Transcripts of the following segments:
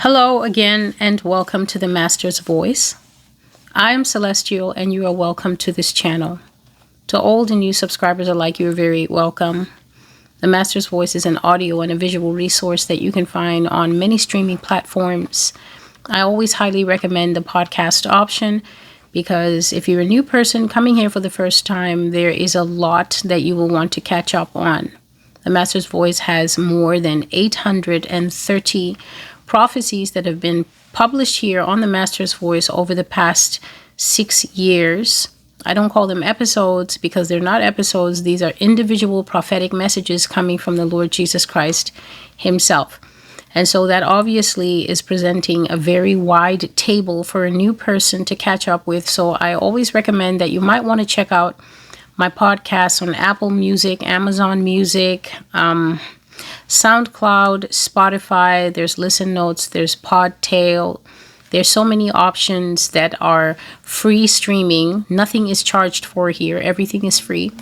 Hello again, and welcome to the Master's Voice. I am Celestial, and you are welcome to this channel. To old and new subscribers alike, you are very welcome. The Master's Voice is an audio and a visual resource that you can find on many streaming platforms. I always highly recommend the podcast option because if you're a new person coming here for the first time, there is a lot that you will want to catch up on. The Master's Voice has more than 830 prophecies that have been published here on the Master's Voice over the past 6 years. I don't call them episodes because they're not episodes. These are individual prophetic messages coming from the Lord Jesus Christ himself. And so that obviously is presenting a very wide table for a new person to catch up with. So I always recommend that you might want to check out my podcasts on Apple Music, Amazon Music, SoundCloud, Spotify. There's Listen Notes, there's Podtail. There's so many options that are free streaming. Nothing is charged for here. Everything is free,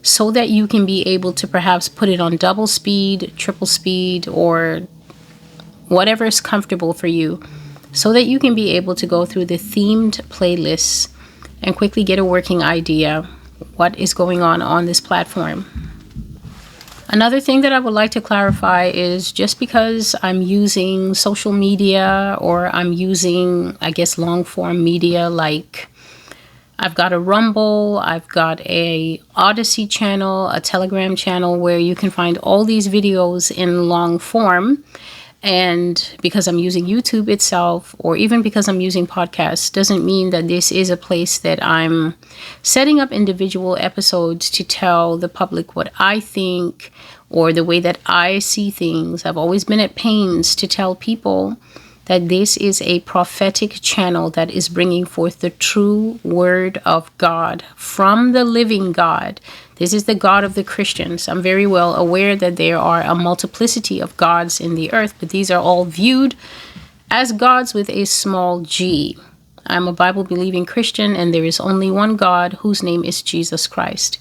so that you can be able to perhaps put it on double speed, triple speed, or whatever is comfortable for you, so that you can be able to go through the themed playlists and quickly get a working idea what is going on this platform. Another thing that I would like to clarify is just because I'm using social media or I'm using, long form media, like I've got a Rumble, I've got a Odyssey channel, a Telegram channel where you can find all these videos in long form. And because I'm using YouTube itself, or even because I'm using podcasts, doesn't mean that this is a place that I'm setting up individual episodes to tell the public what I think or the way that I see things. I've always been at pains to tell people that this is a prophetic channel that is bringing forth the true word of God from the living God. This is the God of the Christians. I'm very well aware that there are a multiplicity of gods in the earth, but these are all viewed as gods with a small g. I'm a Bible-believing Christian, and there is only one God whose name is Jesus Christ.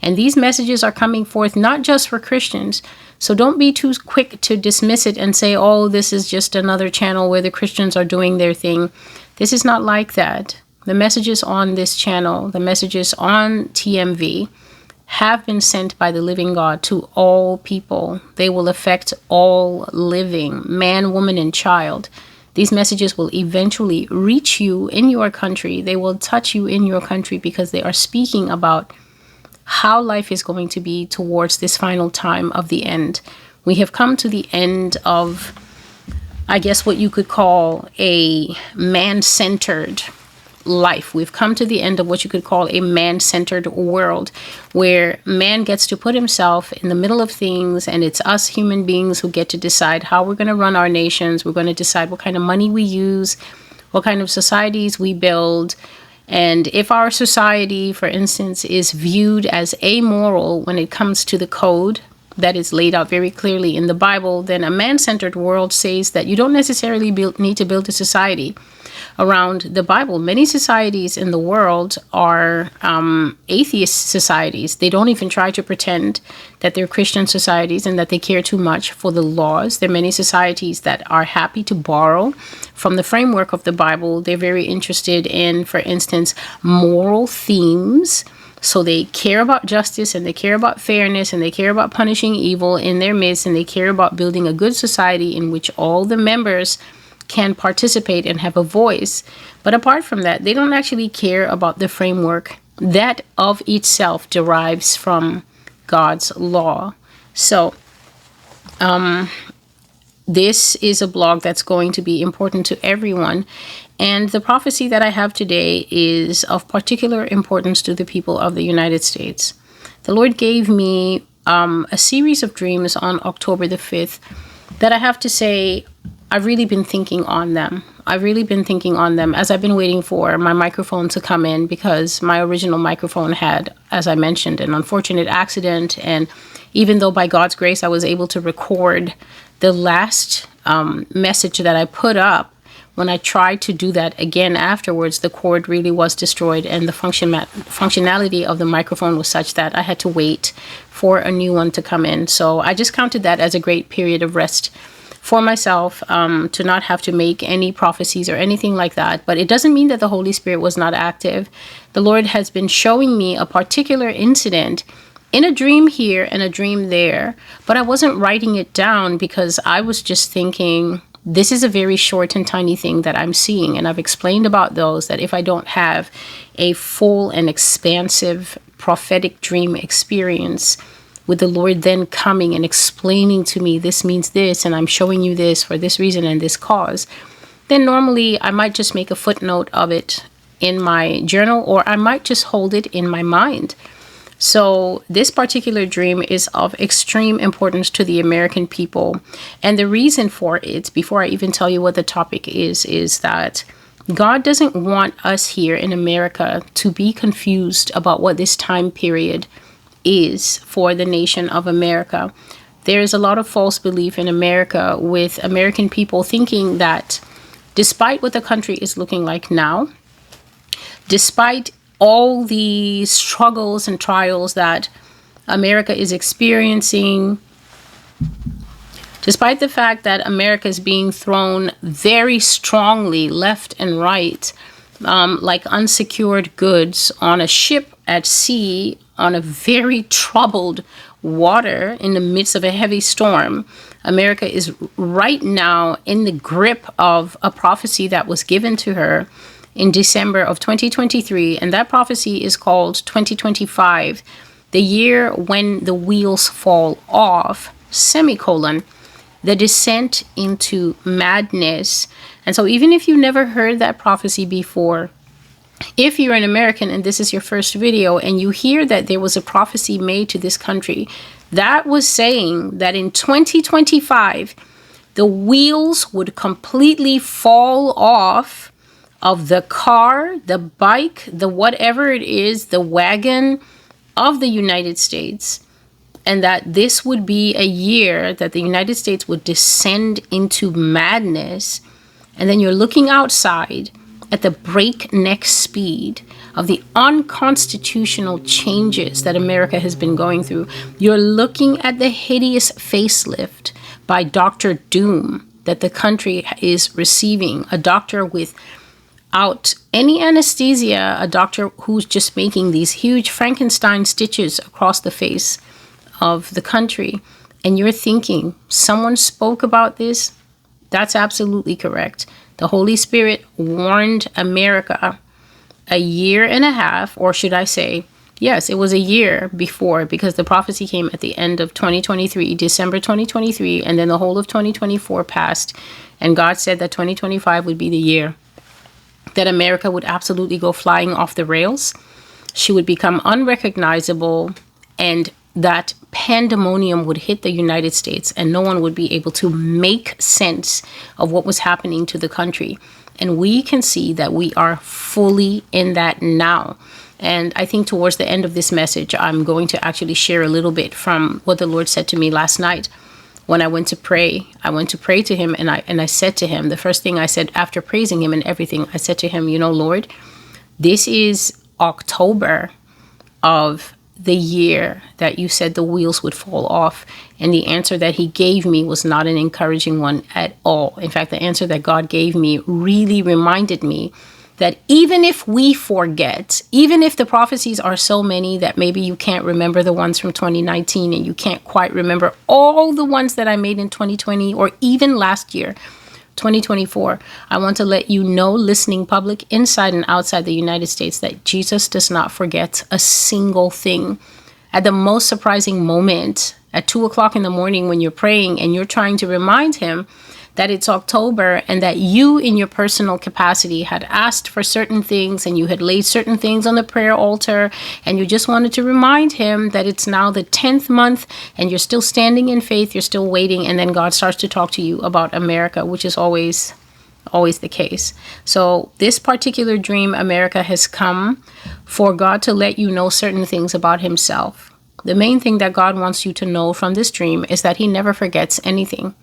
And these messages are coming forth not just for Christians. So don't be too quick to dismiss it and say, oh, this is just another channel where the Christians are doing their thing. This is not like that. The messages on this channel, the messages on TMV, have been sent by the living God to all people. They will affect all living, man, woman, and child. These messages will eventually reach you in your country. They will touch you in your country because they are speaking about how life is going to be towards this final time of the end. We have come to the end of, what you could call a man-centered life. We've come to the end of what you could call a man-centered world, where man gets to put himself in the middle of things, and it's us human beings who get to decide how we're going to run our nations. We're going to decide what kind of money we use, what kind of societies we build. And if our society, for instance, is viewed as amoral when it comes to the code that is laid out very clearly in the Bible, then a man-centered world says that you don't necessarily need to build a society around the Bible. Many societies in the world are atheist societies. They don't even try to pretend that they're Christian societies and that they care too much for the laws. There are many societies that are happy to borrow from the framework of the Bible. They're very interested in, for instance, moral themes. So they care about justice, and they care about fairness, and they care about punishing evil in their midst, and they care about building a good society in which all the members can participate and have a voice. But apart from that, they don't actually care about the framework that of itself derives from God's law. So this is a blog that's going to be important to everyone. And the prophecy that I have today is of particular importance to the people of the United States. The Lord gave me a series of dreams on October the 5th that I have to say, I've really been thinking on them. As I've been waiting for my microphone to come in, because my original microphone had, as I mentioned, an unfortunate accident. And even though by God's grace I was able to record the last message that I put up, when I tried to do that again afterwards, the cord really was destroyed, and the functionality of the microphone was such that I had to wait for a new one to come in. So I just counted that as a great period of rest for myself, to not have to make any prophecies or anything like that. But it doesn't mean that the Holy Spirit was not active. The Lord has been showing me a particular incident in a dream here and a dream there, but I wasn't writing it down because I was just thinking, this is a very short and tiny thing that I'm seeing. And I've explained about those, that if I don't have a full and expansive prophetic dream experience with the Lord then coming and explaining to me, this means this, and I'm showing you this for this reason and this cause, then normally I might just make a footnote of it in my journal, or I might just hold it in my mind. So this particular dream is of extreme importance to the American people. And the reason for it, before I even tell you what the topic is that God doesn't want us here in America to be confused about what this time period is for the nation of America. There is a lot of false belief in America, with American people thinking that despite what the country is looking like now, despite all the struggles and trials that America is experiencing, despite the fact that America is being thrown very strongly left and right, like unsecured goods on a ship at sea on a very troubled water in the midst of a heavy storm, America is right now in the grip of a prophecy that was given to her in December of 2023, and that prophecy is called 2025, the year when the wheels fall off, semicolon, the descent into madness. And so even if you never heard that prophecy before, if you're an American and this is your first video and you hear that there was a prophecy made to this country that was saying that in 2025, the wheels would completely fall off of the car, the bike, the whatever it is, the wagon of the United States, and that this would be a year that the United States would descend into madness. And then you're looking outside at the breakneck speed of the unconstitutional changes that America has been going through. You're looking at the hideous facelift by Dr. Doom that the country is receiving, a doctor without any anesthesia, a doctor who's just making these huge Frankenstein stitches across the face of the country. And you're thinking, someone spoke about this? That's absolutely correct. The Holy Spirit warned America a year and a half, or should I say, yes, it was a year before, because the prophecy came at the end of 2023, December 2023, and then the whole of 2024 passed. And God said that 2025 would be the year that America would absolutely go flying off the rails. She would become unrecognizable, and that pandemonium would hit the United States, and no one would be able to make sense of what was happening to the country. And we can see that we are fully in that now. And I think towards the end of this message, I'm going to actually share a little bit from what the Lord said to me last night. When I went to pray, to him, and I said to him, the first thing I said after praising him and everything, I said to him, you know, Lord, this is October of the year that you said the wheels would fall off. And the answer that he gave me was not an encouraging one at all. In fact, the answer that God gave me really reminded me that even if we forget, even if the prophecies are so many that maybe you can't remember the ones from 2019 and you can't quite remember all the ones that I made in 2020 or even last year, 2024, I want to let you know, listening public inside and outside the United States, that Jesus does not forget a single thing. At the most surprising moment, at 2 o'clock in the morning when you're praying and you're trying to remind him that it's October and that you in your personal capacity had asked for certain things and you had laid certain things on the prayer altar, and you just wanted to remind him that it's now the 10th month and you're still standing in faith, you're still waiting, and then God starts to talk to you about America, which is always the case. So this particular dream, America, has come for God to let you know certain things about himself. The main thing that God wants you to know from this dream is that he never forgets anything.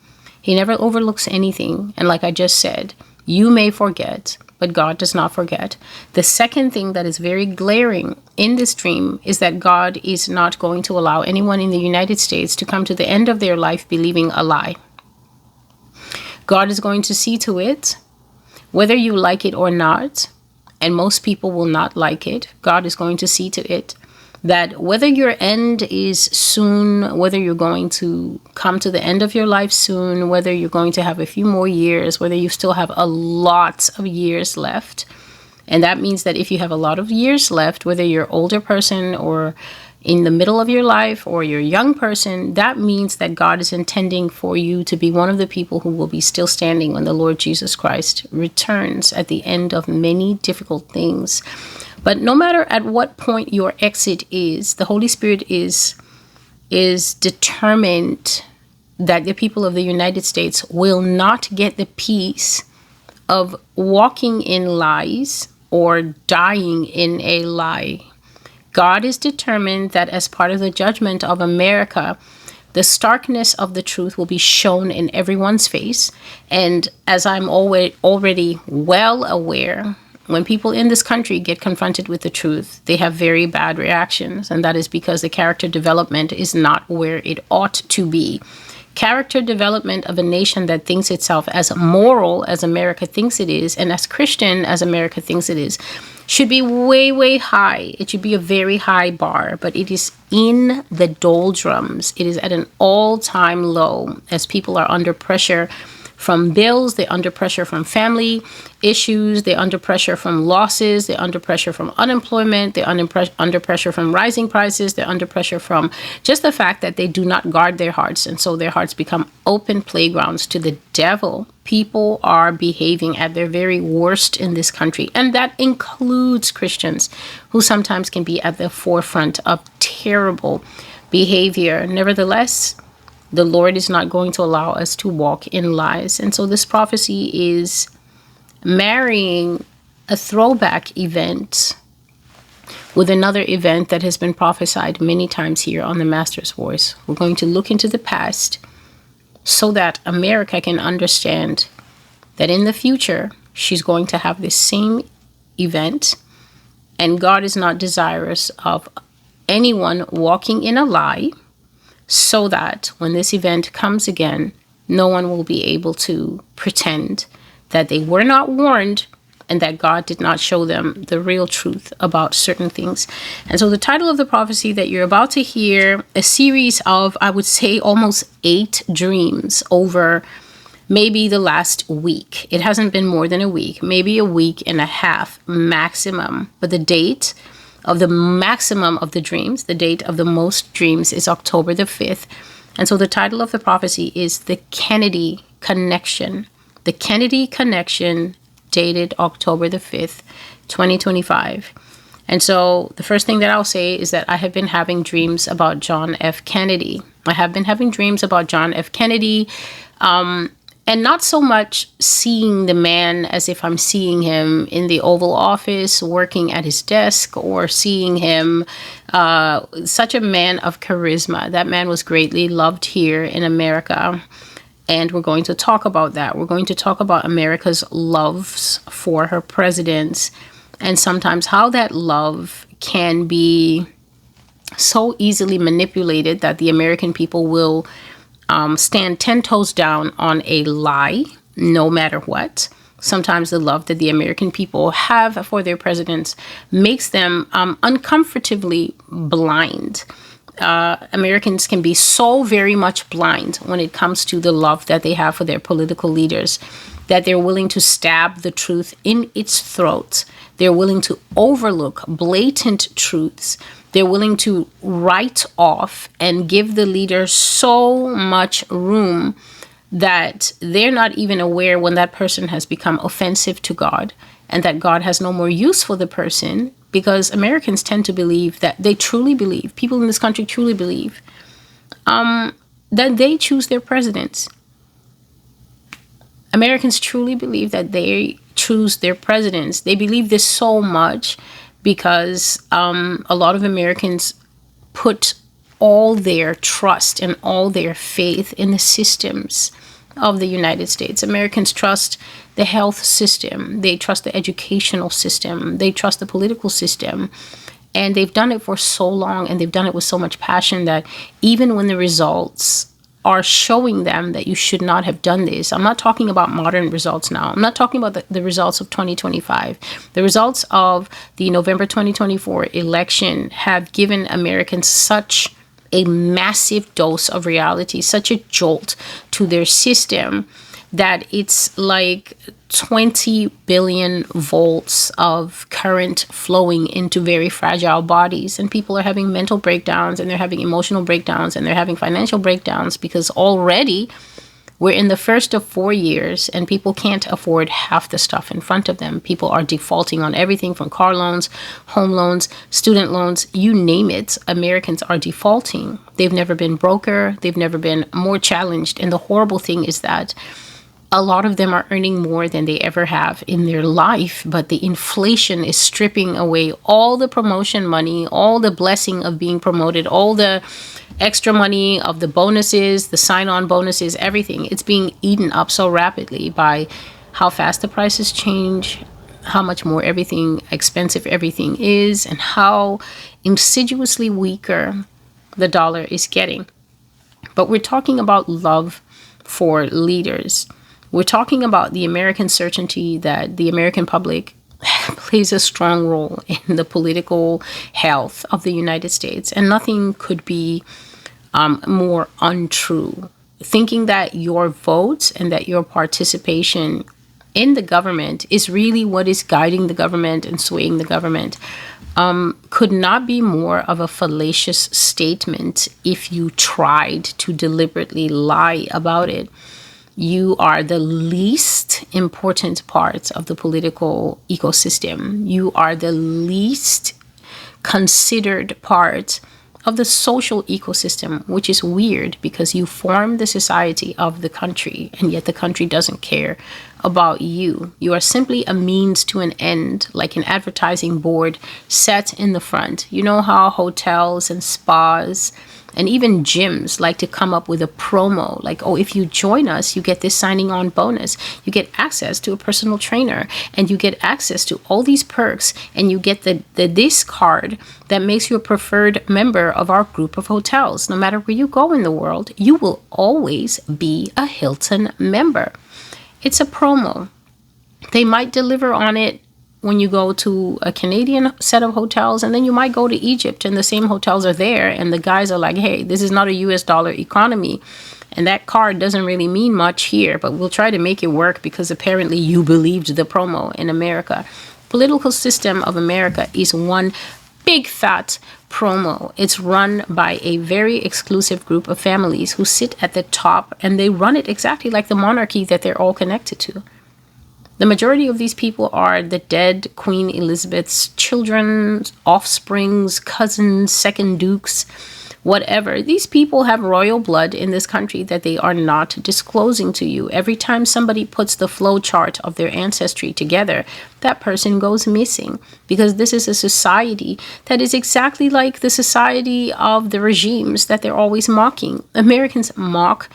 He never overlooks anything. And like I just said, you may forget, but God does not forget. The second thing that is very glaring in this dream is that God is not going to allow anyone in the United States to come to the end of their life believing a lie. God is going to see to it, whether you like it or not, and most people will not like it. God is going to see to it that whether your end is soon, whether you're going to come to the end of your life soon, whether you're going to have a few more years, whether you still have a lot of years left. And that means that if you have a lot of years left, whether you're an older person or in the middle of your life or you're a young person, that means that God is intending for you to be one of the people who will be still standing when the Lord Jesus Christ returns at the end of many difficult things. But no matter at what point your exit is, the Holy Spirit is determined that the people of the United States will not get the peace of walking in lies or dying in a lie. God is determined that as part of the judgment of America, the starkness of the truth will be shown in everyone's face. And as I'm already well aware, when people in this country get confronted with the truth, they have very bad reactions. And that is because the character development is not where it ought to be. Character development of a nation that thinks itself as moral as America thinks it is, and as Christian as America thinks it is, should be way, way high. It should be a very high bar, but it is in the doldrums. It is at an all-time low as people are under pressure from bills, they're under pressure from family issues, they're under pressure from losses, they're under pressure from unemployment, they're under pressure from rising prices, they're under pressure from just the fact that they do not guard their hearts, and so their hearts become open playgrounds to the devil. People are behaving at their very worst in this country, and that includes Christians who sometimes can be at the forefront of terrible behavior. Nevertheless, the Lord is not going to allow us to walk in lies. And so this prophecy is marrying a throwback event with another event that has been prophesied many times here on the Master's Voice. We're going to look into the past so that America can understand that in the future, she's going to have this same event. And God is not desirous of anyone walking in a lie, so that when this event comes again, no one will be able to pretend that they were not warned and that God did not show them the real truth about certain things. And so the title of the prophecy that you're about to hear, a series of, I would say, almost 8 dreams over maybe the last week. It hasn't been more than a week, maybe a week and a half maximum. But the date of the maximum of the dreams, the date of the most dreams, is October the 5th. And so the title of the prophecy is The Kennedy Connection. The Kennedy Connection, dated October the 5th, 2025. And so the first thing that I'll say is that I have been having dreams about John F. Kennedy. I have been having dreams about John F. Kennedy, and not so much seeing the man as if I'm seeing him in the Oval Office working at his desk, or seeing him such a man of charisma. That man was greatly loved here in America. And we're going to talk about that. We're going to talk about America's loves for her presidents, and sometimes how that love can be so easily manipulated that the American people will stand 10 toes down on a lie, no matter what. Sometimes the love that the American people have for their presidents makes them uncomfortably blind. Americans can be so very much blind when it comes to the love that they have for their political leaders, that they're willing to stab the truth in its throat. They're willing to overlook blatant truths. They're willing to write off and give the leader so much room that they're not even aware when that person has become offensive to God, and that God has no more use for the person, because Americans tend to believe that they truly believe, people in this country truly believe, that they choose their presidents. Americans truly believe that they choose their presidents. They believe this so much because a lot of Americans put all their trust and all their faith in the systems of the United States. Americans trust the health system. They trust the educational system. They trust the political system. And they've done it for so long, and they've done it with so much passion that even when the results are showing them that you should not have done this. I'm not talking about modern results now. I'm not talking about the results of 2025. The results of the November 2024 election have given Americans such a massive dose of reality, such a jolt to their system, that it's like 20 billion volts of current flowing into very fragile bodies. And people are having mental breakdowns, and they're having emotional breakdowns, and they're having financial breakdowns, because already we're in the first of 4 years and people can't afford half the stuff in front of them. People are defaulting on everything from car loans, home loans, student loans, you name it. Americans are defaulting. They've never been broker. They've never been more challenged. And the horrible thing is that a lot of them are earning more than they ever have in their life, but the inflation is stripping away all the promotion money, all the blessing of being promoted, all the extra money of the bonuses, the sign-on bonuses, everything. It's being eaten up so rapidly by how fast the prices change, how much more expensive everything is, and how insidiously weaker the dollar is getting. But we're talking about love for leaders. We're talking about the American certainty that the American public plays a strong role in the political health of the United States. And nothing could be more untrue. Thinking that your vote and that your participation in the government is really what is guiding the government and swaying the government could not be more of a fallacious statement if you tried to deliberately lie about it. You are the least important part of the political ecosystem. You are the least considered part of the social ecosystem, which is weird because you form the society of the country, and yet the country doesn't care about you. You are simply a means to an end, like an advertising board set in the front. You know how hotels and spas and even gyms like to come up with a promo like, oh, if you join us, you get this signing on bonus. You get access to a personal trainer, and you get access to all these perks, and you get the this card that makes you a preferred member of our group of hotels. No matter where you go in the world, you will always be a Hilton member. It's a promo. They might deliver on it when you go to a Canadian set of hotels, and then you might go to Egypt and the same hotels are there, and the guys are like, hey, this is not a US dollar economy, and that card doesn't really mean much here, but we'll try to make it work because apparently you believed the promo in America. Political system of America is one big fat promo. It's run by a very exclusive group of families who sit at the top, and they run it exactly like the monarchy that they're all connected to. The majority of these people are the dead Queen Elizabeth's children, offsprings, cousins, second dukes, whatever. These people have royal blood in this country that they are not disclosing to you. Every time somebody puts the flow chart of their ancestry together, that person goes missing, because this is a society that is exactly like the society of the regimes that they're always mocking. Americans mock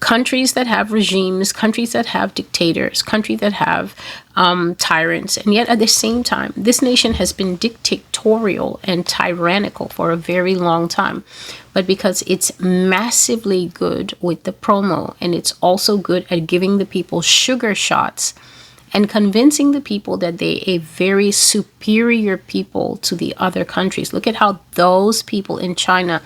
countries that have regimes, countries that have dictators, countries that have tyrants. And yet at the same time, this nation has been dictatorial and tyrannical for a very long time. But because it's massively good with the promo, and it's also good at giving the people sugar shots and convincing the people that they're a very superior people to the other countries. Look at how those people in China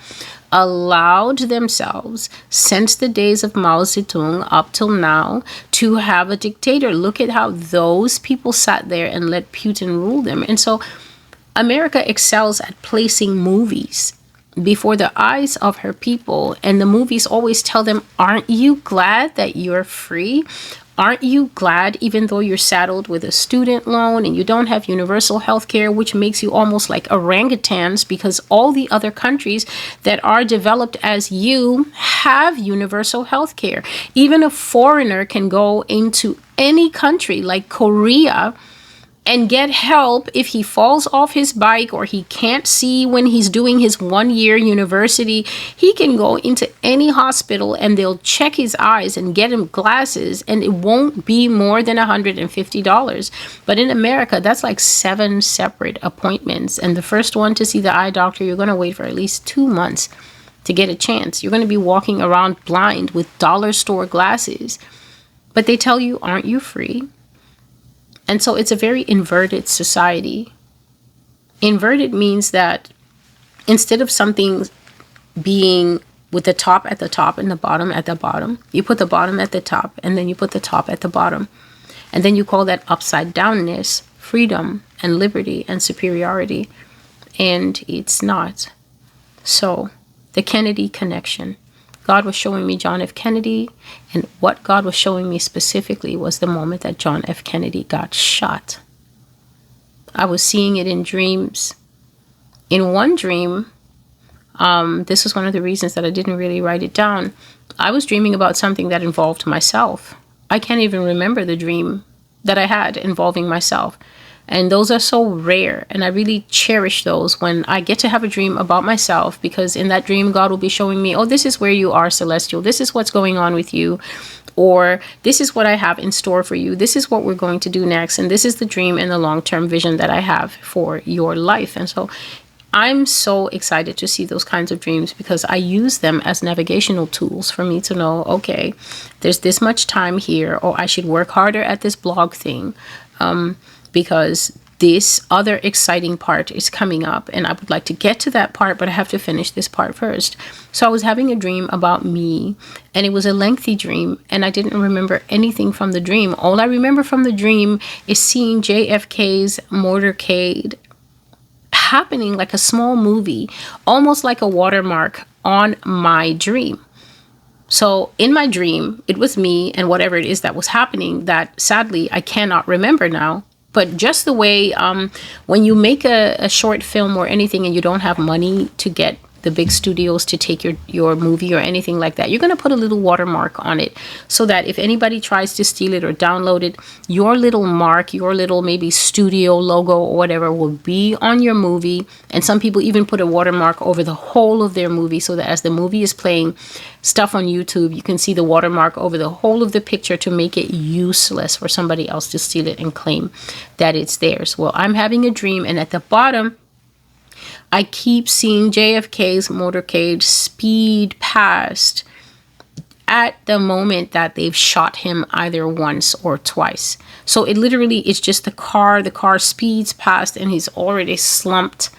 allowed themselves, since the days of Mao Zedong up till now, to have a dictator. Look at how those people sat there and let Putin rule them. And so America excels at placing movies before the eyes of her people, and the movies always tell them, aren't you glad that you're free? Aren't you glad, even though you're saddled with a student loan and you don't have universal health care, which makes you almost like orangutans, because all the other countries that are developed as you have universal health care. Even a foreigner can go into any country like Korea and get help if he falls off his bike or he can't see when he's doing his 1-year university. He can go into any hospital and they'll check his eyes and get him glasses, and it won't be more than $150. But in America, that's like 7 separate appointments. And the first one to see the eye doctor, you're going to wait for at least 2 months to get a chance. You're going to be walking around blind with dollar store glasses. But they tell you, aren't you free? And so it's a very inverted society. Inverted means that instead of something being with the top at the top and the bottom at the bottom, you put the bottom at the top and then you put the top at the bottom. And then you call that upside downness freedom and liberty and superiority. And it's not. So the Kennedy connection. God was showing me John F. Kennedy, and what God was showing me specifically was the moment that John F. Kennedy got shot. I was seeing it in dreams. In one dream, this was one of the reasons that I didn't really write it down. I was dreaming about something that involved myself. I can't even remember the dream that I had involving myself. And those are so rare. And I really cherish those when I get to have a dream about myself, because in that dream, God will be showing me, oh, this is where you are, Celestial. This is what's going on with you. Or this is what I have in store for you. This is what we're going to do next. And this is the dream and the long-term vision that I have for your life. And so I'm so excited to see those kinds of dreams, because I use them as navigational tools for me to know, okay, there's this much time here, or I should work harder at this blog thing. Because this other exciting part is coming up and I would like to get to that part, but I have to finish this part first. So I was having a dream about me, and it was a lengthy dream, and I didn't remember anything from the dream. All I remember from the dream is seeing JFK's motorcade happening like a small movie, almost like a watermark on my dream. So in my dream, it was me and whatever it is that was happening that sadly I cannot remember now. But just the way when you make a short film or anything and you don't have money to get the big studios to take your movie or anything like that, you're going to put a little watermark on it so that if anybody tries to steal it or download it, your little mark, your little maybe studio logo or whatever will be on your movie. And some people even put a watermark over the whole of their movie so that as the movie is playing stuff on YouTube, you can see the watermark over the whole of the picture to make it useless for somebody else to steal it and claim that it's theirs. Well, I'm having a dream, and at the bottom, I keep seeing JFK's motorcade speed past at the moment that they've shot him either once or twice. So it literally is just the car speeds past and he's already slumped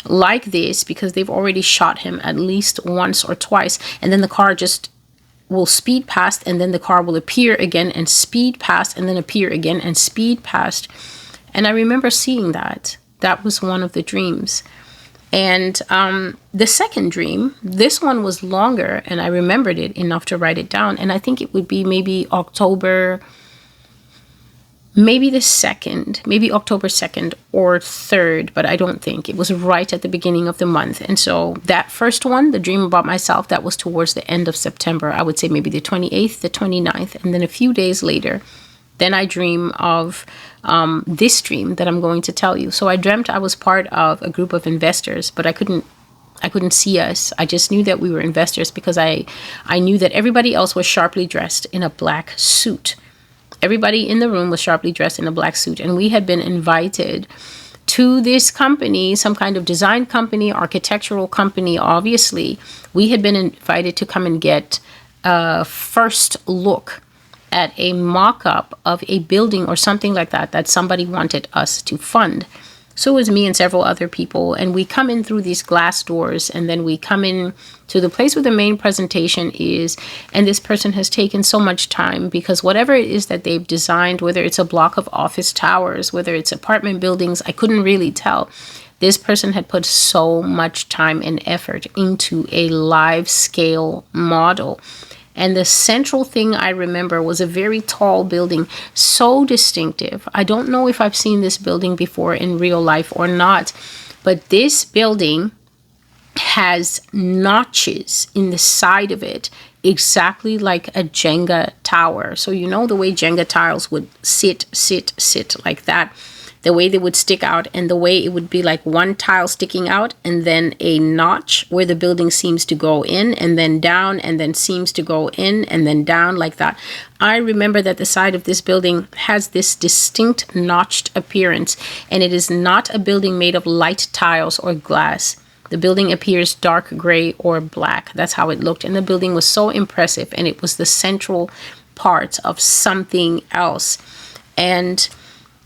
like this because they've already shot him at least once or twice. And then the car just will speed past, and then the car will appear again and speed past, and then appear again and speed past. And I remember seeing that. That was one of the dreams. And the second dream, this one was longer, and I remembered it enough to write it down. And I think it would be maybe October 2nd or 3rd, but I don't think. It was right at the beginning of the month. And so that first one, the dream about myself, that was towards the end of September. I would say maybe the 28th, the 29th, and then a few days later, then I dream of this dream that I'm going to tell you. So I dreamt I was part of a group of investors, but I couldn't see us. I just knew that we were investors because I knew that everybody else was sharply dressed in a black suit. Everybody in the room was sharply dressed in a black suit, and we had been invited to this company, some kind of design company, architectural company, obviously. We had been invited to come and get a first look at a mock-up of a building or something like that somebody wanted us to fund. So it was me and several other people, and we come in through these glass doors, and then we come in to the place where the main presentation is, and this person has taken so much time because whatever it is that they've designed, whether it's a block of office towers, whether it's apartment buildings, I couldn't really tell. This person had put so much time and effort into a live scale model. And the central thing I remember was a very tall building, so distinctive. I don't know if I've seen this building before in real life or not, but this building has notches in the side of it, exactly like a Jenga tower. So you know the way Jenga tiles would sit like that, the way they would stick out, and the way it would be like one tile sticking out and then a notch where the building seems to go in and then down and then seems to go in and then down like that. I remember that the side of this building has this distinct notched appearance, and it is not a building made of light tiles or glass. The building appears dark gray or black. That's how it looked. And the building was so impressive, and it was the central part of something else. And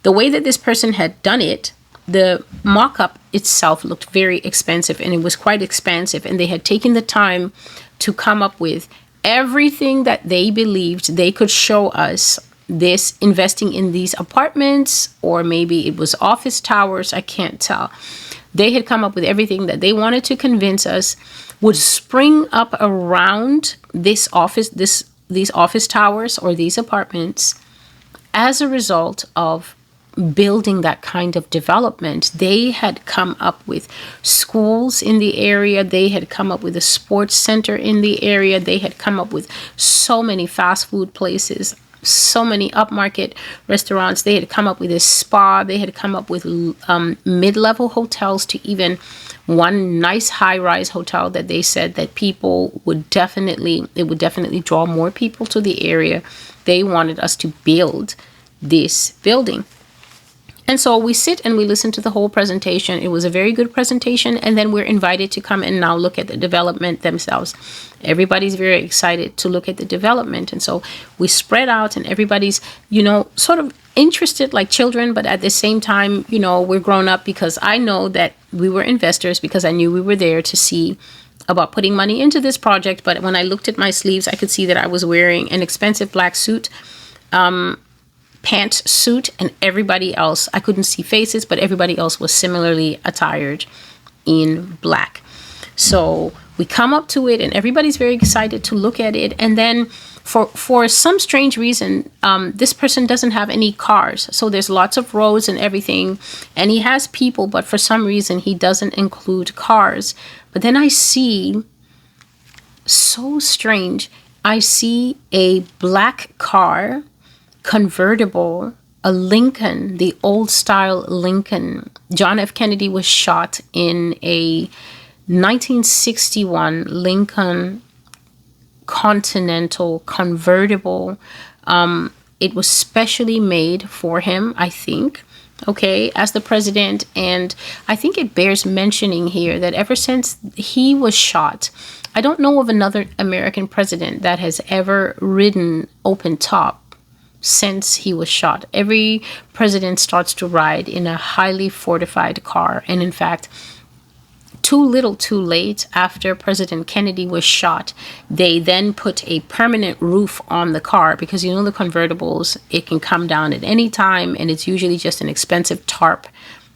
the way that this person had done it, the mock-up itself looked very expensive, and it was quite expansive. And they had taken the time to come up with everything that they believed they could show us this investing in these apartments, or maybe it was office towers. I can't tell. They had come up with everything that they wanted to convince us would spring up around these office towers or these apartments as a result of building that kind of development. They had come up with schools in the area. They had come up with a sports center in the area. They had come up with so many fast food places, so many upmarket restaurants. They had come up with a spa. They had come up with mid-level hotels, to even one nice high-rise hotel that they said that people would definitely draw more people to the area. They wanted us to build this building. And so we sit and we listen to the whole presentation. It was a very good presentation. And then we're invited to come and now look at the development themselves. Everybody's very excited to look at the development. And so we spread out, and everybody's, sort of interested like children. But at the same time, we're grown up, because I know that we were investors, because I knew we were there to see about putting money into this project. But when I looked at my sleeves, I could see that I was wearing an expensive black suit, pantsuit, and everybody else, I couldn't see faces, but everybody else was similarly attired in black. So we come up to it, and everybody's very excited to look at it. And then for some strange reason, this person doesn't have any cars. So there's lots of roads and everything, and he has people, but for some reason he doesn't include cars. But then I see, so strange, I see a black car, convertible, a Lincoln, the old style Lincoln. John F. Kennedy was shot in a 1961 Lincoln Continental convertible. It was specially made for him, I think, as the president. And I think it bears mentioning here that ever since he was shot, I don't know of another American president that has ever ridden open top since he was shot. Every president starts to ride in a highly fortified car. And in fact, too little too late, after President Kennedy was shot, they then put a permanent roof on the car, because the convertibles, it can come down at any time, and it's usually just an expensive tarp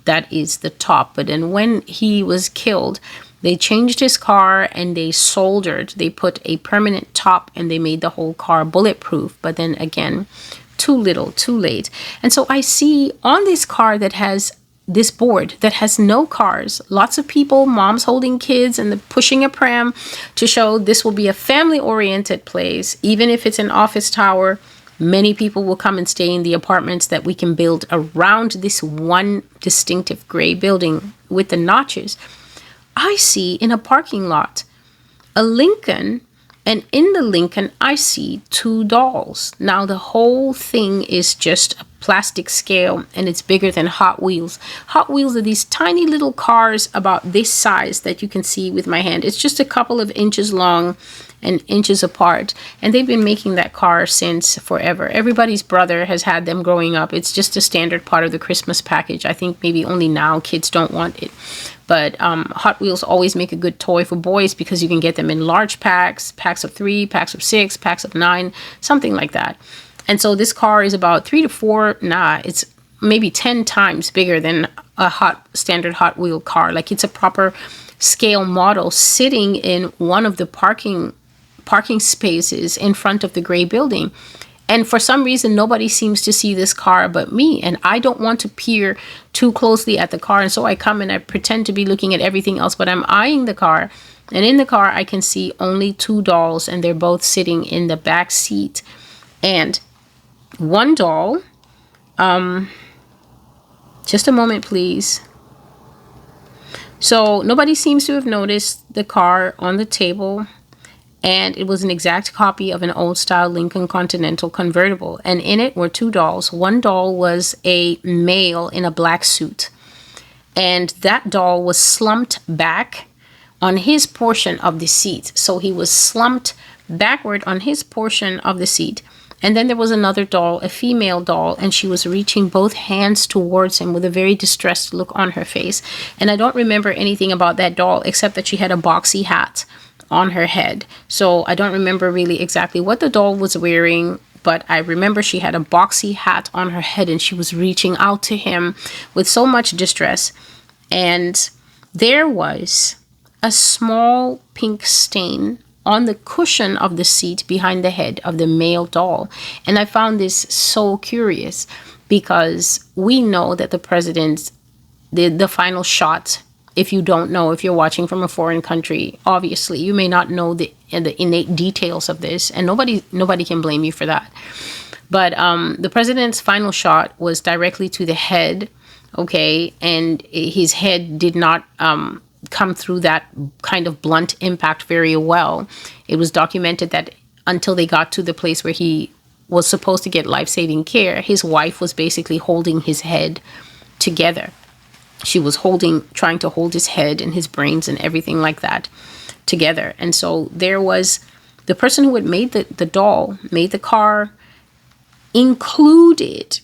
that is the top. But then when he was killed, they changed his car, and they put a permanent top, and they made the whole car bulletproof. But then again, too little, too late. And so I see on this car that has this board that has no cars, lots of people, moms holding kids and pushing a pram, to show this will be a family-oriented place. Even if it's an office tower, many people will come and stay in the apartments that we can build around this one distinctive gray building with the notches. I see in a parking lot a Lincoln, and in the Lincoln I see two dolls. Now the whole thing is just a plastic scale, and it's bigger than Hot Wheels. Hot Wheels are these tiny little cars about this size that you can see with my hand. It's just a couple of inches long and inches apart, and they've been making that car since forever. Everybody's brother has had them growing up. It's just a standard part of the Christmas package. I think maybe only now kids don't want it. But Hot Wheels always make a good toy for boys, because you can get them in large packs of 3, packs of 6, packs of 9, something like that. And so this car is about 3 to 4, it's maybe 10 times bigger than a standard Hot Wheel car. Like, it's a proper scale model sitting in one of the parking spaces in front of the gray building. And for some reason, nobody seems to see this car but me. And I don't want to peer too closely at the car. And so I come and I pretend to be looking at everything else, but I'm eyeing the car. And in the car, I can see only two dolls, and they're both sitting in the back seat. And one doll, just a moment, please. So nobody seems to have noticed the car on the table. And it was an exact copy of an old style Lincoln Continental convertible. And in it were two dolls. One doll was a male in a black suit. And that doll was slumped back on his portion of the seat. So he was slumped backward on his portion of the seat. And then there was another doll, a female doll, and she was reaching both hands towards him with a very distressed look on her face. And I don't remember anything about that doll except that she had a boxy hat on her head. So I don't remember really exactly what the doll was wearing, but I remember she had a boxy hat on her head and she was reaching out to him with so much distress. And there was a small pink stain on the cushion of the seat behind the head of the male doll. And I found this so curious because we know that the president, the final shot, if you don't know, if you're watching from a foreign country, obviously you may not know the innate details of this, and nobody can blame you for that. But the president's final shot was directly to the head, okay, and his head did not come through that kind of blunt impact very well. It was documented that until they got to the place where he was supposed to get life-saving care, his wife was basically holding his head together. She was trying to hold his head and his brains and everything like that together. And so there was the person who had made the doll, made the car, included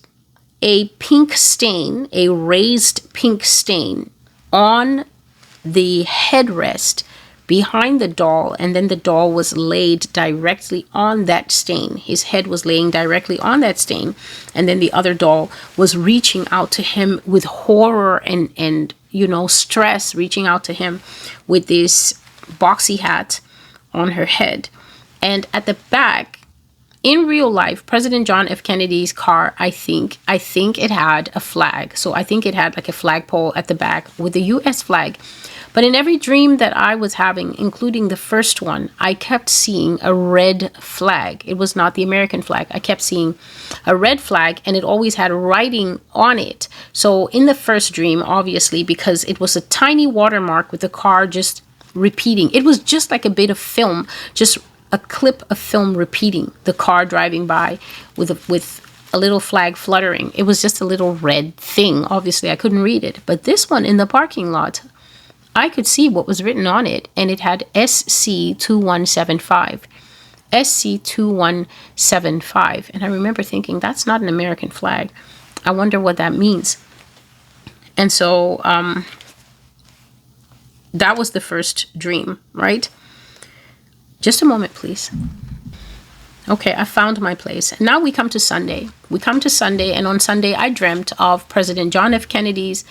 a pink stain, a raised pink stain on the headrest behind the doll, and then the doll was laid directly on that stain. His head was laying directly on that stain, and then the other doll was reaching out to him with horror and stress, reaching out to him with this boxy hat on her head. And at the back, in real life, President John F. Kennedy's car, I think it had a flag. So I think it had like a flagpole at the back with the U.S. flag. But in every dream that I was having, including the first one, I kept seeing a red flag. It was not the American flag. I kept seeing a red flag, and it always had writing on it. So in the first dream, obviously, because it was a tiny watermark with the car just repeating. It was just like a bit of film, just a clip of film repeating, the car driving by with a little flag fluttering. It was just a little red thing. Obviously, I couldn't read it. But this one in the parking lot, I could see what was written on it, and it had SC2175. SC2175. And I remember thinking, that's not an American flag. I wonder what that means. And so that was the first dream, right? Just a moment, please. Okay, I found my place. Now we come to Sunday. And on Sunday, I dreamt of President John F. Kennedy's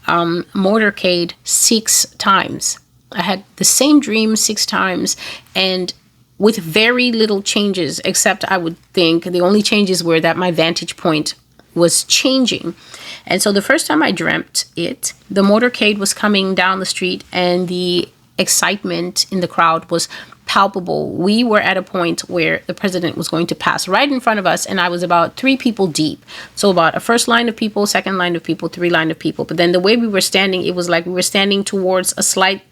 motorcade 6 times. I had the same dream 6 times, and with very little changes, except I would think the only changes were that my vantage point was changing. And so the first time I dreamt it, the motorcade was coming down the street, and the excitement in the crowd was palpable. We were at a point where the president was going to pass right in front of us, and I was about 3 people deep. So about a first line of people, second line of people, 3 line of people. But then the way we were standing, it was like we were standing towards a slight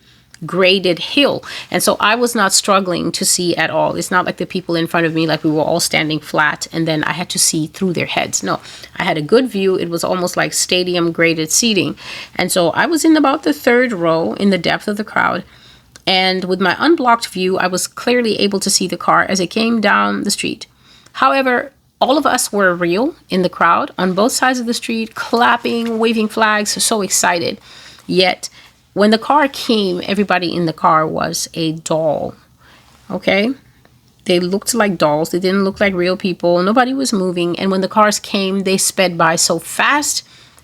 graded hill. And so I was not struggling to see at all. It's not like the people in front of me, like we were all standing flat and then I had to see through their heads. No, I had a good view. It was almost like stadium graded seating. And so I was in about the 3rd row in the depth of the crowd. And with my unblocked view, I was clearly able to see the car as it came down the street. However, all of us were real in the crowd on both sides of the street, clapping, waving flags, so excited. Yet, when the car came, everybody in the car was a doll. Okay? They looked like dolls. They didn't look like real people. Nobody was moving. And when the cars came, they sped by so fast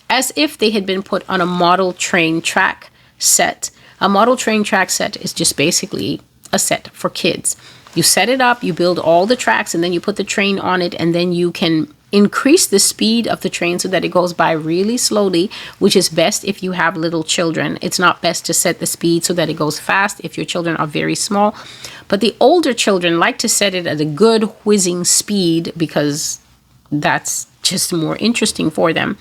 as if they had been put on a model train track set. A model train track set is just basically a set for kids. You set it up, you build all the tracks, and then you put the train on it, and then you can increase the speed of the train so that it goes by really slowly, which is best if you have little children. It's not best to set the speed so that it goes fast if your children are very small. But the older children like to set it at a good whizzing speed because that's just more interesting for them.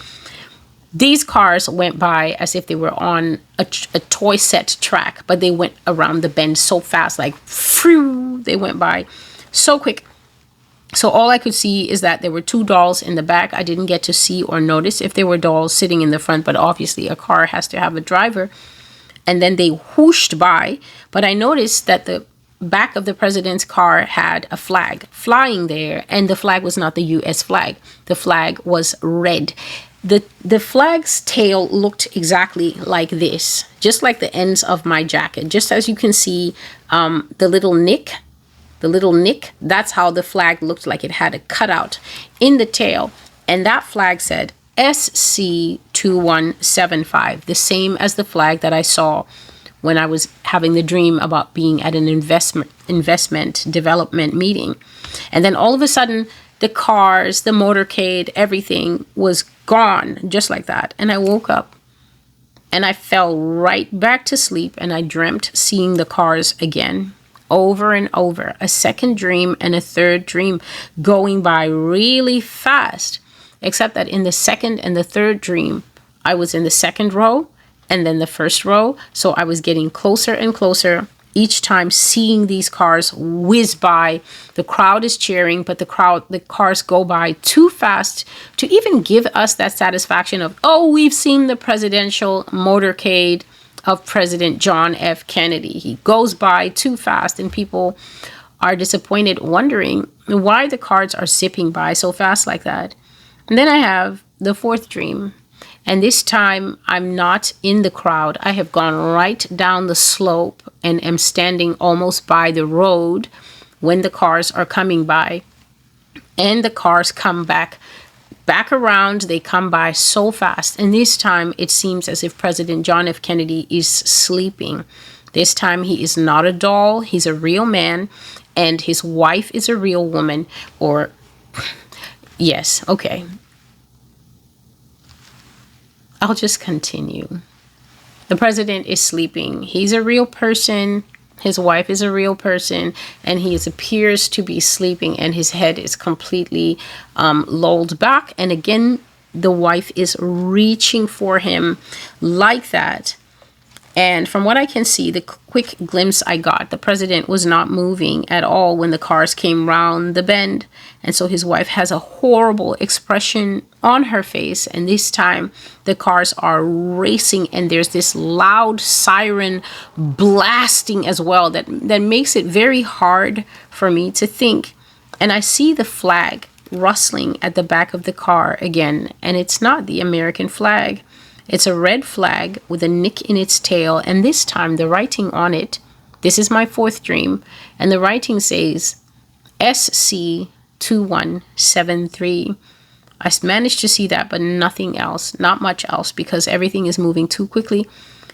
These cars went by as if they were on a toy set track, but they went around the bend so fast, like phew, they went by so quick. So all I could see is that there were 2 dolls in the back. I didn't get to see or notice if there were dolls sitting in the front, but obviously a car has to have a driver. and then they whooshed by. But I noticed that the back of the president's car had a flag flying there, and the flag was not the US flag. The flag was red. The flag's tail looked exactly like this, just like the ends of my jacket. Just as you can see, the little nick, that's how the flag looked like. It had a cutout in the tail, and that flag said SC2175, the same as the flag that I saw when I was having the dream about being at an investment development meeting. And then all of a sudden, the cars, the motorcade, everything was gone just like that. And I woke up and I fell right back to sleep, and I dreamt seeing the cars again, over and over. A second dream and a third dream going by really fast, except that in the second and the third dream, I was in the second row and then the first row. So I was getting closer and closer each time, seeing these cars whiz by. The crowd is cheering, but the cars go by too fast to even give us that satisfaction of, oh, we've seen the presidential motorcade of President John F. Kennedy. He goes by too fast, and people are disappointed, wondering why the cars are zipping by so fast like that. And then I have the fourth dream. And this time I'm not in the crowd. I have gone right down the slope and am standing almost by the road when the cars are coming by. And the cars come back around. They come by so fast. And this time it seems as if President John F. Kennedy is sleeping. This time he is not a doll. He's a real man. And his wife is a real woman. Or, yes, okay. I'll just continue. The president is sleeping. He's a real person. His wife is a real person, and he appears to be sleeping, and his head is completely lolled back. And again, the wife is reaching for him like that. And from what I can see, the quick glimpse I got, the president was not moving at all when the cars came round the bend. And so his wife has a horrible expression on her face. And this time the cars are racing, and there's this loud siren blasting as well that makes it very hard for me to think. And I see the flag rustling at the back of the car again, and it's not the American flag. It's a red flag with a nick in its tail, and this time the writing on it, this is my fourth dream, and the writing says SC2173. I managed to see that, but nothing else, not much else, because everything is moving too quickly,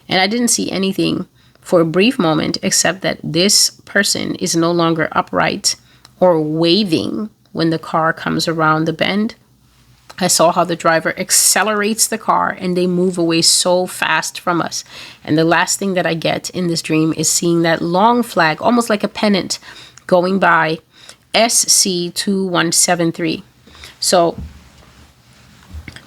and I didn't see anything for a brief moment except that this person is no longer upright or waving when the car comes around the bend. I saw how the driver accelerates the car, and they move away so fast from us. And the last thing that I get in this dream is seeing that long flag, almost like a pennant, going by, SC2173. So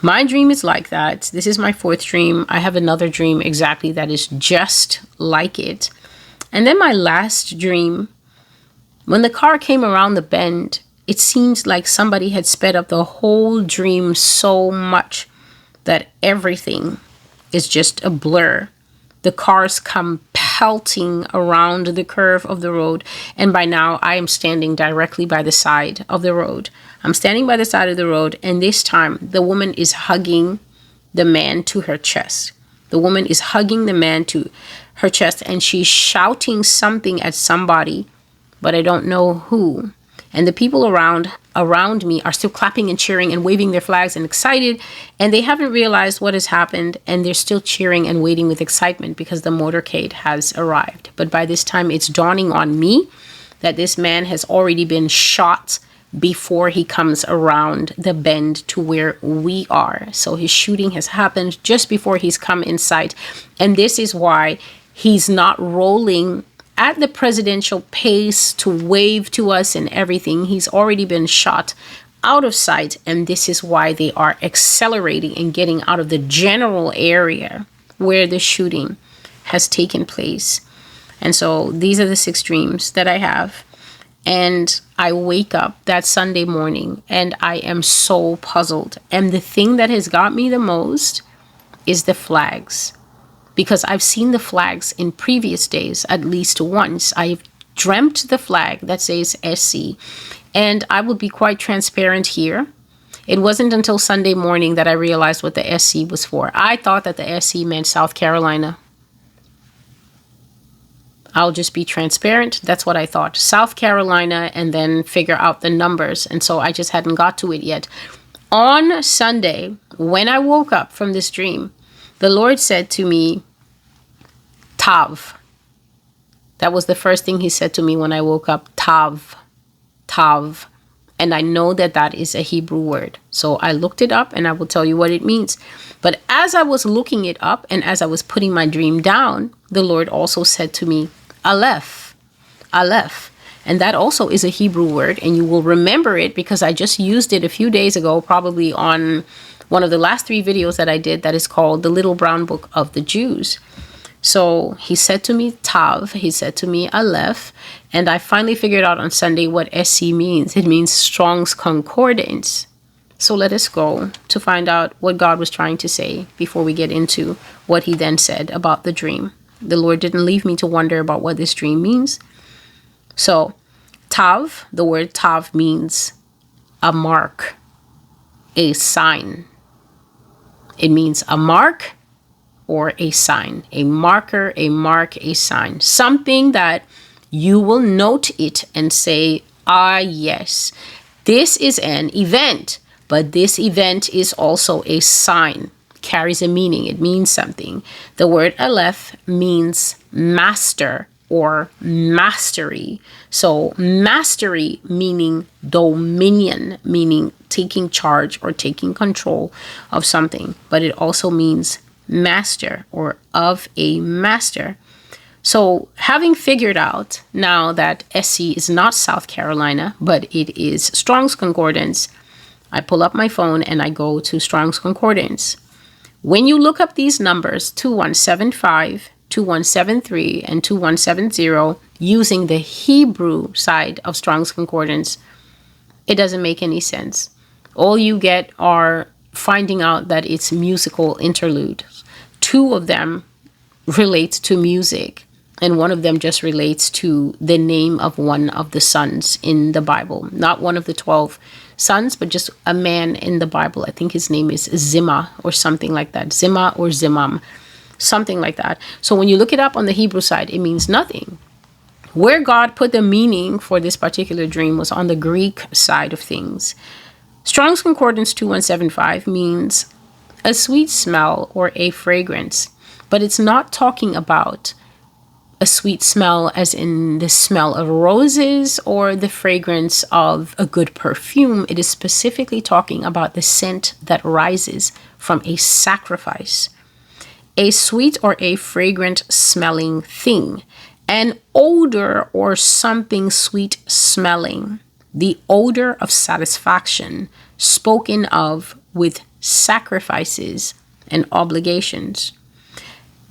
my dream is like that. This is my fourth dream. I have another dream exactly that is just like it. And then my last dream, when the car came around the bend, it seems like somebody had sped up the whole dream so much that everything is just a blur. The cars come pelting around the curve of the road, and by now I am standing directly by the side of the road. I'm standing by the side of the road, and this time the woman is hugging the man to her chest. The woman is hugging the man to her chest, and she's shouting something at somebody, but I don't know who. And the people around me are still clapping and cheering and waving their flags and excited. And they haven't realized what has happened. And they're still cheering and waiting with excitement because the motorcade has arrived. But by this time, it's dawning on me that this man has already been shot before he comes around the bend to where we are. So his shooting has happened just before he's come in sight. And this is why he's not rolling at the presidential pace to wave to us and everything. He's already been shot out of sight, and this is why they are accelerating and getting out of the general area where the shooting has taken place. And so these are the 6 dreams that I have. And I wake up that Sunday morning and I am so puzzled. And the thing that has got me the most is the flags. because I've seen the flags in previous days at least once. I've dreamt the flag that says SC. And I will be quite transparent here. It wasn't until Sunday morning that I realized what the SC was for. I thought that the SC meant South Carolina. I'll just be transparent. That's what I thought. South Carolina, and then figure out the numbers. And so I just hadn't got to it yet. On Sunday, when I woke up from this dream, the Lord said to me, Tav. That was the first thing he said to me when I woke up. Tav. Tav. And I know that that is a Hebrew word. So I looked it up and I will tell you what it means. But as I was looking it up and as I was putting my dream down, the Lord also said to me, Aleph. Aleph. And that also is a Hebrew word. And you will remember it because I just used it a few days ago, probably on one of the last 3 videos that I did that is called The Little Brown Book of the Jews. So he said to me, Tav, he said to me, Aleph, and I finally figured out on Sunday what SC means. It means Strong's Concordance. So let us go to find out what God was trying to say before we get into what he then said about the dream. The Lord didn't leave me to wonder about what this dream means. So Tav, the word Tav means a mark, a sign. It means a mark or a sign, a marker, a mark, a sign, something that you will note it and say, ah, yes, this is an event, but this event is also a sign, carries a meaning. It means something. The word Aleph means master or mastery. So mastery meaning dominion, meaning taking charge or taking control of something, but it also means master or of a master. So having figured out now that SC is not South Carolina, but it is Strong's Concordance, I pull up my phone and I go to Strong's Concordance. When you look up these numbers, 2175, 2173, and 2170, using the Hebrew side of Strong's Concordance, it doesn't make any sense. All you get are finding out that it's musical interludes. 2 of them relate to music, and one of them just relates to the name of one of the sons in the Bible. Not one of the 12 sons, but just a man in the Bible. I think his name is Zimah or something like that. Zimah or Zimam, something like that. So when you look it up on the Hebrew side, it means nothing. Where God put the meaning for this particular dream was on the Greek side of things. Strong's Concordance 2175 means a sweet smell or a fragrance, but it's not talking about a sweet smell as in the smell of roses or the fragrance of a good perfume. It is specifically talking about the scent that rises from a sacrifice, a sweet or a fragrant smelling thing, an odor or something sweet smelling, the odor of satisfaction spoken of with sacrifices and obligations.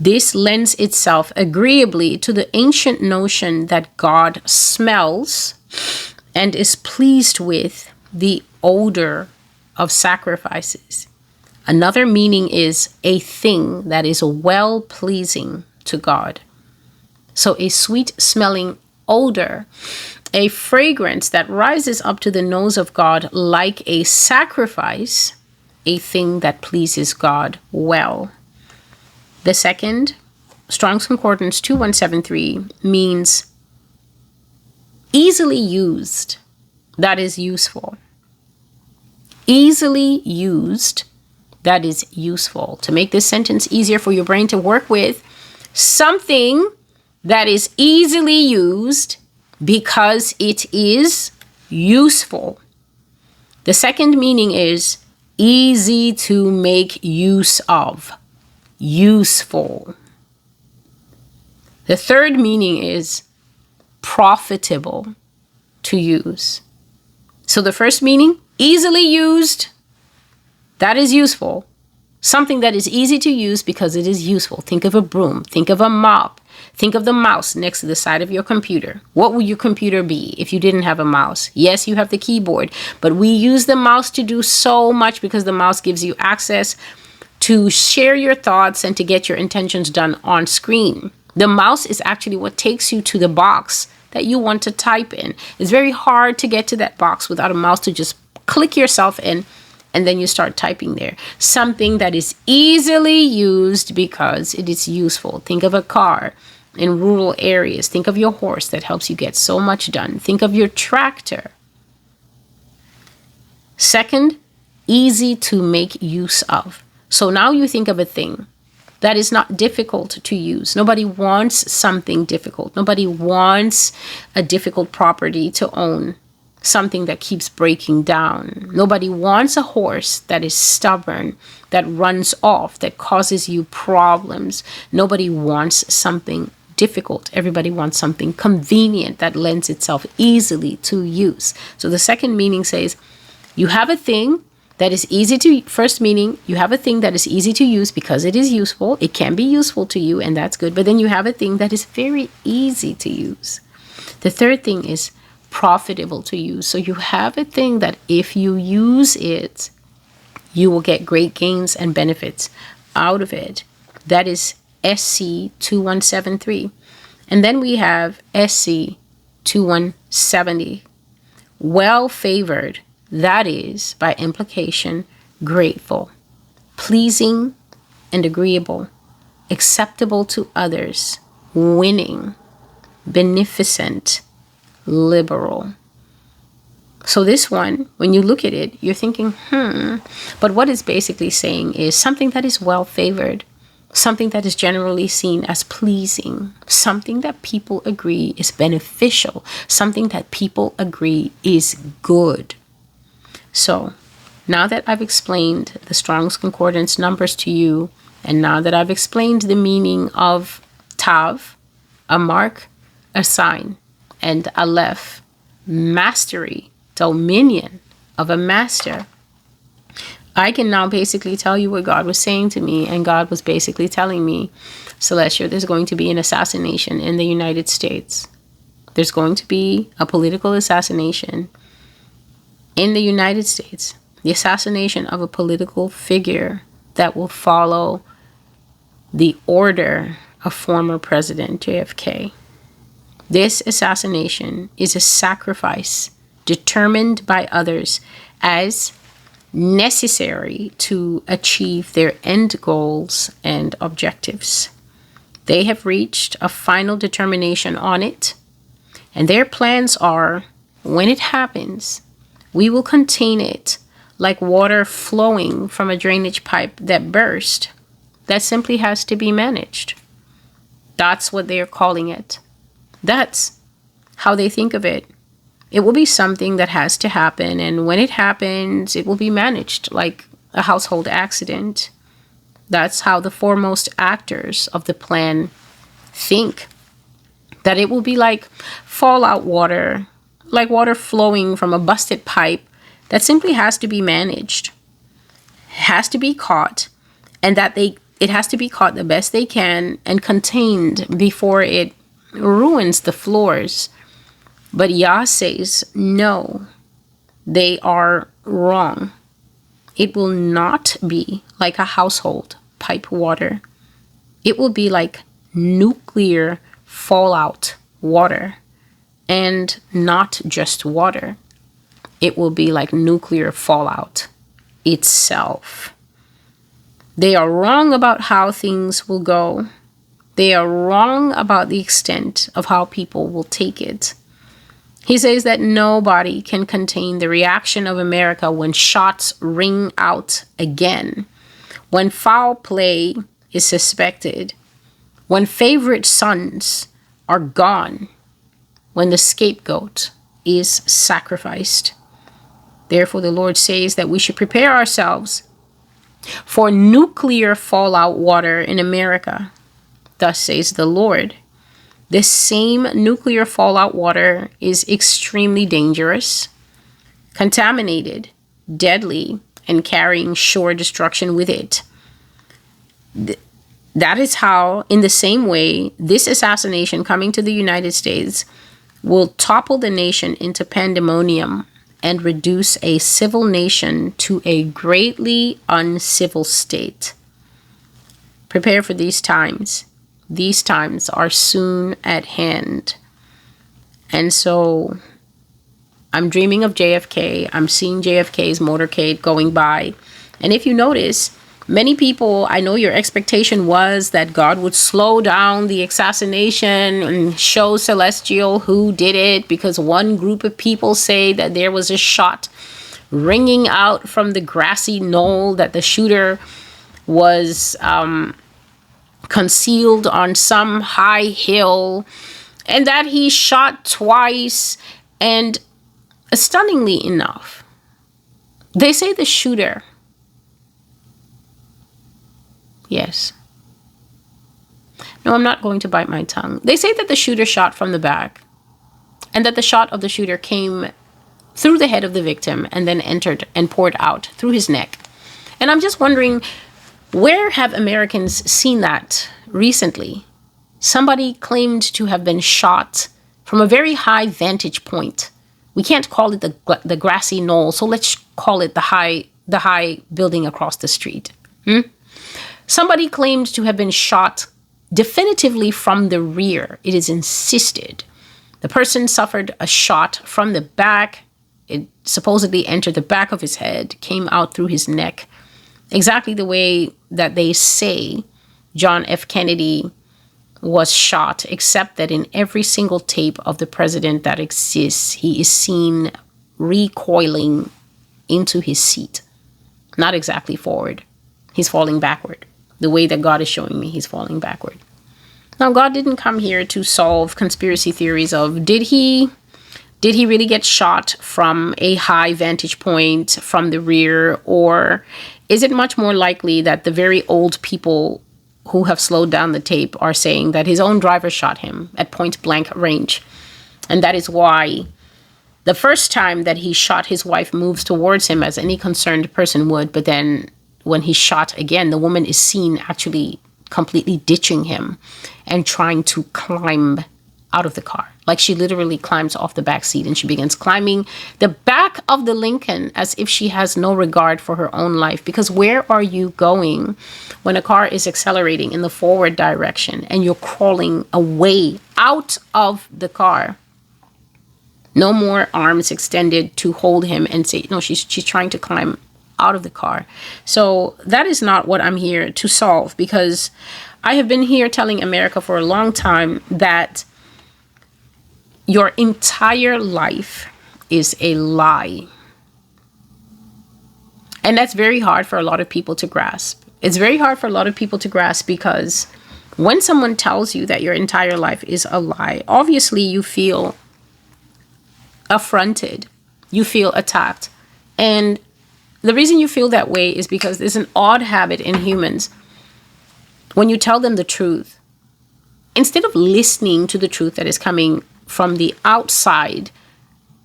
This lends itself agreeably to the ancient notion that God smells and is pleased with the odor of sacrifices. Another meaning is a thing that is well-pleasing to God. So a sweet-smelling odor, a fragrance that rises up to the nose of God like a sacrifice, a thing that pleases God well. The second, Strong's Concordance 2173, means easily used, that is useful. Easily used, that is useful. To make this sentence easier for your brain to work with, something that is easily used because it is useful. The second meaning is easy to make use of. Useful. The third meaning is profitable to use. So the first meaning, easily used, that is useful. Something that is easy to use because it is useful. Think of a broom. Think of a mop. Think of the mouse next to the side of your computer. What would your computer be if you didn't have a mouse? Yes, you have the keyboard, but we use the mouse to do so much because the mouse gives you access to share your thoughts and to get your intentions done on screen. The mouse is actually what takes you to the box that you want to type in. It's very hard to get to that box without a mouse to just click yourself in, and then you start typing there. Something that is easily used because it is useful. Think of a car in rural areas. Think of your horse that helps you get so much done. Think of your tractor. Second, easy to make use of. So now you think of a thing that is not difficult to use. Nobody wants something difficult. Nobody wants a difficult property to own, something that keeps breaking down. Nobody wants a horse that is stubborn, that runs off, that causes you problems. Nobody wants something difficult. Everybody wants something convenient that lends itself easily to use. So the second meaning says, you have a thing that is easy to, first meaning, you have a thing that is easy to use because it is useful. It can be useful to you, and that's good. But then you have a thing that is very easy to use. The third thing is profitable to use. So you have a thing that if you use it, you will get great gains and benefits out of it. That is SC 2173. And then we have SC 2170. Well favored. That is, by implication, grateful, pleasing and agreeable, acceptable to others, winning, beneficent, liberal. So this one, when you look at it, you're thinking, but what it's basically saying is something that is well favored, something that is generally seen as pleasing, something that people agree is beneficial, something that people agree is good. So now that I've explained the Strong's Concordance numbers to you, and now that I've explained the meaning of Tav, a mark, a sign, and Aleph, mastery, dominion of a master, I can now basically tell you what God was saying to me. And God was basically telling me, Celestia, there's going to be an assassination in the United States. There's going to be a political assassination in the United States, the assassination of a political figure that will follow the order of former President JFK. This assassination is a sacrifice determined by others as necessary to achieve their end goals and objectives. They have reached a final determination on it, and their plans are, when it happens, we will contain it like water flowing from a drainage pipe that burst. That simply has to be managed. That's what they are calling it. That's how they think of it. It will be something that has to happen, and when it happens, it will be managed like a household accident. That's how the foremost actors of the plan think. That it will be like fallout water, like water flowing from a busted pipe that simply has to be managed, has to be caught, and that it has to be caught the best they can and contained before it ruins the floors. But Yah says, no, they are wrong. It will not be like a household pipe water. It will be like nuclear fallout water. And not just water. It will be like nuclear fallout itself. They are wrong about how things will go. They are wrong about the extent of how people will take it. He says that nobody can contain the reaction of America when shots ring out again, when foul play is suspected, when favorite sons are gone, when the scapegoat is sacrificed. Therefore, the Lord says that we should prepare ourselves for nuclear fallout water in America. Thus says the Lord. This same nuclear fallout water is extremely dangerous, contaminated, deadly, and carrying sure destruction with it. That is how, in the same way, this assassination coming to the United States will topple the nation into pandemonium and reduce a civil nation to a greatly uncivil state. Prepare for these times. These times are soon at hand. And so I'm dreaming of JFK. I'm seeing JFK's motorcade going by. And if you notice, many people, I know your expectation was that God would slow down the assassination and show Celestial who did it, because one group of people say that there was a shot ringing out from the grassy knoll, that the shooter was concealed on some high hill, and that he shot twice. And stunningly enough, they say the shooter, yes. No, I'm not going to bite my tongue. They say that the shooter shot from the back, and that the shot of the shooter came through the head of the victim and then entered and poured out through his neck. And I'm just wondering, where have Americans seen that recently? Somebody claimed to have been shot from a very high vantage point. We can't call it the grassy knoll, so let's call it the high building across the street. Somebody claimed to have been shot definitively from the rear. It is insisted. The person suffered a shot from the back. It supposedly entered the back of his head, came out through his neck, exactly the way that they say John F. Kennedy was shot, except that in every single tape of the president that exists, he is seen recoiling into his seat. Not exactly forward. He's falling backward. The way that God is showing me, he's falling backward. Now, God didn't come here to solve conspiracy theories of did he really get shot from a high vantage point from the rear, or is it much more likely that the very old people who have slowed down the tape are saying that his own driver shot him at point blank range? And that is why the first time that he shot, his wife moves towards him as any concerned person would. But then when he's shot again, the woman is seen actually completely ditching him and trying to climb out of the car. Like she literally climbs off the back seat and she begins climbing the back of the Lincoln as if she has no regard for her own life. Because where are you going when a car is accelerating in the forward direction and you're crawling away out of the car? No more arms extended to hold him and say, no, she's trying to climb out of the car. So that is not what I'm here to solve, because I have been here telling America for a long time that your entire life is a lie. And that's very hard for a lot of people to grasp. It's very hard for a lot of people to grasp because when someone tells you that your entire life is a lie, obviously you feel affronted. You feel attacked. And the reason you feel that way is because there's an odd habit in humans. When you tell them the truth, instead of listening to the truth that is coming from the outside,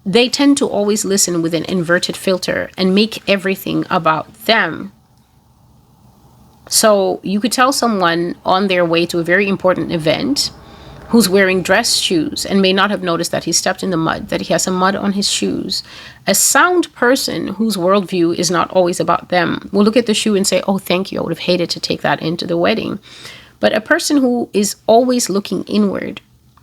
they tend to always listen with an inverted filter and make everything about them. So you could tell someone on their way to a very important event who's wearing dress shoes and may not have noticed that he stepped in the mud, that he has some mud on his shoes. A sound person whose worldview is not always about them will look at the shoe and say, oh, thank you. I would have hated to take that into the wedding. But a person who is always looking inward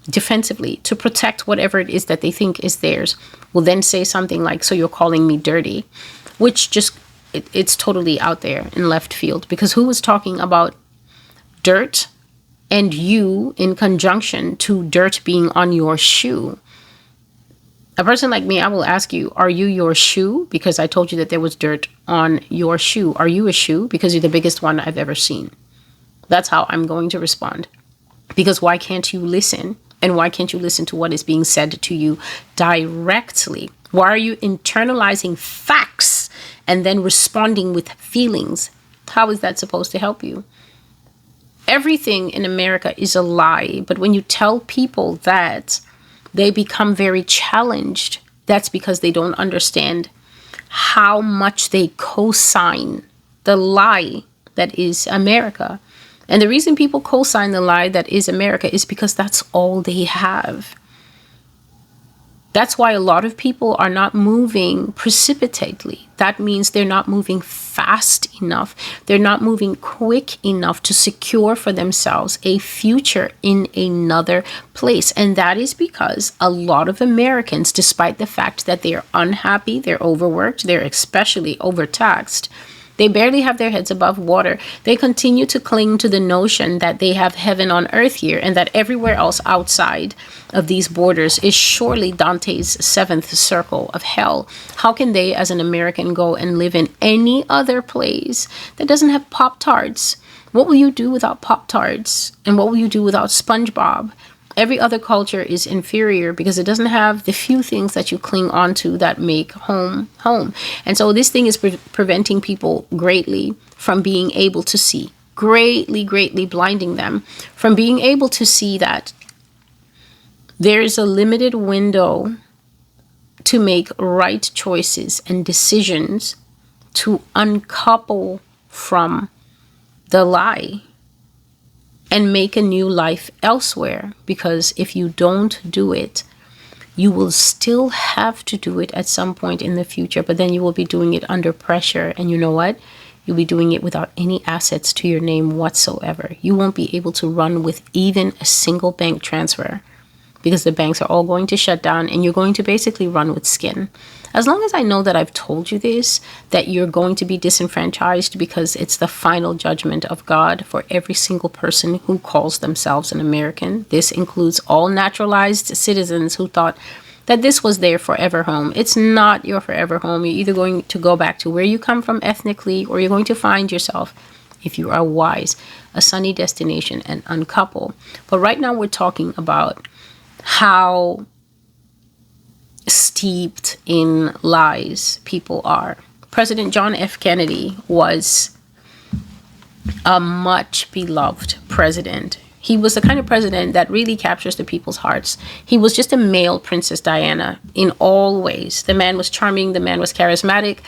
defensively to protect whatever it is that they think is theirs will then say something like, so you're calling me dirty, which just, it's totally out there in left field, because who was talking about dirt and you in conjunction to dirt being on your shoe? A person like me, I will ask you, are you your shoe? Because I told you that there was dirt on your shoe. Are you a shoe? Because you're the biggest one I've ever seen. That's how I'm going to respond. Because why can't you listen? And why can't you listen to what is being said to you directly? Why are you internalizing facts and then responding with feelings? How is that supposed to help you? Everything in America is a lie. But when you tell people that, they become very challenged. That's because they don't understand how much they co-sign the lie that is America. And the reason people co-sign the lie that is America is because that's all they have. That's why a lot of people are not moving precipitately. That means they're not moving fast enough. They're not moving quick enough to secure for themselves a future in another place. And that is because a lot of Americans, despite the fact that they are unhappy, they're overworked, they're especially overtaxed, they barely have their heads above water. They continue to cling to the notion that they have heaven on earth here and that everywhere else outside of these borders is surely Dante's seventh circle of hell. How can they, as an American, go and live in any other place that doesn't have Pop-Tarts? What will you do without Pop-Tarts? And what will you do without SpongeBob? Every other culture is inferior because it doesn't have the few things that you cling onto that make home home. And so this thing is preventing people greatly from being able to see, greatly blinding them from being able to see that there is a limited window to make right choices and decisions to uncouple from the lie and make a new life elsewhere. Because if you don't do it, you will still have to do it at some point in the future, but then you will be doing it under pressure. And you know what? You'll be doing it without any assets to your name whatsoever. You won't be able to run with even a single bank transfer because the banks are all going to shut down and you're going to basically run with skin. As long as I know that I've told you this, that you're going to be disenfranchised because it's the final judgment of God for every single person who calls themselves an American. This includes all naturalized citizens who thought that this was their forever home. It's not your forever home. You're either going to go back to where you come from ethnically, or you're going to find yourself, if you are wise, a sunny destination and uncouple. But right now we're talking about how steeped in lies people are. President John F. Kennedy was a much beloved president. He was the kind of president that really captures the people's hearts. He was just a male Princess Diana in all ways. The man was charming. The man was charismatic.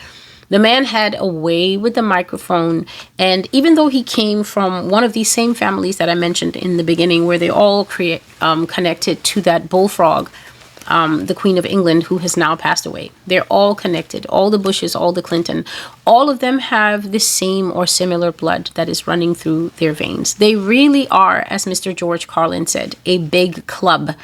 The man had a way with the microphone. And even though he came from one of these same families that I mentioned in the beginning, where they all connected to that bullfrog, the Queen of England, who has now passed away. They're all connected. All the Bushes, all the Clinton, all of them have the same or similar blood that is running through their veins. They really are, as Mr. George Carlin said, a big club,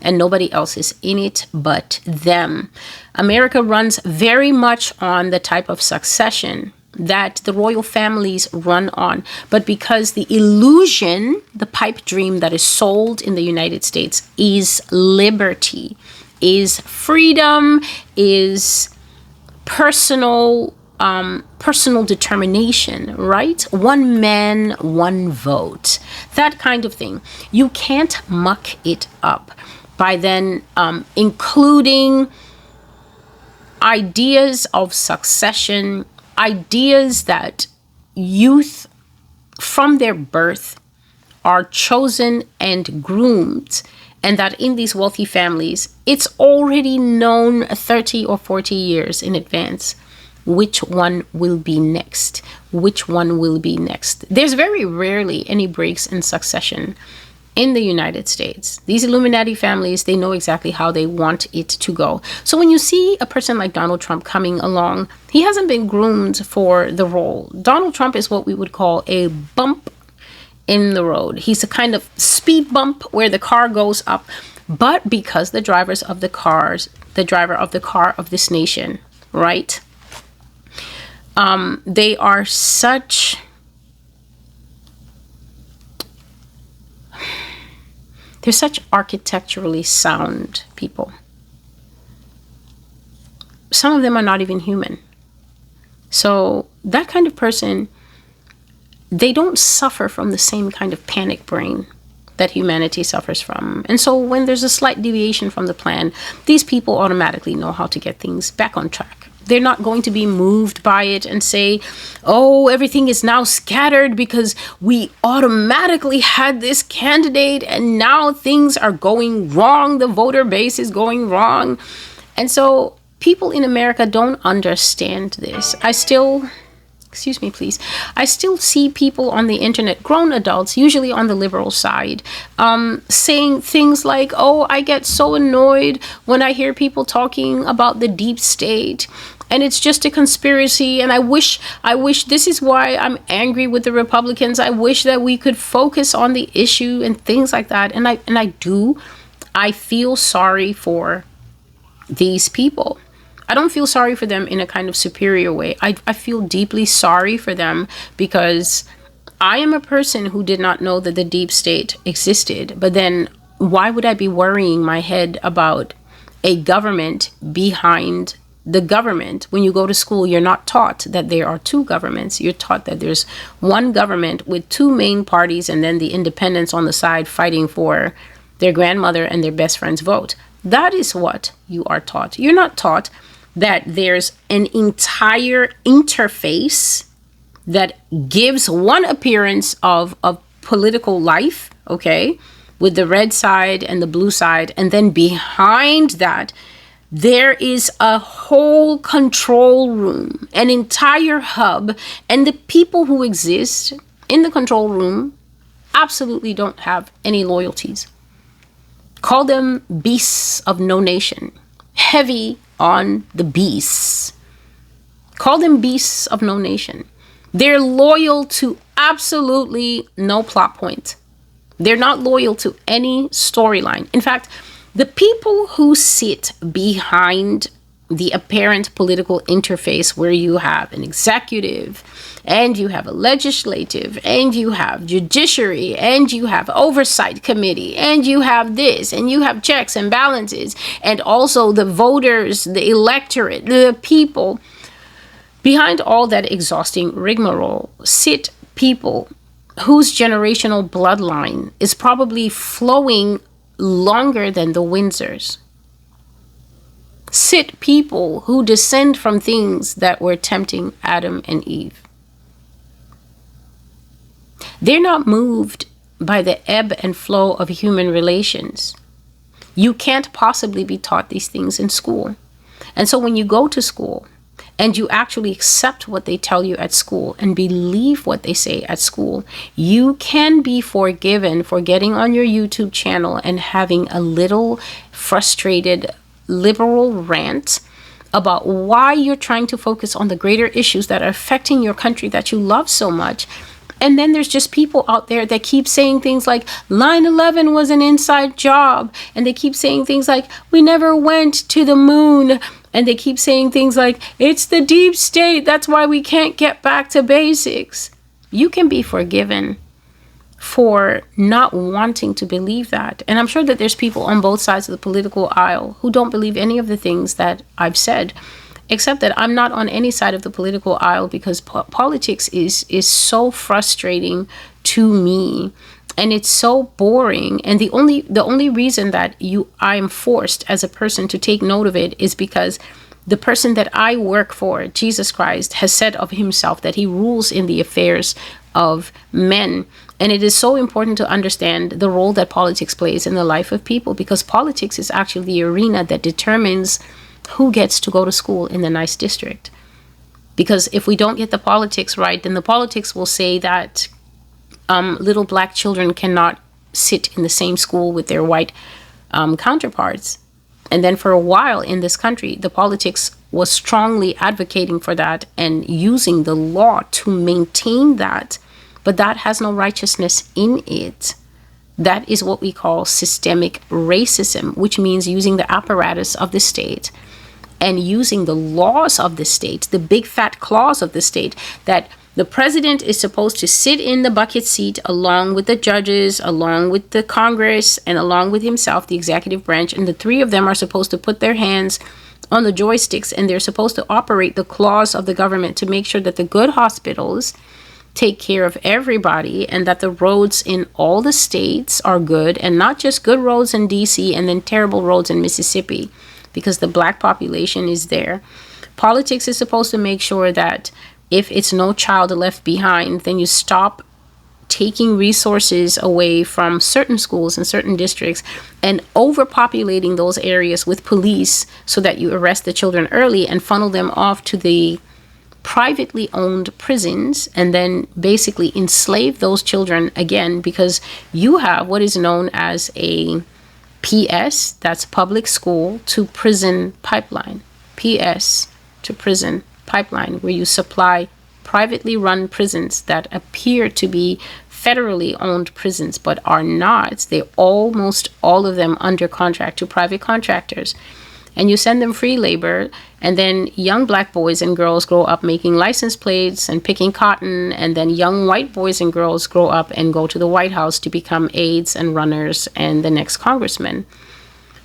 and nobody else is in it but them. America runs very much on the type of succession that the royal families run on. But because the illusion, the pipe dream that is sold in the United States is liberty, is freedom, is personal determination, right? One man, one vote, that kind of thing. You can't muck it up by then including ideas of succession, ideas that youth from their birth are chosen and groomed, and that in these wealthy families, it's already known 30 or 40 years in advance which one will be next, which one will be next. There's very rarely any breaks in succession in the United States. These Illuminati families, they know exactly how they want it to go. So when you see a person like Donald Trump coming along, he hasn't been groomed for the role. Donald Trump is what we would call a bump in the road. He's a kind of speed bump where the car goes up, but because the driver of the car of this nation, right? They are such... They're such architecturally sound people. Some of them are not even human. So that kind of person, they don't suffer from the same kind of panic brain that humanity suffers from. And so when there's a slight deviation from the plan, these people automatically know how to get things back on track. They're not going to be moved by it and say, oh, everything is now scattered because we automatically had this candidate and now things are going wrong. The voter base is going wrong. And so people in America don't understand this. Excuse me, please. I still see people on the internet, grown adults, usually on the liberal side, saying things like, oh, I get so annoyed when I hear people talking about the deep state. And it's just a conspiracy. And I wish this is why I'm angry with the Republicans. I wish that we could focus on the issue and things like that. And I feel sorry for these people. I don't feel sorry for them in a kind of superior way. I feel deeply sorry for them because I am a person who did not know that the deep state existed. But then why would I be worrying my head about a government behind the government? When you go to school, you're not taught that there are two governments. You're taught that there's one government with two main parties and then the independents on the side fighting for their grandmother and their best friend's vote. That is what you are taught. You're not taught that there's an entire interface that gives one appearance of political life, okay, with the red side and the blue side. And then behind that, there is a whole control room, an entire hub. And the people who exist in the control room absolutely don't have any loyalties. Call them beasts of no nation. Heavy on the beasts. Call them beasts of no nation. They're loyal to absolutely no plot point. They're not loyal to any storyline. In fact, the people who sit behind the apparent political interface where you have an executive and you have a legislative and you have judiciary and you have oversight committee and you have this and you have checks and balances and also the voters, the electorate, the people. Behind all that exhausting rigmarole sit people whose generational bloodline is probably flowing longer than the Windsors. Sit people who descend from things that were tempting Adam and Eve. They're not moved by the ebb and flow of human relations. You can't possibly be taught these things in school. And so when you go to school and you actually accept what they tell you at school and believe what they say at school, you can be forgiven for getting on your YouTube channel and having a little frustrated liberal rant about why you're trying to focus on the greater issues that are affecting your country that you love so much. And then there's just people out there that keep saying things like 9/11 was an inside job. And they keep saying things like we never went to the moon. And they keep saying things like it's the deep state. That's why we can't get back to basics. You can be forgiven for not wanting to believe that. And I'm sure that there's people on both sides of the political aisle who don't believe any of the things that I've said, except that I'm not on any side of the political aisle because politics is so frustrating to me. And it's so boring. And the only reason that I'm forced as a person to take note of it is because the person that I work for, Jesus Christ, has said of himself that he rules in the affairs of men. And it is so important to understand the role that politics plays in the life of people, because politics is actually the arena that determines who gets to go to school in the nice district. Because if we don't get the politics right, then the politics will say that little black children cannot sit in the same school with their white counterparts. And then for a while in this country, the politics was strongly advocating for that and using the law to maintain that. But that has no righteousness in it. That is what we call systemic racism, which means using the apparatus of the state and using the laws of the state, the big fat clause of the state, that the president is supposed to sit in the bucket seat along with the judges, along with the Congress, and along with himself, the executive branch. And the three of them are supposed to put their hands on the joysticks, and they're supposed to operate the claws of the government to make sure that the good hospitals take care of everybody and that the roads in all the states are good, and not just good roads in DC and then terrible roads in Mississippi because the black population is there. Politics is supposed to make sure that if it's no child left behind, then you stop taking resources away from certain schools and certain districts and overpopulating those areas with police so that you arrest the children early and funnel them off to the privately owned prisons and then basically enslave those children again, because you have what is known as a PS, that's public school to prison pipeline. PS to prison pipeline, where you supply privately run prisons that appear to be federally owned prisons but are not. They're almost all of them under contract to private contractors. And you send them free labor, and then young black boys and girls grow up making license plates and picking cotton, and then young white boys and girls grow up and go to the White House to become aides and runners and the next congressman.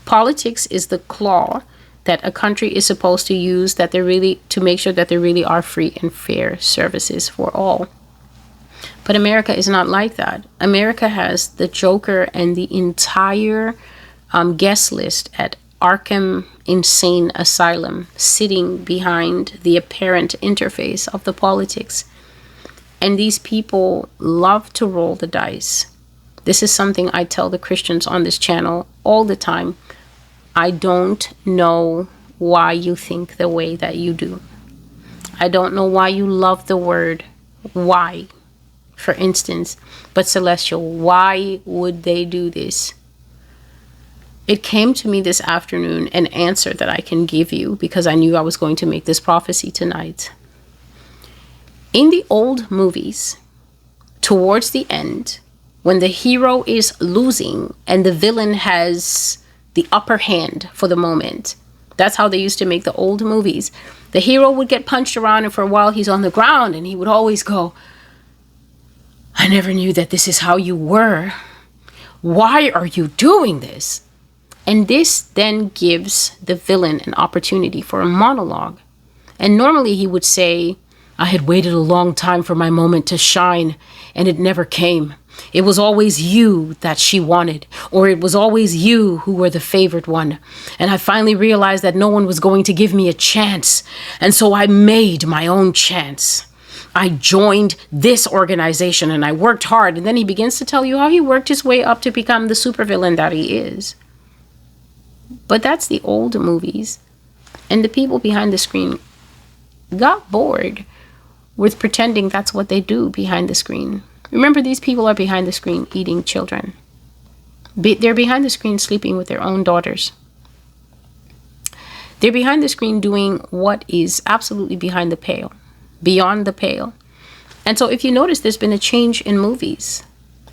Politics is the claw that a country is supposed to use to make sure that there really are free and fair services for all. But America is not like that. America has the Joker and the entire guest list at Arkham Insane Asylum sitting behind the apparent interface of the politics. And these people love to roll the dice. This is something I tell the Christians on this channel all the time. I don't know why you think the way that you do. I don't know why you love the word why, for instance. But Celestial, why would they do this? It came to me this afternoon, an answer that I can give you, because I knew I was going to make this prophecy tonight. In the old movies, towards the end, when the hero is losing and the villain has the upper hand for the moment, that's how they used to make the old movies. The hero would get punched around, and for a while he's on the ground, and he would always go, "I never knew that this is how you were. Why are you doing this?" And this then gives the villain an opportunity for a monologue. And normally he would say, "I had waited a long time for my moment to shine, and it never came. It was always you that she wanted, or it was always you who were the favored one. And I finally realized that no one was going to give me a chance. And so I made my own chance. I joined this organization and I worked hard." And then he begins to tell you how he worked his way up to become the supervillain that he is. But that's the old movies. And the people behind the screen got bored with pretending that's what they do behind the screen. Remember, these people are behind the screen eating children. They're behind the screen sleeping with their own daughters. They're behind the screen doing what is absolutely behind the pale, beyond the pale. And so if you notice, there's been a change in movies.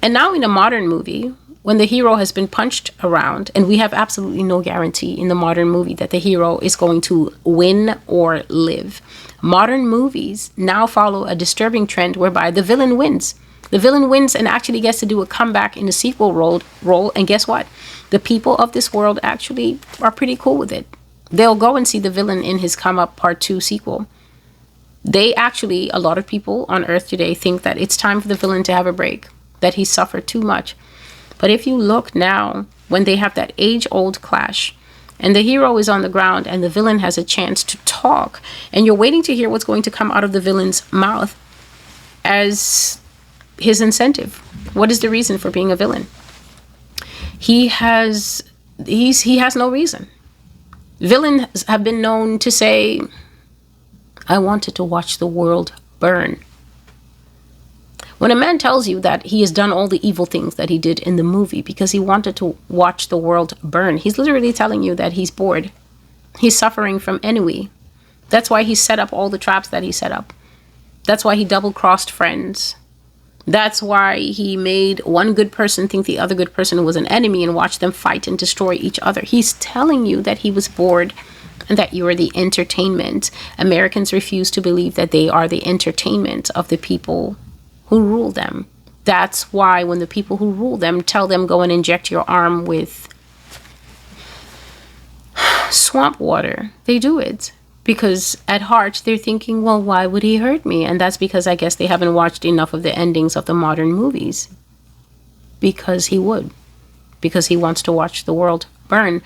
And now in a modern movie, when the hero has been punched around, and we have absolutely no guarantee in the modern movie that the hero is going to win or live. Modern movies now follow a disturbing trend whereby the villain wins. The villain wins and actually gets to do a comeback in the sequel role. And guess what? The people of this world actually are pretty cool with it. They'll go and see the villain in his Come Up Part 2 sequel. They actually, a lot of people on Earth today think that it's time for the villain to have a break, that he suffered too much. But if you look now, when they have that age-old clash, and the hero is on the ground and the villain has a chance to talk, and you're waiting to hear what's going to come out of the villain's mouth as his incentive. What is the reason for being a villain? He has no reason. Villains have been known to say, "I wanted to watch the world burn." When a man tells you that he has done all the evil things that he did in the movie because he wanted to watch the world burn, he's literally telling you that he's bored. He's suffering from ennui. That's why he set up all the traps that he set up. That's why he double-crossed friends. That's why he made one good person think the other good person was an enemy and watched them fight and destroy each other. He's telling you that he was bored and that you are the entertainment. Americans refuse to believe that they are the entertainment of the people who rule them. That's why when the people who rule them tell them go and inject your arm with swamp water, they do it. Because at heart, they're thinking, well, why would he hurt me? And that's because I guess they haven't watched enough of the endings of the modern movies. Because he would. Because he wants to watch the world burn.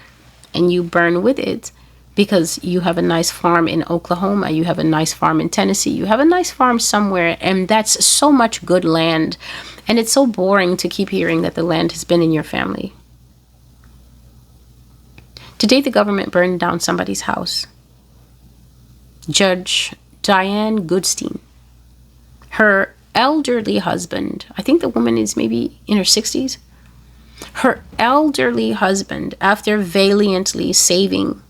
And you burn with it. Because you have a nice farm in Oklahoma. You have a nice farm in Tennessee. You have a nice farm somewhere. And that's so much good land. And it's so boring to keep hearing that the land has been in your family. Today, the government burned down somebody's house. Judge Diane Goodstein. Her elderly husband, I think the woman is maybe in her 60s. Her elderly husband, after valiantly saving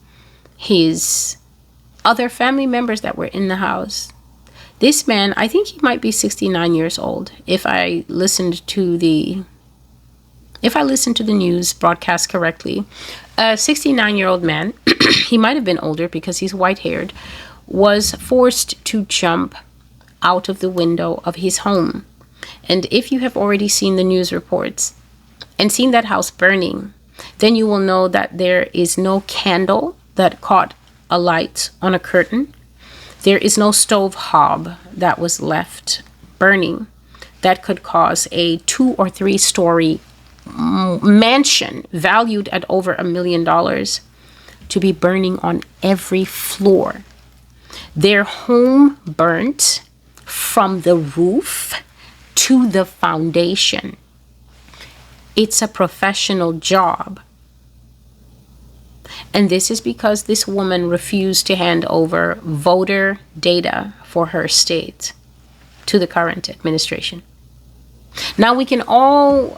his other family members that were in the house. This man, I think he might be 69 years old. If I listened to the news broadcast correctly, a 69-year-old man, he might have been older because he's white-haired, was forced to jump out of the window of his home. And if you have already seen the news reports and seen that house burning, then you will know that there is no candle that caught a light on a curtain. There is no stove hob that was left burning that could cause a 2 or 3 story mansion valued at over $1 million to be burning on every floor. Their home burnt from the roof to the foundation. It's a professional job. And this is because this woman refused to hand over voter data for her state to the current administration. Now we can all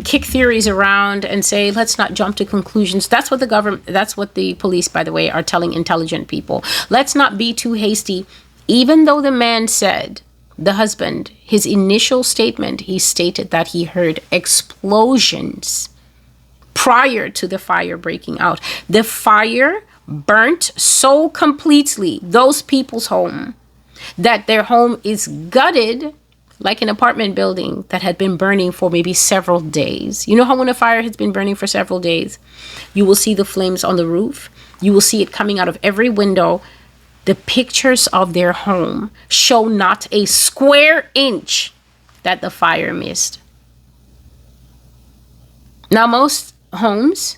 kick theories around and say, let's not jump to conclusions. That's what the police, by the way, are telling intelligent people. Let's not be too hasty. Even though the man said, the husband, his initial statement, he stated that he heard explosions prior to the fire breaking out. The fire burnt so completely those people's home that their home is gutted like an apartment building that had been burning for maybe several days. You know how when a fire has been burning for several days, you will see the flames on the roof. You will see it coming out of every window. The pictures of their home show not a square inch that the fire missed. Now, most homes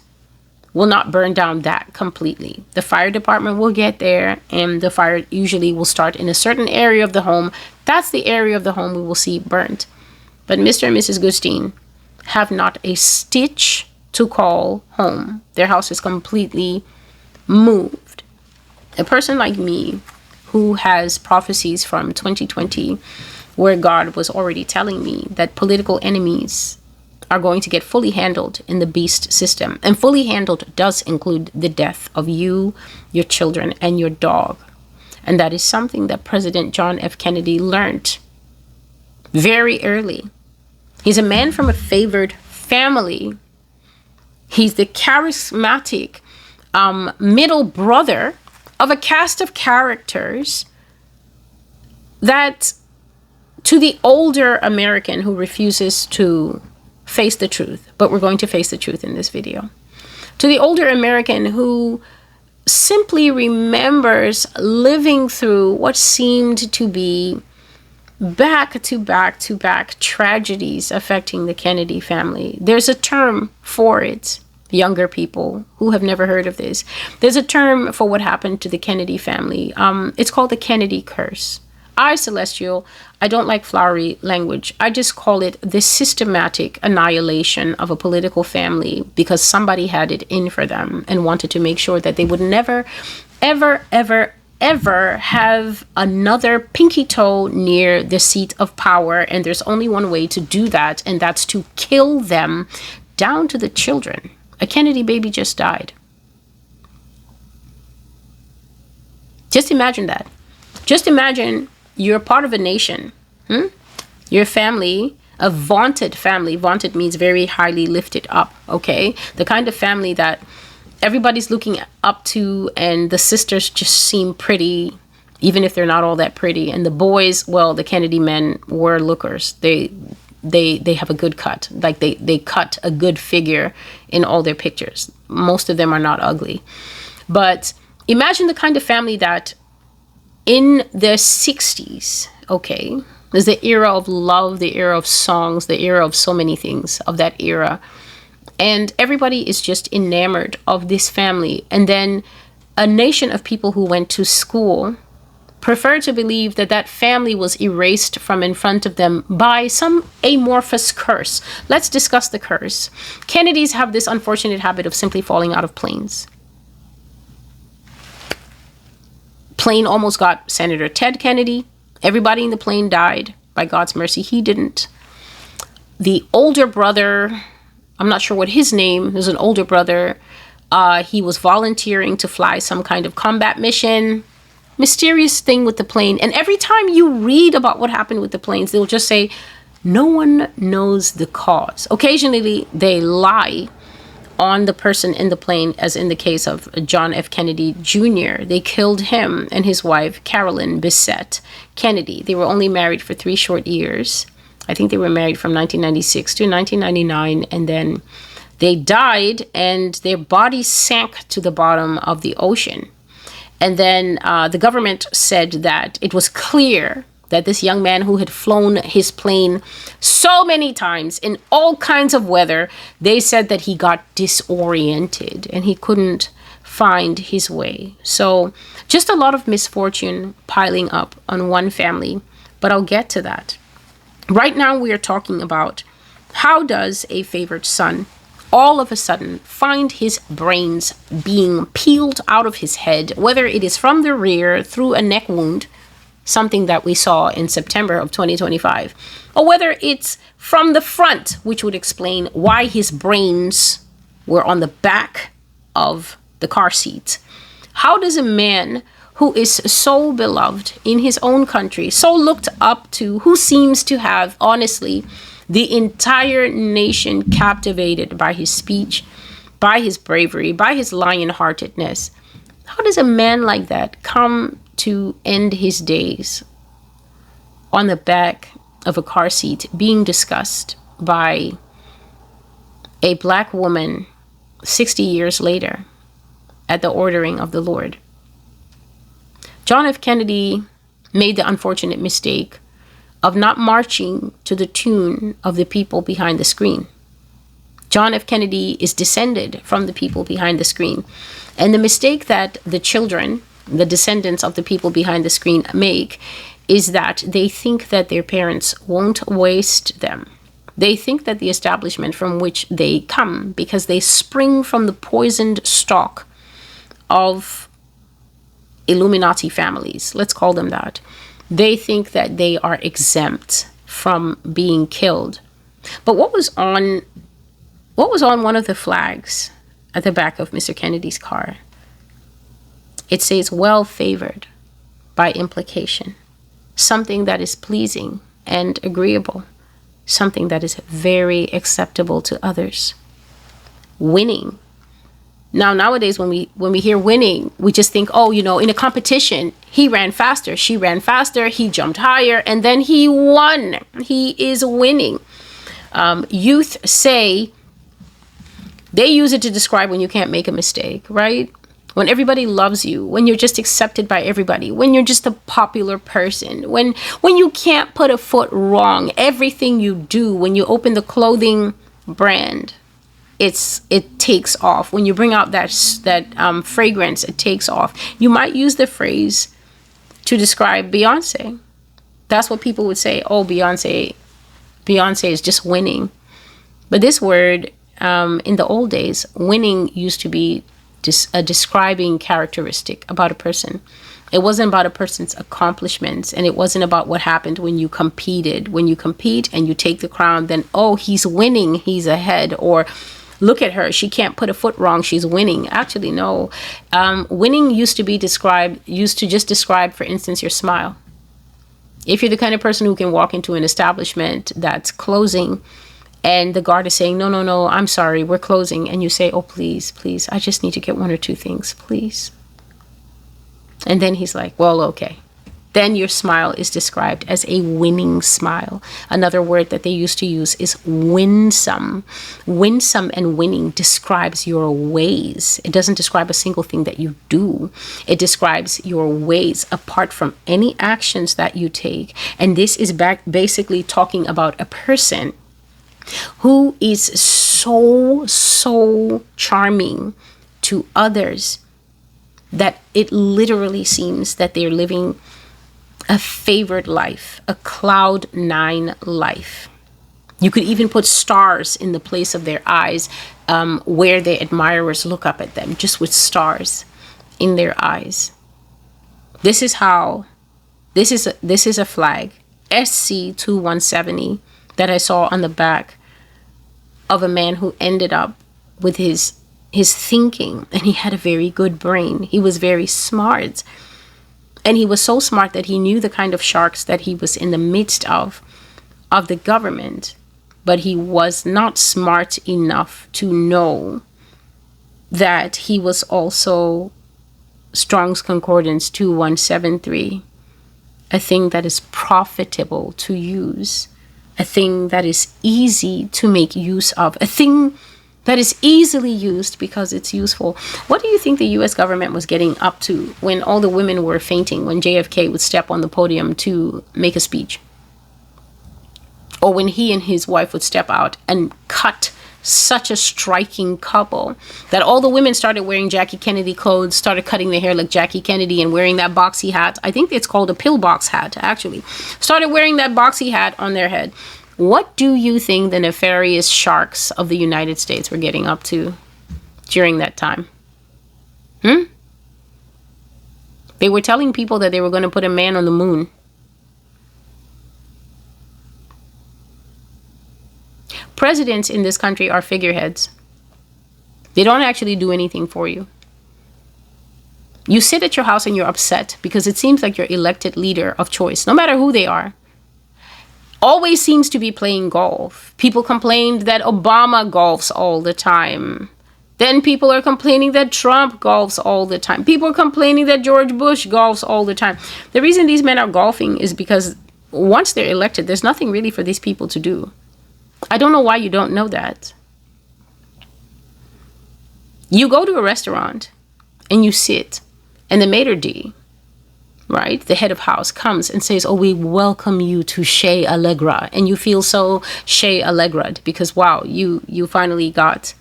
will not burn down that completely. The fire department will get there, and the fire usually will start in a certain area of the home. That's the area of the home we will see burnt. But Mr. and Mrs. Gustine have not a stitch to call home. Their house is completely moved. A person like me, who has prophecies from 2020, where God was already telling me that political enemies are going to get fully handled in the beast system. And fully handled does include the death of you, your children, and your dog. And that is something that President John F. Kennedy learned very early. He's a man from a favored family. He's the charismatic middle brother of a cast of characters that, to the older American who refuses to face the truth, but we're going to face the truth in this video, to the older American who simply remembers living through what seemed to be back to back to back tragedies affecting the Kennedy family. There's a term for it. Younger people who have never heard of this, there's a term for what happened to the Kennedy family. It's called the Kennedy curse. I, Celestial, I don't like flowery language. I just call it the systematic annihilation of a political family because somebody had it in for them and wanted to make sure that they would never, ever, ever, ever have another pinky toe near the seat of power. And there's only one way to do that, and that's to kill them down to the children. A Kennedy baby just died. Just imagine that. Just imagine you're part of a nation. Your family, a vaunted family. Vaunted means very highly lifted up, okay? The kind of family that everybody's looking up to, and the sisters just seem pretty, even if they're not all that pretty. And the boys, well, the Kennedy men were lookers. They have a good cut. Like they cut a good figure in all their pictures. Most of them are not ugly. But imagine the kind of family that in the 60s, okay, there's the era of love, the era of songs, the era of so many things of that era. And everybody is just enamored of this family. And then a nation of people who went to school prefer to believe that that family was erased from in front of them by some amorphous curse. Let's discuss the curse. Kennedys have this unfortunate habit of simply falling out of planes. Plane almost got Senator Ted Kennedy. Everybody in the plane died. By God's mercy, he didn't. The older brother, I'm not sure what his name, there's an older brother, He was volunteering to fly some kind of combat mission. Mysterious thing with the plane. And every time you read about what happened with the planes, they'll just say, no one knows the cause. Occasionally, they lie on the person in the plane, as in the case of John F. Kennedy Jr. They killed him and his wife, Carolyn Bissett Kennedy. They were only married for 3 short years. I think they were married from 1996 to 1999, and then they died and their bodies sank to the bottom of the ocean. And then the government said that it was clear that this young man who had flown his plane so many times in all kinds of weather, they said that he got disoriented and he couldn't find his way. So just a lot of misfortune piling up on one family, but I'll get to that. Right now we are talking about how does a favored son all of a sudden find his brains being peeled out of his head, whether it is from the rear through a neck wound, something that we saw in September of 2025, or whether it's from the front, which would explain why his brains were on the back of the car seat. How does a man who is so beloved in his own country, so looked up to, who seems to have, honestly, the entire nation captivated by his speech, by his bravery, by his lion-heartedness, how does a man like that come to end his days on the back of a car seat being discussed by a black woman 60 years later at the ordering of the Lord? John F. Kennedy made the unfortunate mistake of not marching to the tune of the people behind the screen. John F. Kennedy is descended from the people behind the screen. And the mistake that the children, the descendants of the people behind the screen, make is that they think that their parents won't waste them. They think that the establishment from which they come, because they spring from the poisoned stock of Illuminati families, let's call them that, they think that they are exempt from being killed. But what was on one of the flags at the back of Mr. Kennedy's car? It says, well favored by implication. Something that is pleasing and agreeable. Something that is very acceptable to others. Winning. Now, nowadays, when we hear winning, we just think, oh, in a competition, he ran faster, she ran faster, he jumped higher, and then he won. He is winning. Youth say, they use it to describe when you can't make a mistake, right? When everybody loves you, when you're just accepted by everybody, when you're just a popular person, when you can't put a foot wrong, everything you do, when you open the clothing brand, it takes off. When you bring out that fragrance, it takes off. You might use the phrase to describe Beyonce. That's what people would say. Oh, Beyonce is just winning. But this word, in the old days, winning used to be a describing characteristic about a person. It wasn't about a person's accomplishments, and it wasn't about what happened when you competed. When you compete and you take the crown, then, oh, he's winning, he's ahead, or look at her, she can't put a foot wrong, she's winning. Actually, no. Winning used to just describe, for instance, your smile. If you're the kind of person who can walk into an establishment that's closing and the guard is saying, no, I'm sorry, we're closing. And you say, oh, please, I just need to get 1 or 2 things, please. And then he's like, well, okay. Then your smile is described as a winning smile. Another word that they used to use is winsome. Winsome and winning describes your ways. It doesn't describe a single thing that you do. It describes your ways apart from any actions that you take. And this is basically talking about a person who is so charming to others that it literally seems that they're living a favored life, a cloud 9 life. You could even put stars in the place of their eyes, where their admirers look up at them, just with stars in their eyes. This is a flag, SC2170, that I saw on the back of a man who ended up with his his thinking, and he had a very good brain. He was very smart. And he was so smart that he knew the kind of sharks that he was in the midst of the government. But he was not smart enough to know that he was also Strong's Concordance 2173, a thing that is profitable to use, a thing that is easy to make use of, a thing that is easily used because it's useful. What do you think the US government was getting up to when all the women were fainting, when JFK would step on the podium to make a speech? Or when he and his wife would step out and cut such a striking couple that all the women started wearing Jackie Kennedy clothes, started cutting their hair like Jackie Kennedy and wearing that boxy hat. I think it's called a pillbox hat, actually. Started wearing that boxy hat on their head. What do you think the nefarious sharks of the United States were getting up to during that time? They were telling people that they were going to put a man on the moon. Presidents in this country are figureheads. They don't actually do anything for you. You sit at your house and you're upset because it seems like your elected leader of choice, no matter who they are, always seems to be playing golf. People complained that Obama golfs all the time. Then people are complaining that Trump golfs all the time. People are complaining that George Bush golfs all the time. The reason these men are golfing is because once they're elected, there's nothing really for these people to do. I don't know why you don't know that. You go to a restaurant and you sit, and the maitre d', right, the head of house, comes and says, "Oh, we welcome you to Chez Allegra," and you feel so Chez Allegra'd because wow, you finally got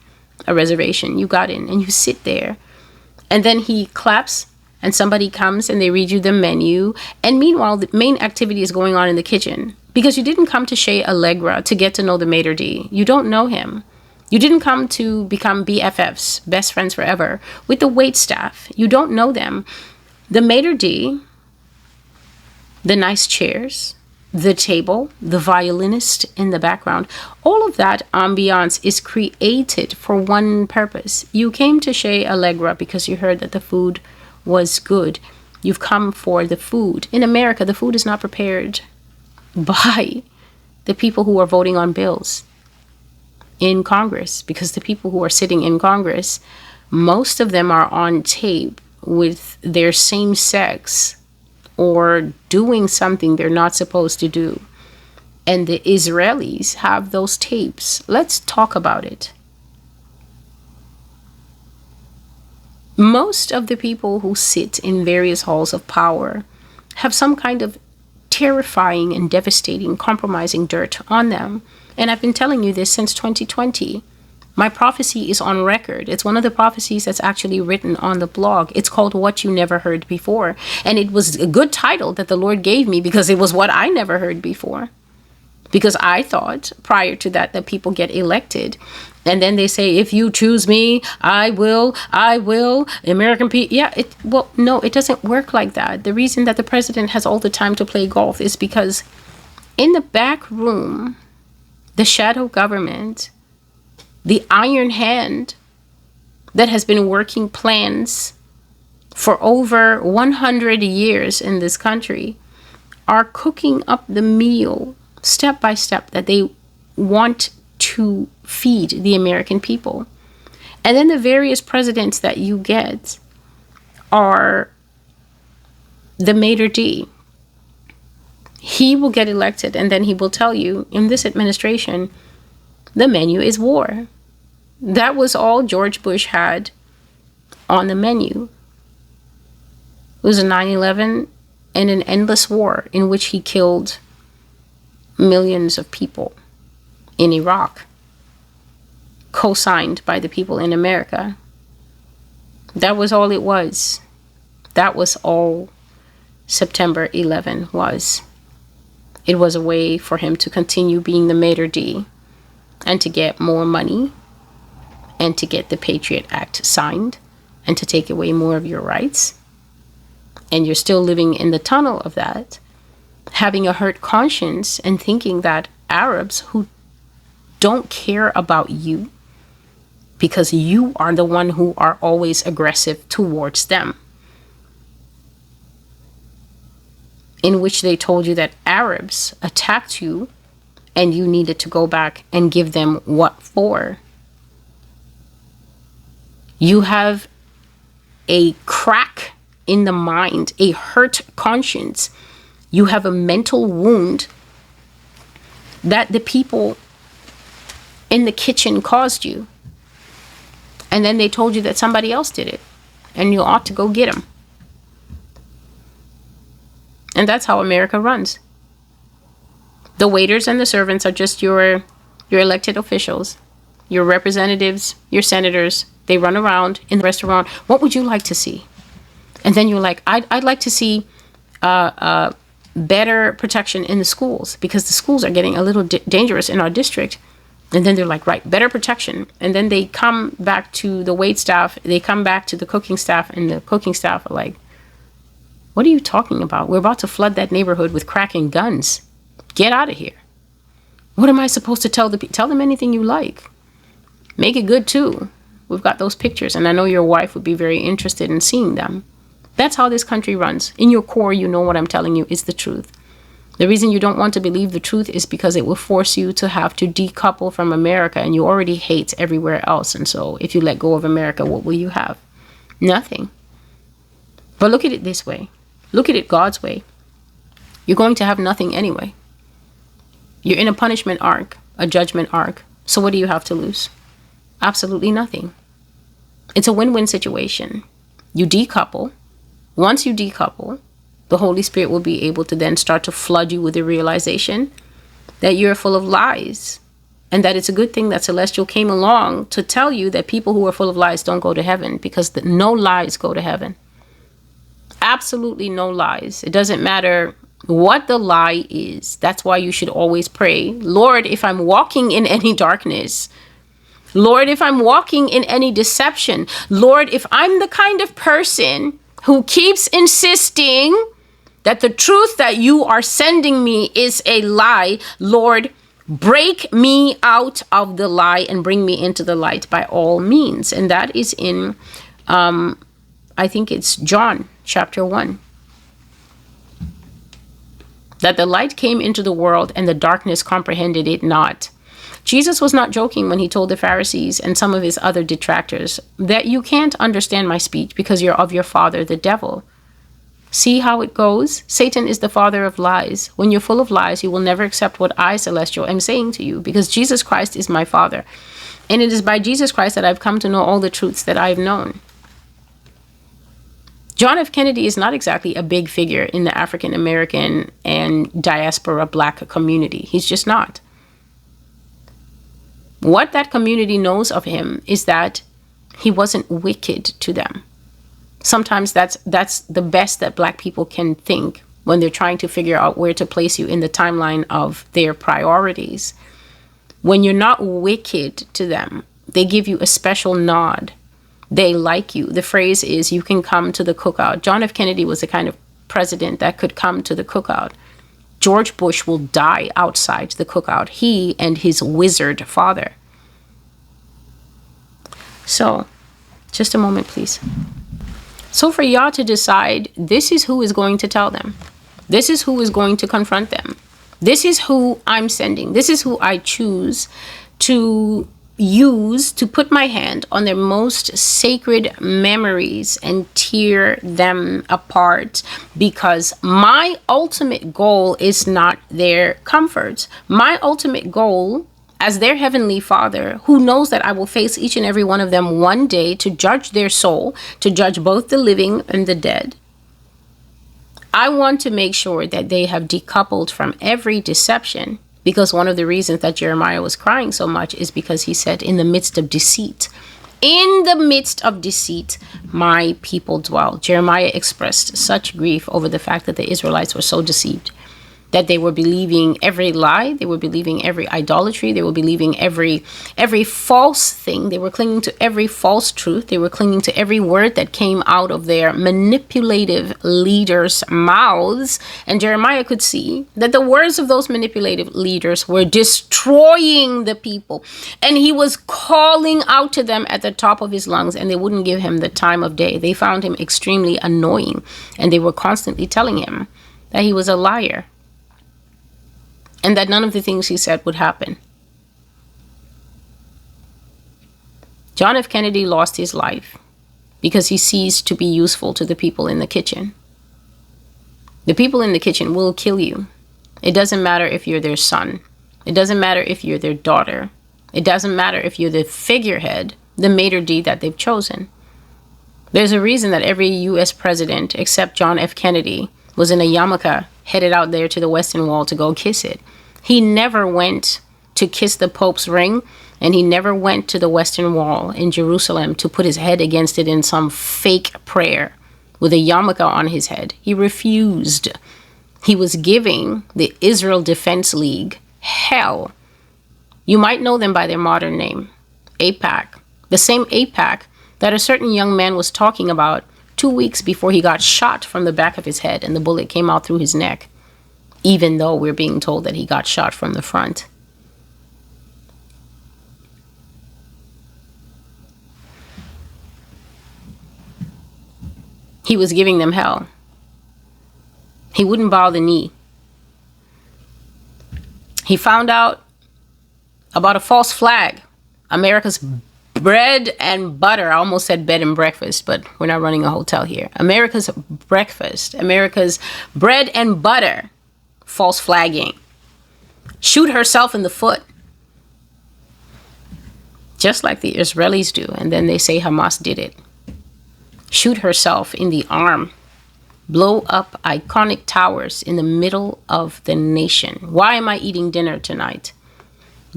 a reservation. You got in and you sit there, and then he claps and somebody comes and they read you the menu, and meanwhile the main activity is going on in the kitchen. Because you didn't come to Chez Allegra to get to know the maitre d'. You don't know him. You didn't come to become BFFs, best friends forever, with the wait staff. You don't know them. The maitre d', the nice chairs, the table, the violinist in the background, all of that ambiance is created for one purpose. You came to Chez Allegra because you heard that the food was good. You've come for the food. In America, the food is not prepared by the people who are voting on bills in Congress, because the people who are sitting in Congress, most of them are on tape with their same sex or doing something they're not supposed to do. And the Israelis have those tapes. Let's talk about it. Most of the people who sit in various halls of power have some kind of terrifying and devastating, compromising dirt on them. And I've been telling you this since 2020. My prophecy is on record. It's one of the prophecies that's actually written on the blog. It's called What You Never Heard Before. And it was a good title that the Lord gave me because it was what I never heard before. Because I thought prior to that people get elected and then they say, if you choose me, I will, American people. Yeah, no, it doesn't work like that. The reason that the president has all the time to play golf is because in the back room, the shadow government, the iron hand that has been working plans for over 100 years in this country are cooking up the meal step by step that they want to feed the American people. And then the various presidents that you get are the maitre d'. He will get elected and then he will tell you, in this administration, the menu is war. That was all George Bush had on the menu. It was a 9/11 and an endless war in which he killed millions of people in Iraq, co-signed by the people in America. That was all it was. That was all September 11 was. It was a way for him to continue being the maitre d' and to get more money and to get the Patriot Act signed and to take away more of your rights. And you're still living in the tunnel of that, having a hurt conscience and thinking that Arabs who don't care about you, because you are the one who are always aggressive towards them. In which they told you that Arabs attacked you and you needed to go back and give them what for? You have a crack in the mind, a hurt conscience. You have a mental wound that the people in the kitchen caused you. And then they told you that somebody else did it and you ought to go get them. And that's how America runs. The waiters and the servants are just your elected officials, your representatives, your senators. They run around in the restaurant. What would you like to see? And then you're like, I'd like to see better protection in the schools, because the schools are getting a little dangerous in our district. And then they're like, right, better protection. And then they come back to the wait staff. They come back to the cooking staff, and the cooking staff are like, what are you talking about? We're about to flood that neighborhood with crack and guns. Get out of here. What am I supposed to tell tell them anything you like? Make it good too. We've got those pictures, and I know your wife would be very interested in seeing them. That's how this country runs. In your core, you know what I'm telling you is the truth. The reason you don't want to believe the truth is because it will force you to have to decouple from America, and you already hate everywhere else. And so if you let go of America, what will you have? Nothing. But look at it this way. Look at it God's way. You're going to have nothing anyway. You're in a punishment arc, a judgment arc. So what do you have to lose? Absolutely nothing. It's a win-win situation. You decouple. Once you decouple, the Holy Spirit will be able to then start to flood you with the realization that you're full of lies, and that it's a good thing that Celestial came along to tell you that people who are full of lies don't go to heaven, because no lies go to heaven. Absolutely no lies. It doesn't matter what the lie is. That's why you should always pray, Lord, if I'm walking in any darkness, Lord, if I'm walking in any deception, Lord, if I'm the kind of person who keeps insisting that the truth that you are sending me is a lie, Lord, break me out of the lie and bring me into the light by all means. And that is in, I think it's John chapter 1. That the light came into the world and the darkness comprehended it not. Jesus was not joking when he told the Pharisees and some of his other detractors that you can't understand my speech because you're of your father, the devil. See how it goes? Satan is the father of lies. When you're full of lies, you will never accept what I, Celestial, am saying to you, because Jesus Christ is my father. And it is by Jesus Christ that I've come to know all the truths that I've known. John F. Kennedy is not exactly a big figure in the African American and diaspora black community. He's just not. What that community knows of him is that he wasn't wicked to them. Sometimes that's the best that black people can think when they're trying to figure out where to place you in the timeline of their priorities. When you're not wicked to them, they give you a special nod. They like you. The phrase is, you can come to the cookout. John F. Kennedy was the kind of president that could come to the cookout. George Bush will die outside the cookout. He and his wizard father. So, just a moment, please. So for y'all to decide, this is who is going to tell them. This is who is going to confront them. This is who I'm sending. This is who I choose to use to put my hand on their most sacred memories and tear them apart, because my ultimate goal is not their comfort. My ultimate goal as their heavenly Father, who knows that I will face each and every one of them one day to judge their soul, to judge both the living and the dead. I want to make sure that they have decoupled from every deception. Because one of the reasons that Jeremiah was crying so much is because he said, in the midst of deceit, my people dwell. Jeremiah expressed such grief over the fact that the Israelites were so deceived. that they were believing every lie, they were believing every idolatry, they were believing every false thing, they were clinging to every false truth, they were clinging to every word that came out of their manipulative leaders' mouths. And Jeremiah could see that the words of those manipulative leaders were destroying the people, and he was calling out to them at the top of his lungs, and they wouldn't give him the time of day. They found him extremely annoying, and they were constantly telling him that he was a liar, and that none of the things he said would happen. John F. Kennedy lost his life because he ceased to be useful to the people in the kitchen. The people in the kitchen will kill you. It doesn't matter if you're their son. It doesn't matter if you're their daughter. It doesn't matter if you're the figurehead, the maitre d' that they've chosen. There's a reason that every U.S. president except John F. Kennedy was in a yarmulke headed out there to the Western Wall to go kiss it. He never went to kiss the Pope's ring, and he never went to the Western Wall in Jerusalem to put his head against it in some fake prayer with a yarmulke on his head. He refused. He was giving the Israel Defense League hell. You might know them by their modern name, AIPAC. The same AIPAC that a certain young man was talking about 2 weeks before he got shot from the back of his head and the bullet came out through his neck, even though we're being told that he got shot from the front. He was giving them hell. He wouldn't bow the knee. He found out about a false flag, America's bread and butter. I almost said bed and breakfast, but we're not running a hotel here. America's breakfast, America's bread and butter, false flagging. Shoot herself in the foot, just like the Israelis do, and then they say Hamas did it. Shoot herself in the arm. Blow up iconic towers in the middle of the nation. Why am I eating dinner tonight?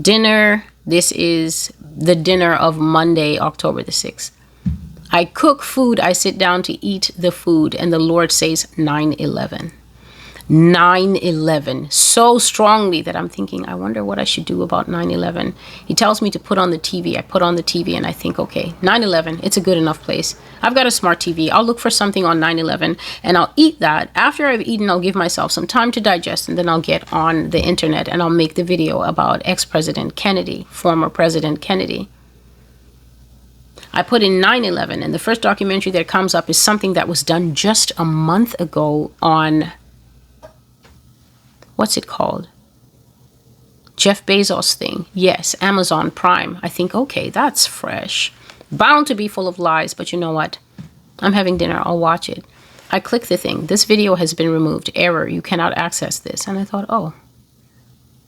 Dinner, this is the dinner of Monday, October the 6th. I cook food, I sit down to eat the food, and the Lord says 9/11. 9/11, so strongly that I'm thinking, I wonder what I should do about 9/11. He tells me to put on the TV. I put on the TV and I think, okay, 9/11, it's a good enough place. I've got a smart TV. I'll look for something on 9/11 and I'll eat that. After I've eaten, I'll give myself some time to digest, and then I'll get on the internet and I'll make the video about ex-President Kennedy, former President Kennedy. I put in 9/11, and the first documentary that comes up is something that was done just a month ago on, what's it called? Jeff Bezos thing. Yes, Amazon Prime. I think, okay, that's fresh. Bound to be full of lies, but you know what? I'm having dinner. I'll watch it. I click the thing. This video has been removed. Error. You cannot access this. And I thought, oh,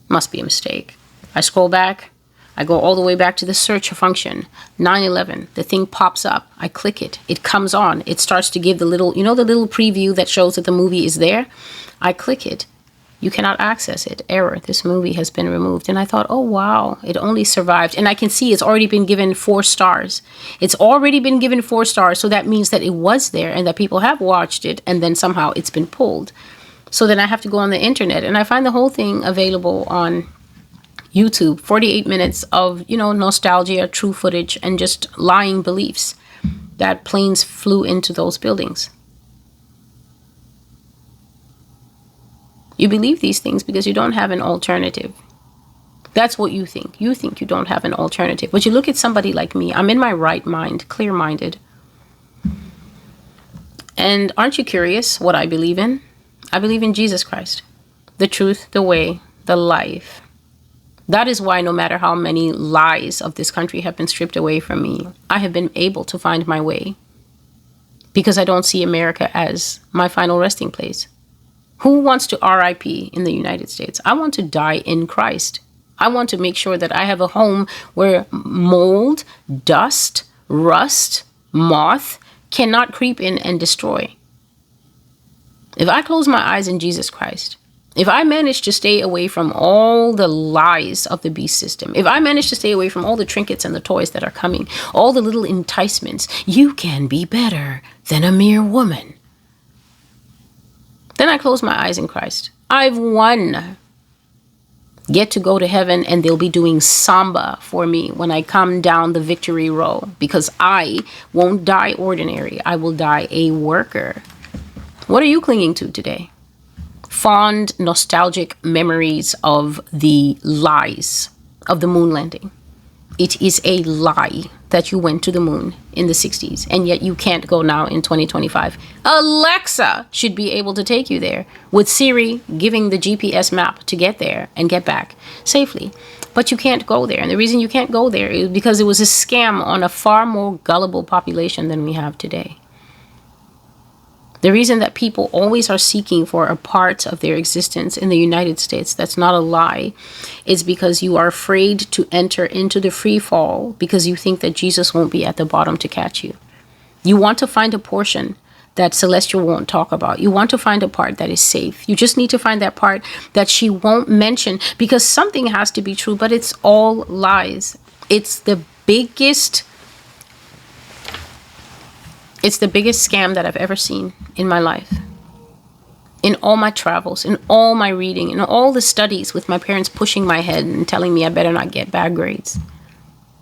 must be a mistake. I scroll back. I go all the way back to the search function. 9/11. The thing pops up. I click it. It comes on. It starts to give the little, you know, the little preview that shows that the movie is there. I click it. You cannot access it. Error. This movie has been removed. And I thought, oh, wow, it only survived. And I can see it's already been given 4 stars. It's already been given 4 stars. So that means that it was there and that people have watched it, and then somehow it's been pulled. So then I have to go on the internet, and I find the whole thing available on YouTube. 48 minutes of, you know, nostalgia, true footage, and just lying beliefs that planes flew into those buildings. You believe these things because you don't have an alternative. That's what you think. You think you don't have an alternative. But you look at somebody like me. I'm in my right mind, clear-minded. And aren't you curious what I believe in? I believe in Jesus Christ, the truth, the way, the life. That is why no matter how many lies of this country have been stripped away from me, I have been able to find my way, because I don't see America as my final resting place. Who wants to RIP in the United States? I want to die in Christ. I want to make sure that I have a home where mold, dust, rust, moth cannot creep in and destroy. If I close my eyes in Jesus Christ, if I manage to stay away from all the lies of the beast system, if I manage to stay away from all the trinkets and the toys that are coming, all the little enticements, you can be better than a mere woman. Then I close my eyes in Christ. I've won. Get to go to heaven, and they'll be doing samba for me when I come down the victory row, because I won't die ordinary. I will die a worker. What are you clinging to today? Fond, nostalgic memories of the lies of the moon landing. It is a lie that you went to the moon in the 60s, and yet you can't go now in 2025. Alexa should be able to take you there, with Siri giving the GPS map to get there and get back safely. But you can't go there. And the reason you can't go there is because it was a scam on a far more gullible population than we have today. The reason that people always are seeking for a part of their existence in the United States that's not a lie is because you are afraid to enter into the free fall because you think that Jesus won't be at the bottom to catch you. You want to find a portion that Celestial won't talk about. You want to find a part that is safe. You just need to find that part that she won't mention, because something has to be true, but it's all lies. It's the biggest scam that I've ever seen in my life. In all my travels, in all my reading, in all the studies with my parents pushing my head and telling me I better not get bad grades.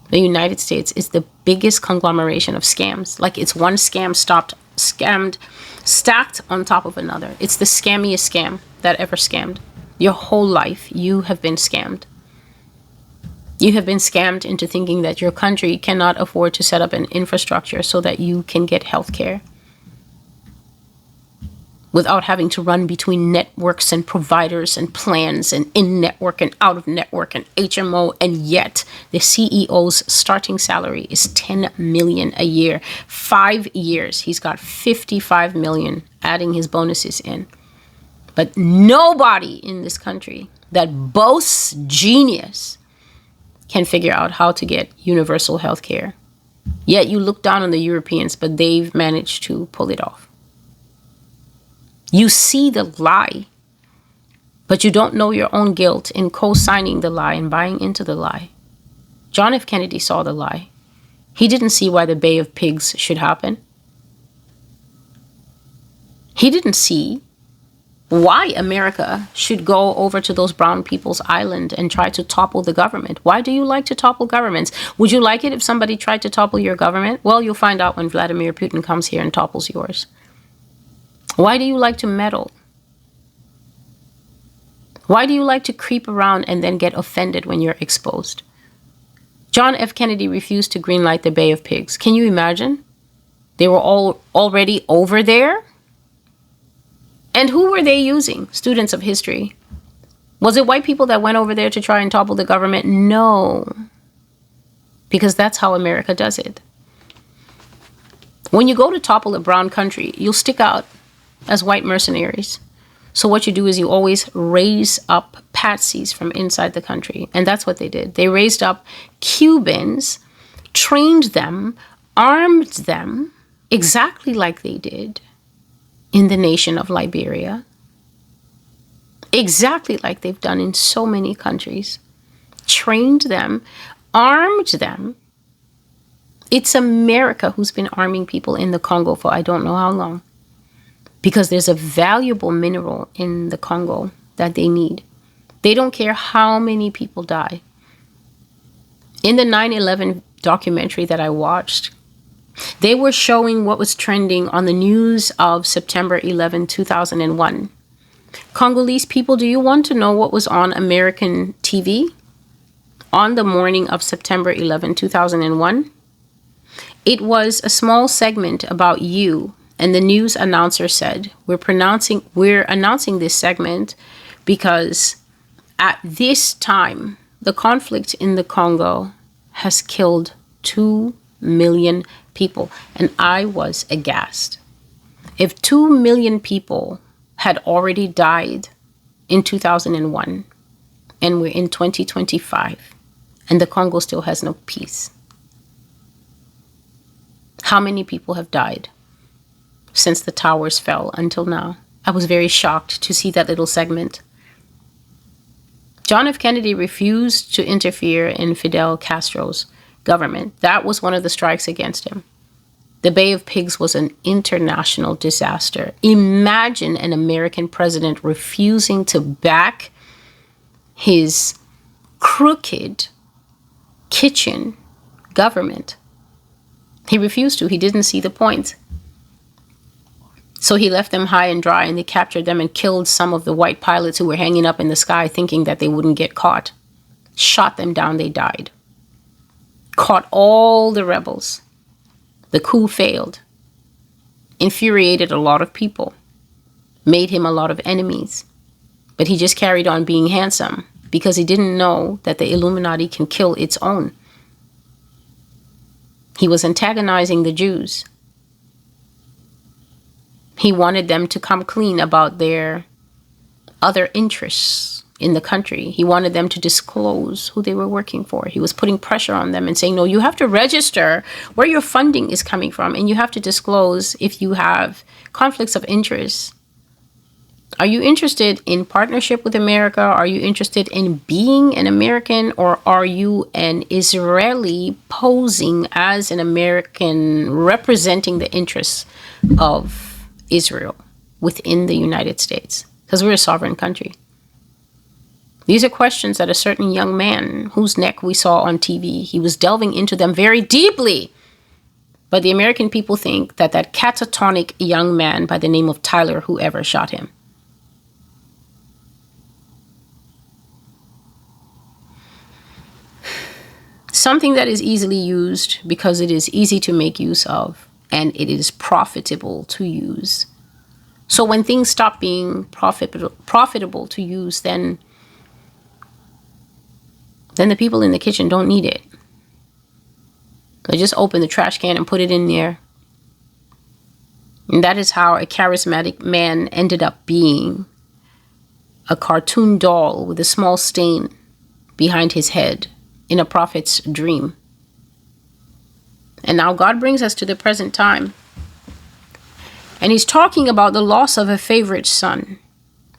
The United States is the biggest conglomeration of scams. Like, it's one scam stacked on top of another. It's the scammiest scam that ever scammed. Your whole life, you have been scammed. You have been scammed into thinking that your country cannot afford to set up an infrastructure so that you can get health care without having to run between networks and providers and plans and in-network and out-of-network and HMO. And yet the CEO's starting salary is $10 million a year. 5 years, he's got $55 million, adding his bonuses in. But nobody in this country that boasts genius can figure out how to get universal health care. Yet you look down on the Europeans, but they've managed to pull it off. You see the lie, but you don't know your own guilt in co-signing the lie and buying into the lie. John F. Kennedy saw the lie. He didn't see why the Bay of Pigs should happen. He didn't see why America should go over to those brown people's island and try to topple the government. Why do you like to topple governments? Would you like it if somebody tried to topple your government? Well, you'll find out when Vladimir Putin comes here and topples yours. Why do you like to meddle? Why do you like to creep around and then get offended when you're exposed? John F. Kennedy refused to greenlight the Bay of Pigs. Can you imagine? They were all already over there. And who were they using? Students of history. Was it white people that went over there to try and topple the government? No. Because that's how America does it. When you go to topple a brown country, you'll stick out as white mercenaries. So what you do is you always raise up patsies from inside the country. And that's what they did. They raised up Cubans, trained them, armed them exactly like they did in the nation of Liberia. Exactly like they've done in so many countries. Trained them, armed them. It's America who's been arming people in the Congo for I don't know how long. Because there's a valuable mineral in the Congo that they need. They don't care how many people die. In the 9/11 documentary that I watched, they were showing what was trending on the news of September 11, 2001. Congolese people, do you want to know what was on American TV on the morning of September 11, 2001? It was a small segment about you. And the news announcer said, we're announcing this segment because at this time, the conflict in the Congo has killed 2 million people. And I was aghast. If 2 million people had already died in 2001, and we're in 2025, and the Congo still has no peace, how many people have died since the towers fell until now? I was very shocked to see that little segment. John F. Kennedy refused to interfere in Fidel Castro's government. That was one of the strikes against him. The Bay of Pigs was an international disaster. Imagine an American president refusing to back his crooked kitchen government. He refused to. He didn't see the point. So he left them high and dry, and they captured them and killed some of the white pilots who were hanging up in the sky thinking that they wouldn't get caught. Shot them down, they died. Caught all the rebels. The coup failed. Infuriated a lot of people. Made him a lot of enemies. But he just carried on being handsome because he didn't know that the Illuminati can kill its own. He was antagonizing the Jews. He wanted them to come clean about their other interests in the country. He wanted them to disclose who they were working for. He was putting pressure on them and saying, no, you have to register where your funding is coming from, and you have to disclose if you have conflicts of interest. Are you interested in partnership with America? Are you interested in being an American, or are you an Israeli posing as an American representing the interests of Israel within the United States? Because we're a sovereign country. These are questions that a certain young man whose neck we saw on TV, he was delving into them very deeply. But the American people think that that catatonic young man by the name of Tyler, whoever shot him. Something that is easily used because it is easy to make use of, and it is profitable to use. So when things stop being profitable to use, then the people in the kitchen don't need it. They just open the trash can and put it in there. And that is how a charismatic man ended up being a cartoon doll with a small stain behind his head in a prophet's dream. And now God brings us to the present time. And he's talking about the loss of a favorite son.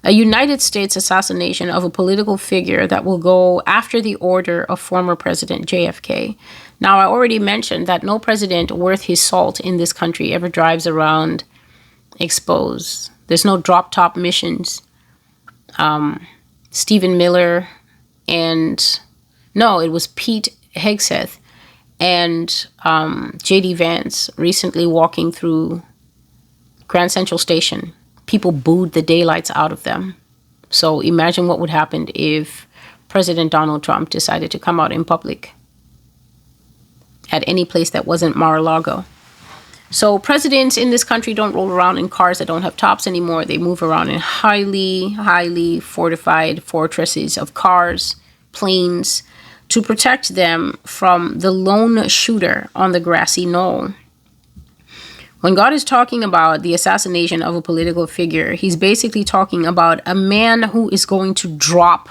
A United States assassination of a political figure that will go after the order of former President JFK. Now, I already mentioned that no president worth his salt in this country ever drives around exposed. There's no drop-top missions. Stephen Miller and... No, it was Pete Hegseth and J.D. Vance recently walking through Grand Central Station. People booed the daylights out of them. So imagine what would happen if President Donald Trump decided to come out in public at any place that wasn't Mar-a-Lago. So presidents in this country don't roll around in cars that don't have tops anymore. They move around in highly, highly fortified fortresses of cars, planes, to protect them from the lone shooter on the grassy knoll. When God is talking about the assassination of a political figure, he's basically talking about a man who is going to drop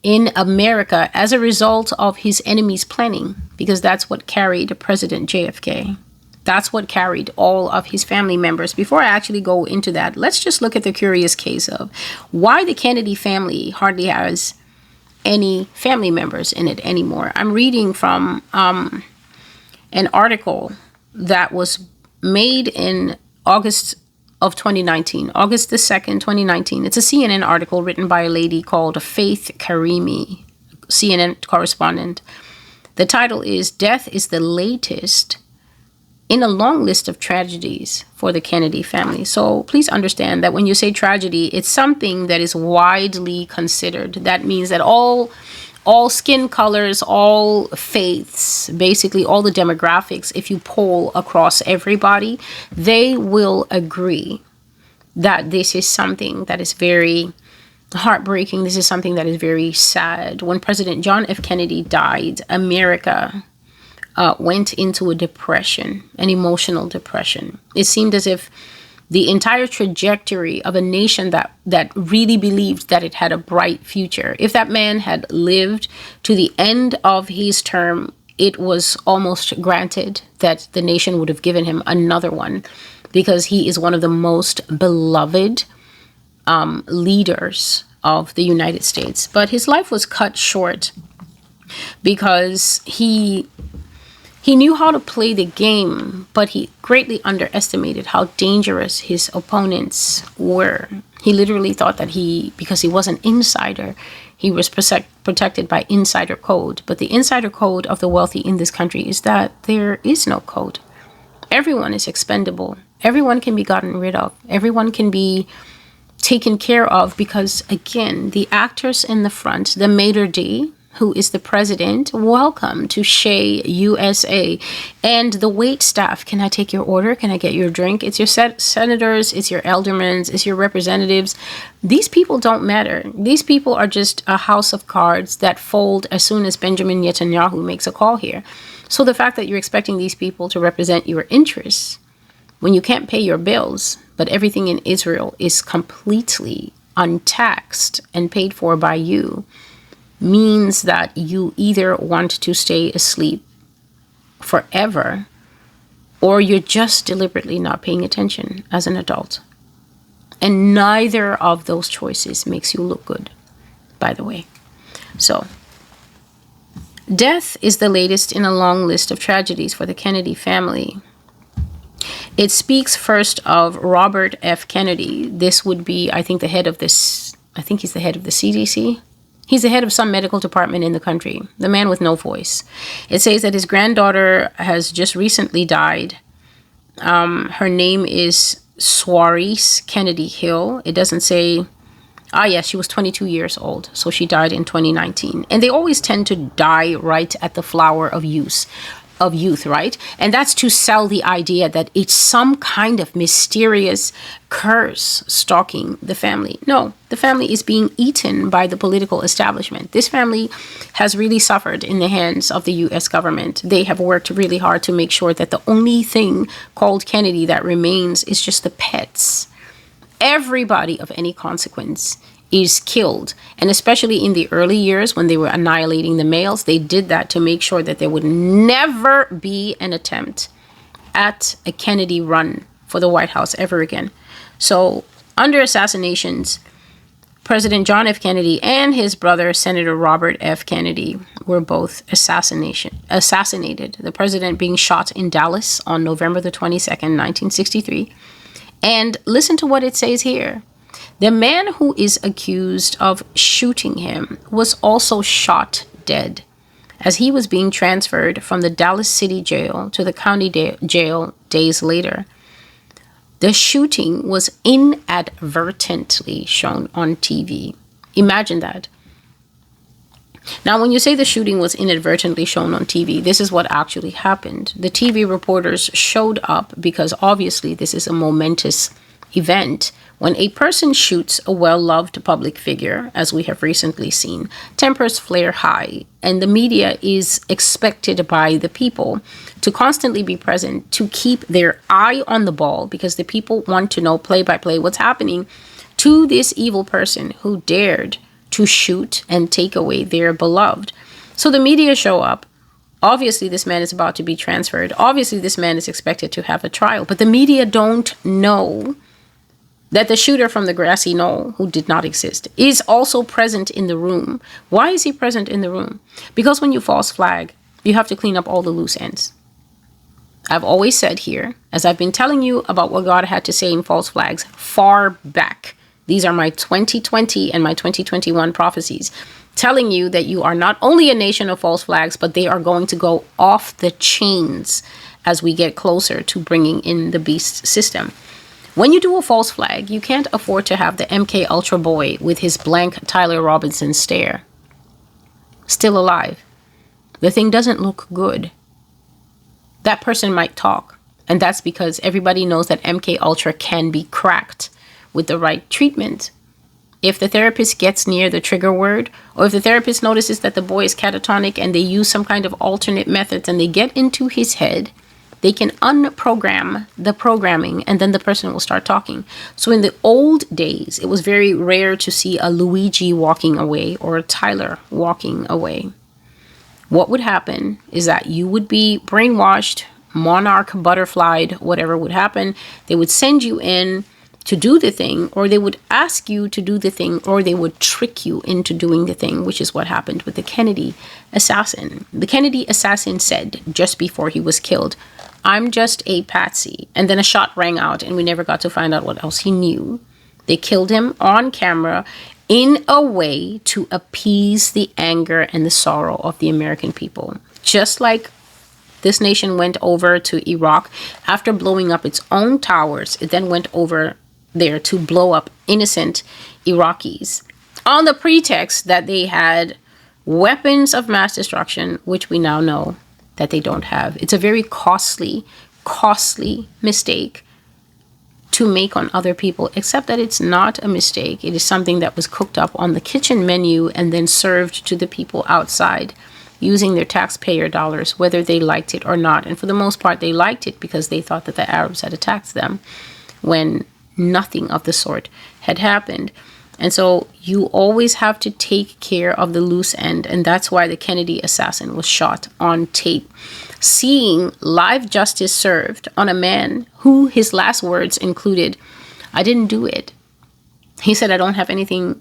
in America as a result of his enemies' planning, because that's what carried President JFK. That's what carried all of his family members. Before I actually go into that, let's just look at the curious case of why the Kennedy family hardly has any family members in it anymore. I'm reading from an article that was made in August of 2019, August the 2nd, 2019. It's a CNN article written by a lady called Faith Karimi, CNN correspondent. The title is "Death is the Latest in a Long List of Tragedies for the Kennedy Family." So please understand that when you say tragedy, it's something that is widely considered. That means that all skin colors, all faiths, basically all the demographics, if you poll across everybody, they will agree that this is something that is very heartbreaking. This is something that is very sad. When President John F. Kennedy died, America went into a depression, an emotional depression. It seemed as if the entire trajectory of a nation that really believed that it had a bright future, if that man had lived to the end of his term, it was almost granted that the nation would have given him another one, because he is one of the most beloved leaders of the United States. But his life was cut short because he He knew how to play the game, but he greatly underestimated how dangerous his opponents were. He literally thought that because he was an insider, he was protected by insider code. But the insider code of the wealthy in this country is that there is no code. Everyone is expendable. Everyone can be gotten rid of. Everyone can be taken care of because, again, the actors in the front, the maitre d', who is the president, welcome to Shea USA, and the wait staff. Can I take your order? Can I get your drink? It's your senators, it's your aldermen, it's your representatives. These people don't matter. These people are just a house of cards that fold as soon as Benjamin Netanyahu makes a call here. So the fact that you're expecting these people to represent your interests when you can't pay your bills, but everything in Israel is completely untaxed and paid for by you, means that you either want to stay asleep forever or you're just deliberately not paying attention as an adult. And neither of those choices makes you look good, by the way. So, death is the latest in a long list of tragedies for the Kennedy family. It speaks first of Robert F. Kennedy. This would be, I think, he's the head of the CDC. He's the head of some medical department in the country, the man with no voice. It says that his granddaughter has just recently died. Her name is Suarez Kennedy Hill. It doesn't say, yes, she was 22 years old, so she died in 2019. And they always tend to die right at the flower of youth, right? And that's to sell the idea that it's some kind of mysterious curse stalking the family. No, the family is being eaten by the political establishment. This family has really suffered in the hands of the U.S. government. They have worked really hard to make sure that the only thing called Kennedy that remains is just the pets. Everybody of any consequence is killed. And especially in the early years when they were annihilating the males, they did that to make sure that there would never be an attempt at a Kennedy run for the White House ever again. So under assassinations, President John F. Kennedy and his brother, Senator Robert F. Kennedy, were both assassinated. The president being shot in Dallas on November the 22nd, 1963. And listen to what it says here. The man who is accused of shooting him was also shot dead as he was being transferred from the Dallas City Jail to the county jail days later. The shooting was inadvertently shown on TV. Imagine that. Now, when you say the shooting was inadvertently shown on TV, this is what actually happened. The TV reporters showed up because obviously this is a momentous event. When a person shoots a well-loved public figure, as we have recently seen, tempers flare high, and the media is expected by the people to constantly be present to keep their eye on the ball because the people want to know play by play what's happening to this evil person who dared to shoot and take away their beloved. So the media show up. Obviously, this man is about to be transferred. Obviously, this man is expected to have a trial, but the media don't know that the shooter from the grassy knoll, who did not exist, is also present in the room. Why is he present in the room? Because when you false flag, you have to clean up all the loose ends. I've always said here, as I've been telling you about what God had to say in false flags far back, these are my 2020 and my 2021 prophecies, telling you that you are not only a nation of false flags, but they are going to go off the chains as we get closer to bringing in the beast system. When you do a false flag, you can't afford to have the MK Ultra boy with his blank Tyler Robinson stare still alive. The thing doesn't look good. That person might talk, and that's because everybody knows that MK Ultra can be cracked with the right treatment. If the therapist gets near the trigger word, or if the therapist notices that the boy is catatonic and they use some kind of alternate methods and they get into his head, they can unprogram the programming and then the person will start talking. So in the old days, it was very rare to see a Luigi walking away or a Tyler walking away. What would happen is that you would be brainwashed, monarch, butterflied, whatever would happen. They would send you in to do the thing, or they would ask you to do the thing, or they would trick you into doing the thing, which is what happened with the Kennedy assassin. The Kennedy assassin said just before he was killed, "I'm just a patsy." And then a shot rang out and we never got to find out what else he knew. They killed him on camera in a way to appease the anger and the sorrow of the American people. Just like this nation went over to Iraq after blowing up its own towers, it then went over there to blow up innocent Iraqis on the pretext that they had weapons of mass destruction, which we now know that they don't have. It's a very costly mistake to make on other people, except that it's not a mistake. It is something that was cooked up on the kitchen menu and then served to the people outside using their taxpayer dollars, whether they liked it or not. And for the most part, they liked it because they thought that the Arabs had attacked them when nothing of the sort had happened. And so you always have to take care of the loose end. And that's why the Kennedy assassin was shot on tape. Seeing live justice served on a man who his last words included, "I didn't do it." He said, "I don't have anything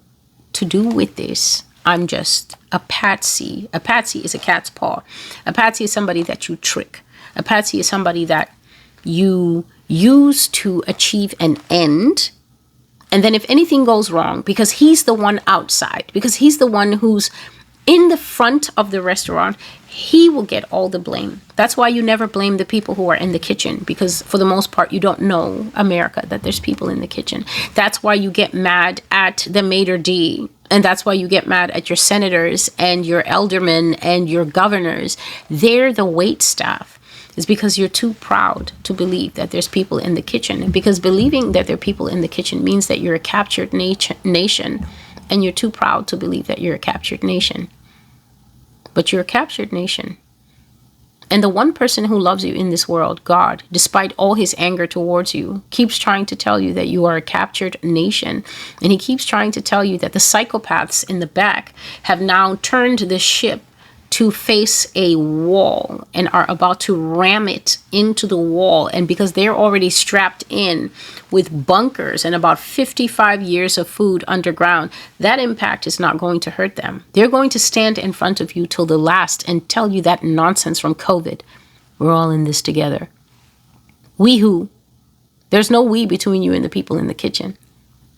to do with this. I'm just a patsy." A patsy is a cat's paw. A patsy is somebody that you trick. A patsy is somebody that you use to achieve an end. And then if anything goes wrong, because he's the one outside, because he's the one who's in the front of the restaurant, he will get all the blame. That's why you never blame the people who are in the kitchen, because for the most part, you don't know America, that there's people in the kitchen. That's why you get mad at the maitre d'. And that's why you get mad at your senators and your aldermen and your governors. They're the wait staff. It's because you're too proud to believe that there's people in the kitchen. And because believing that there are people in the kitchen means that you're a captured nation. And you're too proud to believe that you're a captured nation. But you're a captured nation. And the one person who loves you in this world, God, despite all his anger towards you, keeps trying to tell you that you are a captured nation. And he keeps trying to tell you that the psychopaths in the back have now turned the ship to face a wall and are about to ram it into the wall. And because they're already strapped in with bunkers and about 55 years of food underground, that impact is not going to hurt them. They're going to stand in front of you till the last and tell you that nonsense from COVID. We're all in this together. We who? There's no we between you and the people in the kitchen.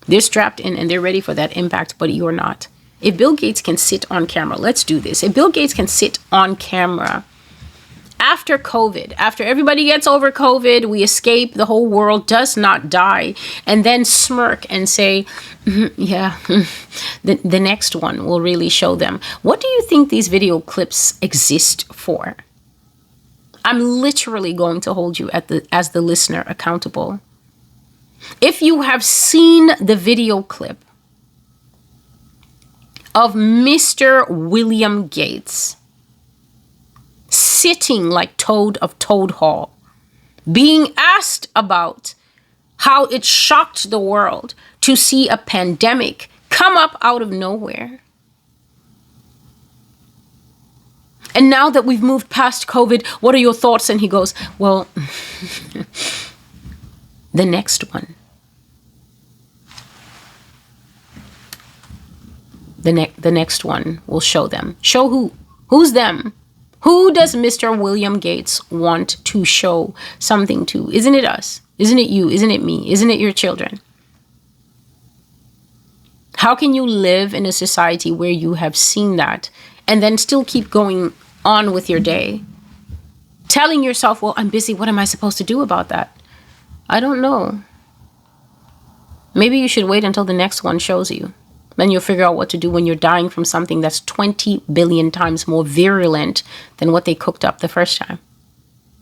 They're strapped in and they're ready for that impact, but you're not. If Bill Gates can sit on camera, let's do this. If Bill Gates can sit on camera after COVID, after everybody gets over COVID, we escape, the whole world does not die, and then smirk and say, the next one will really show them. What do you think these video clips exist for? I'm literally going to hold you as the listener accountable. If you have seen the video clip of Mr. William Gates sitting like Toad of Toad Hall, being asked about how it shocked the world to see a pandemic come up out of nowhere. And now that we've moved past COVID, what are your thoughts? And he goes, well, the next one. The next one will show them. Show who? Who's them? Who does Mr. William Gates want to show something to? Isn't it us? Isn't it you? Isn't it me? Isn't it your children? How can you live in a society where you have seen that and then still keep going on with your day? Telling yourself, well, I'm busy. What am I supposed to do about that? I don't know. Maybe you should wait until the next one shows you. Then you'll figure out what to do when you're dying from something that's 20 billion times more virulent than what they cooked up the first time.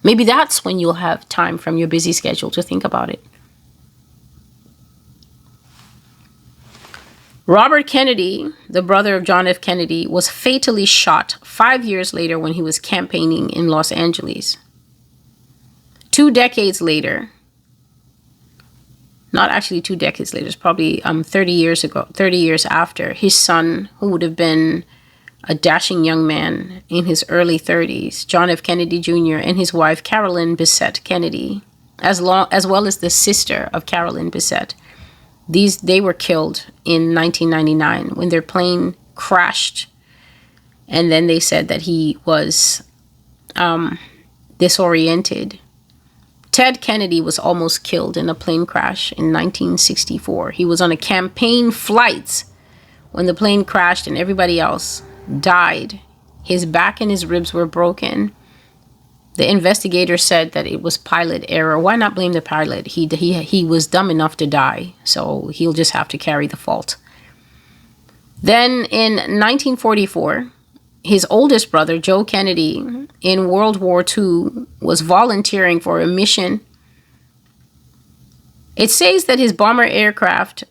Maybe that's when you'll have time from your busy schedule to think about it. Robert Kennedy, the brother of John F. Kennedy, was fatally shot 5 years later when he was campaigning in Los Angeles. 2 decades later, not actually 2 decades later, it's probably 30 years after, his son, who would have been a dashing young man in his early 30s, John F. Kennedy Jr., and his wife, Carolyn Bessette Kennedy, as well as the sister of Carolyn Bessette, They were killed in 1999 when their plane crashed, and then they said that he was disoriented. Ted Kennedy was almost killed in a plane crash in 1964. He was on a campaign flight when the plane crashed and everybody else died. His back and his ribs were broken. The investigator said that it was pilot error. Why not blame the pilot? He was dumb enough to die, so he'll just have to carry the fault. Then in 1944, his oldest brother, Joe Kennedy, in World War II, was volunteering for a mission. It says that his bomber aircraft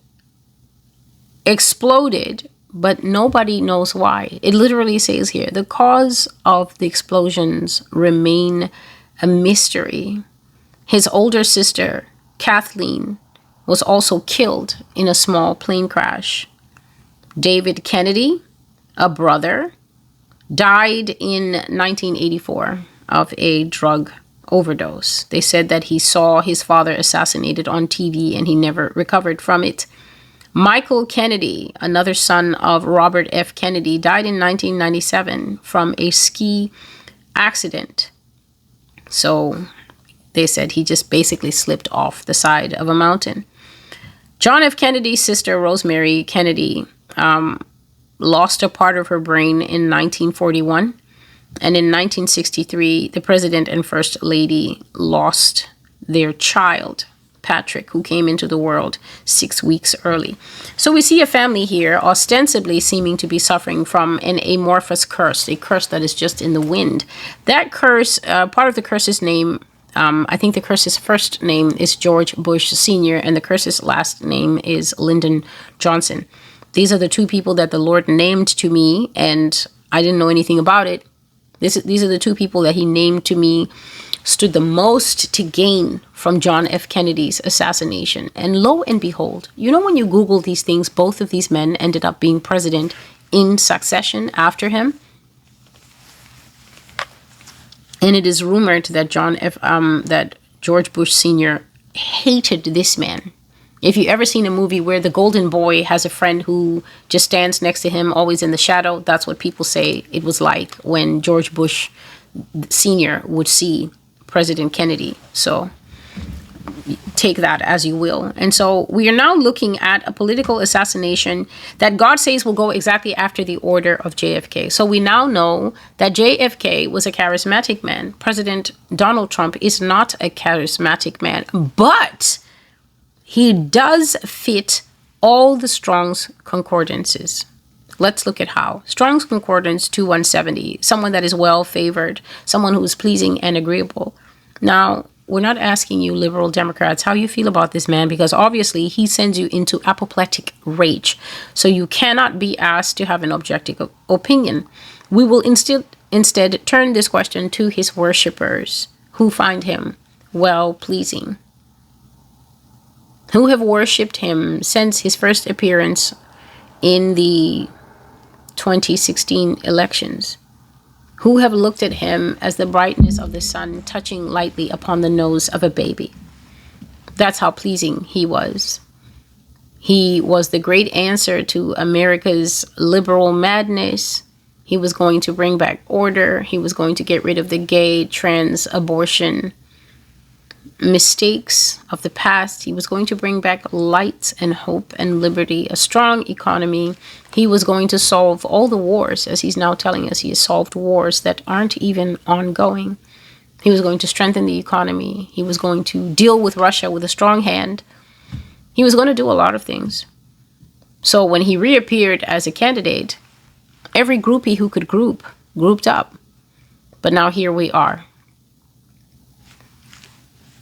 exploded, but nobody knows why. It literally says here, the cause of the explosions remain a mystery. His older sister, Kathleen, was also killed in a small plane crash. David Kennedy, a brother, died in 1984 of a drug overdose. They said that he saw his father assassinated on TV and he never recovered from it. Michael Kennedy, another son of Robert F. Kennedy, died in 1997 from a ski accident. So they said he just basically slipped off the side of a mountain. John F. Kennedy's sister, Rosemary Kennedy, lost a part of her brain in 1941. And in 1963, the president and first lady lost their child, Patrick, who came into the world 6 weeks early. So we see a family here ostensibly seeming to be suffering from an amorphous curse, a curse that is just in the wind. That curse, part of the curse's name, I think the curse's first name is George Bush Sr., and the curse's last name is Lyndon Johnson. These are the two people that the Lord named to me, and I didn't know anything about it. These are the two people that he named to me stood the most to gain from John F. Kennedy's assassination. And lo and behold, you know, when you Google these things, both of these men ended up being president in succession after him. And it is rumored that that George Bush Sr. hated this man. If you ever seen a movie where the golden boy has a friend who just stands next to him, always in the shadow, that's what people say it was like when George Bush Sr. would see President Kennedy. So take that as you will. And so we are now looking at a political assassination that God says will go exactly after the order of JFK. So we now know that JFK was a charismatic man. President Donald Trump is not a charismatic man, but he does fit all the Strong's concordances. Let's look at how. Strong's Concordance 2170, someone that is well favored, someone who is pleasing and agreeable. Now, we're not asking you liberal Democrats how you feel about this man, because obviously he sends you into apoplectic rage. So you cannot be asked to have an objective opinion. We will instead turn this question to his worshippers who find him well pleasing, who have worshipped him since his first appearance in the 2016 elections, who have looked at him as the brightness of the sun touching lightly upon the nose of a baby. That's how pleasing he was. He was the great answer to America's liberal madness. He was going to bring back order. He was going to get rid of the gay, trans, abortion mistakes of the past. He was going to bring back light and hope and liberty, a strong economy. He was going to solve all the wars, as he's now telling us he has solved wars that aren't even ongoing. He was going to strengthen the economy. He was going to deal with Russia with a strong hand. He was going to do a lot of things. So when he reappeared as a candidate, every groupie who could grouped up. But now here we are.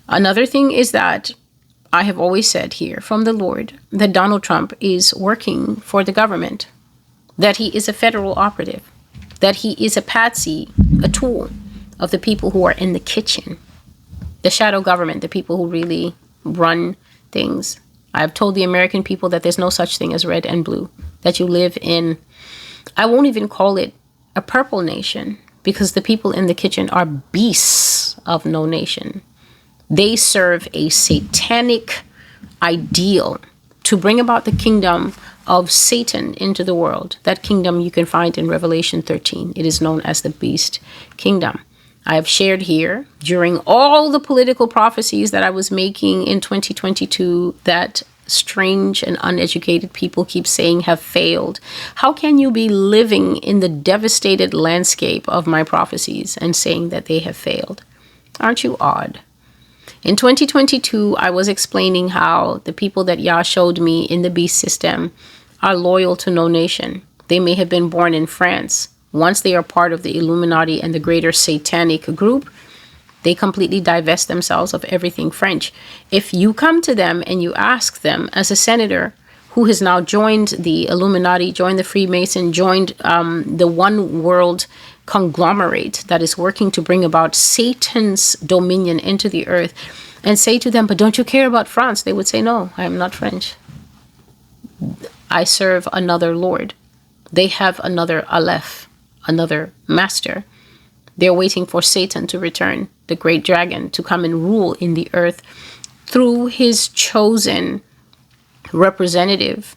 Another thing is that I have always said here from the Lord that Donald Trump is working for the government, that he is a federal operative, that he is a patsy, a tool of the people who are in the kitchen, the shadow government, the people who really run things. I've told the American people that there's no such thing as red and blue, that you live in, I won't even call it a purple nation, because the people in the kitchen are beasts of no nation. They serve a satanic ideal to bring about the kingdom of Satan into the world. That kingdom you can find in Revelation 13. It is known as the beast kingdom. I have shared here during all the political prophecies that I was making in 2022 that strange and uneducated people keep saying have failed. How can you be living in the devastated landscape of my prophecies and saying that they have failed? Aren't you odd? In 2022, I was explaining how the people that Yah showed me in the beast system are loyal to no nation. They may have been born in France. Once they are part of the Illuminati and the greater satanic group, they completely divest themselves of everything French. If you come to them and you ask them, as a senator who has now joined the Illuminati, joined the Freemason, joined the one world conglomerate that is working to bring about Satan's dominion into the earth, and say to them, but don't you care about France? They would say, no, I am not French. I serve another Lord. They have another Aleph, another master. They're waiting for Satan to return, the great dragon, to come and rule in the earth through his chosen representative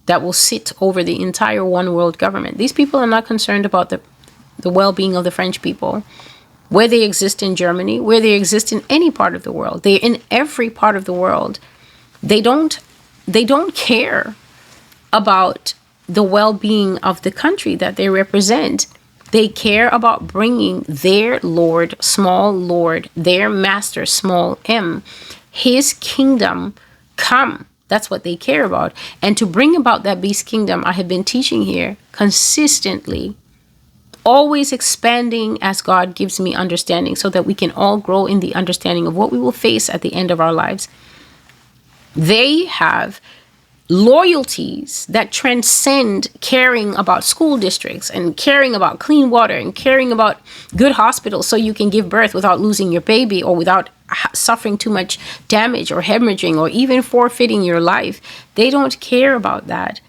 that will sit over the entire one world government. These people are not concerned about the well-being of the French people, where they exist in Germany, where they exist in any part of the world. They're in every part of the world. They don't care about the well-being of the country that they represent. They care about bringing their Lord, small Lord, their master, small m, his kingdom come. That's what they care about. And to bring about that beast kingdom, I have been teaching here consistently, always expanding as God gives me understanding so that we can all grow in the understanding of what we will face at the end of our lives. They have loyalties that transcend caring about school districts and caring about clean water and caring about good hospitals so you can give birth without losing your baby or without suffering too much damage or hemorrhaging or even forfeiting your life. They don't care about that.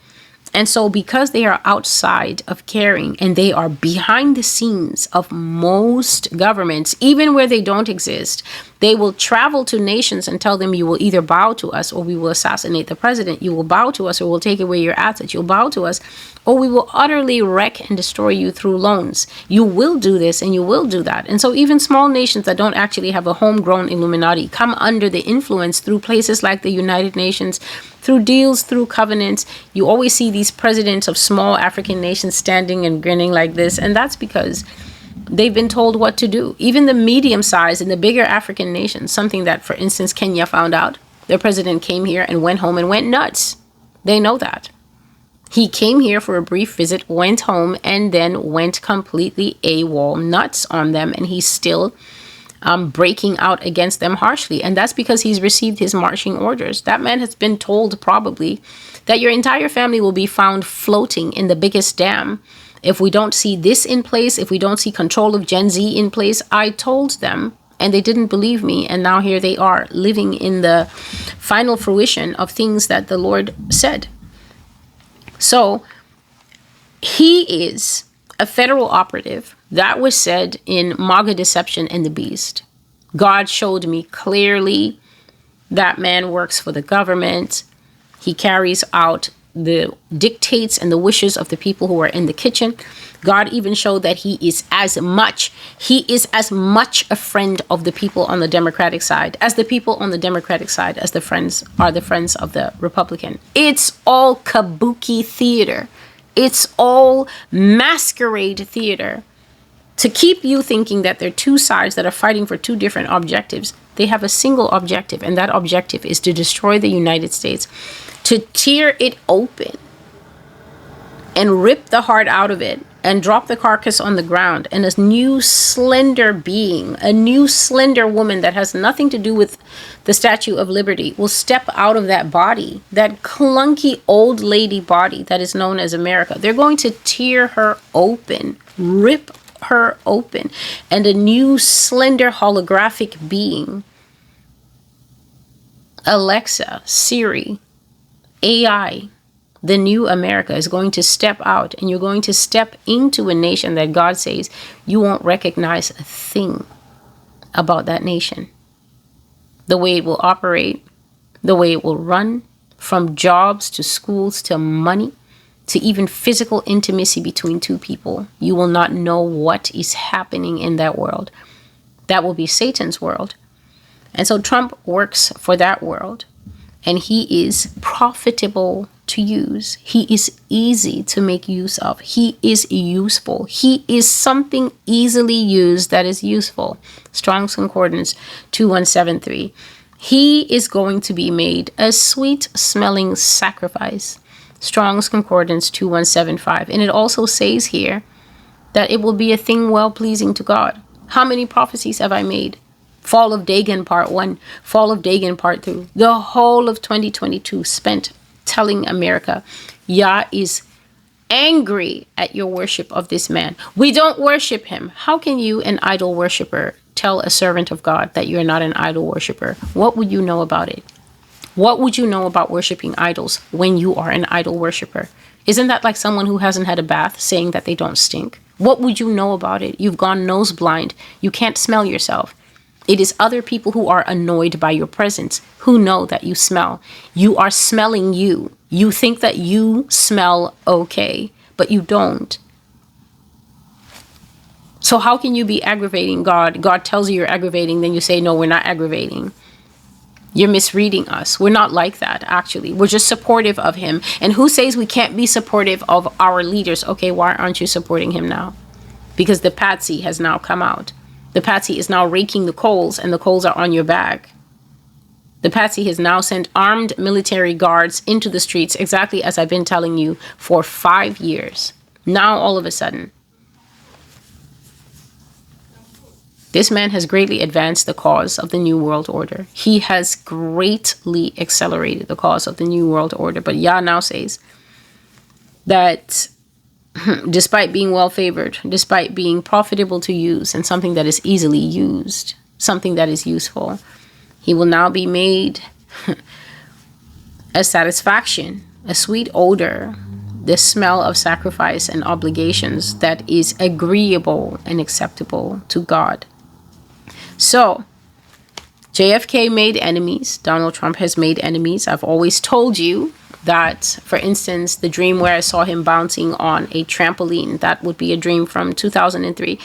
And so because they are outside of caring and they are behind the scenes of most governments, even where they don't exist, they will travel to nations and tell them, you will either bow to us or we will assassinate the president. You will bow to us or we'll take away your assets. You'll bow to us or we will utterly wreck and destroy you through loans. You will do this and you will do that. And so even small nations that don't actually have a homegrown Illuminati come under the influence through places like the United Nations, through deals, through covenants. You always see these presidents of small African nations standing and grinning like this. And that's because they've been told what to do. Even the medium-sized and the bigger African nations, something that, for instance, Kenya found out. Their president came here and went home and went nuts. They know that. He came here for a brief visit, went home, and then went completely AWOL nuts on them. And he's still breaking out against them harshly. And that's because he's received his marching orders. That man has been told probably that your entire family will be found floating in the biggest dam if we don't see this in place, if we don't see control of Gen Z in place. I told them and they didn't believe me. And now here they are living in the final fruition of things that the Lord said. So he is a federal operative. That was said in MAGA Deception and the Beast. God showed me clearly that man works for the government. He carries out the dictates and the wishes of the people who are in the kitchen. God even showed that he is as much a friend of the people on the Democratic side as the people on the Democratic side as the friends of the Republican. It's all kabuki theater. It's all masquerade theater to keep you thinking that there are two sides that are fighting for two different objectives. They have a single objective, and that objective is to destroy the United States, to tear it open and rip the heart out of it and drop the carcass on the ground. And a new slender being, a new slender woman that has nothing to do with the Statue of Liberty will step out of that body, that clunky old lady body that is known as America. They're going to tear her open, rip her open, and a new slender holographic being, Alexa, Siri, AI, the new America is going to step out, and you're going to step into a nation that God says you won't recognize a thing about that nation. The way it will operate, the way it will run, from jobs to schools to money to even physical intimacy between two people. You will not know what is happening in that world. That will be Satan's world. And so Trump works for that world, and he is profitable to use. He is easy to make use of. He is useful. He is something easily used that is useful. Strong's Concordance 2173. He is going to be made a sweet smelling sacrifice. Strong's Concordance 2175. And it also says here that it will be a thing well pleasing to God. How many prophecies have I made? Fall of Dagon part 1, fall of Dagon part 2. The whole of 2022 spent telling America, Yah is angry at your worship of this man. We don't worship him. How can you, an idol worshiper, tell a servant of God that you're not an idol worshiper? What would you know about it? What would you know about worshiping idols when you are an idol worshiper? Isn't that like someone who hasn't had a bath saying that they don't stink? What would you know about it? You've gone nose blind. You can't smell yourself. It is other people who are annoyed by your presence who know that you smell. You are smelling you. You think that you smell okay, but you don't. So how can you be aggravating God? God tells you you're aggravating, then you say, no, we're not aggravating. You're misreading us. We're not like that, actually. We're just supportive of him. And who says we can't be supportive of our leaders? Okay, why aren't you supporting him now? Because the patsy has now come out. The patsy is now raking the coals, and the coals are on your back. The patsy has now sent armed military guards into the streets, exactly as I've been telling you for 5 years. Now, all of a sudden, this man has greatly advanced the cause of the New World Order. He has greatly accelerated the cause of the New World Order. But Yah now says that despite being well favored, despite being profitable to use and something that is easily used, something that is useful, he will now be made a satisfaction, a sweet odor, the smell of sacrifice and obligations that is agreeable and acceptable to God. So, JFK made enemies. Donald Trump has made enemies. I've always told you that, for instance, the dream where I saw him bouncing on a trampoline, that would be a dream from 2003.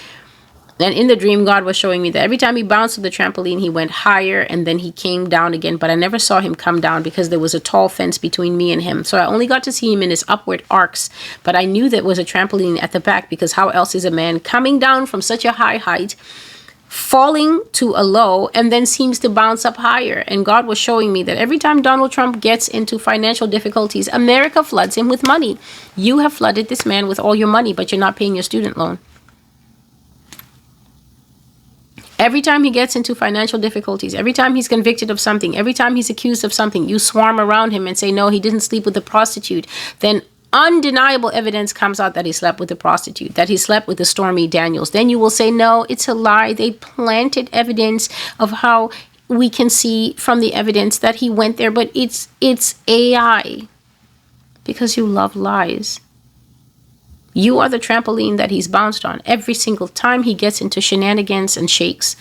And in the dream, God was showing me that every time he bounced with the trampoline, he went higher and then he came down again. But I never saw him come down because there was a tall fence between me and him. So I only got to see him in his upward arcs. But I knew there was a trampoline at the back, because how else is a man coming down from such a high height, falling to a low, and then seems to bounce up higher? And God was showing me that every time Donald Trump gets into financial difficulties, America floods him with money. You have flooded this man with all your money, but you're not paying your student loan. Every time he gets into financial difficulties, every time he's convicted of something, every time he's accused of something, you swarm around him and say, no, he didn't sleep with a prostitute. Then undeniable evidence comes out that he slept with a prostitute, that he slept with the Stormy Daniels. Then you will say, no, it's a lie. They planted evidence of how we can see from the evidence that he went there, but it's AI, because you love lies. You are the trampoline that he's bounced on. Every single time he gets into shenanigans and shakes,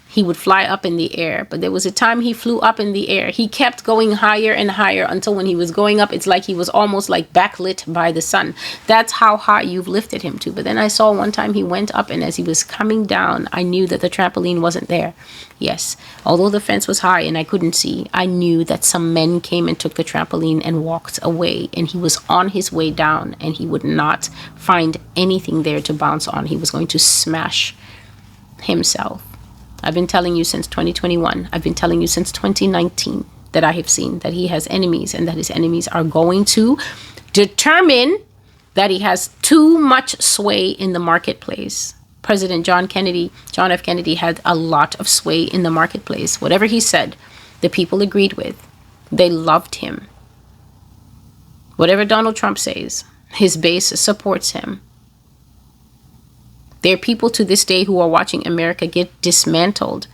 he would fly up in the air. But there was a time he flew up in the air. He kept going higher and higher until when he was going up, it's like he was almost like backlit by the sun. That's how high you've lifted him to. But then I saw one time he went up, and as he was coming down, I knew that the trampoline wasn't there. Yes, although the fence was high and I couldn't see, I knew that some men came and took the trampoline and walked away. And he was on his way down, and he would not find anything there to bounce on. He was going to smash himself. I've been telling you since 2021. I've been telling you since 2019 that I have seen that he has enemies, and that his enemies are going to determine that he has too much sway in the marketplace. President John F. Kennedy had a lot of sway in the marketplace. Whatever he said, the people agreed with. They loved him. Whatever Donald Trump says, his base supports him. There are people to this day who are watching America get dismantled.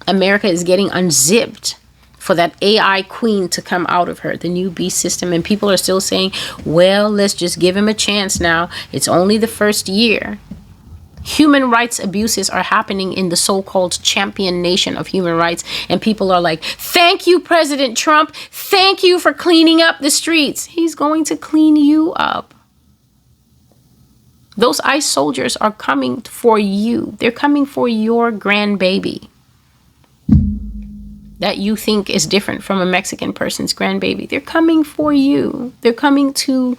America is getting unzipped for that AI queen to come out of her, the new beast system. And people are still saying, well, let's just give him a chance now. It's only the first year. Human rights abuses are happening in the so-called champion nation of human rights. And people are like, thank you, President Trump. Thank you for cleaning up the streets. He's going to clean you up. Those ICE soldiers are coming for you. They're coming for your grandbaby that you think is different from a Mexican person's grandbaby. They're coming for you. They're coming to,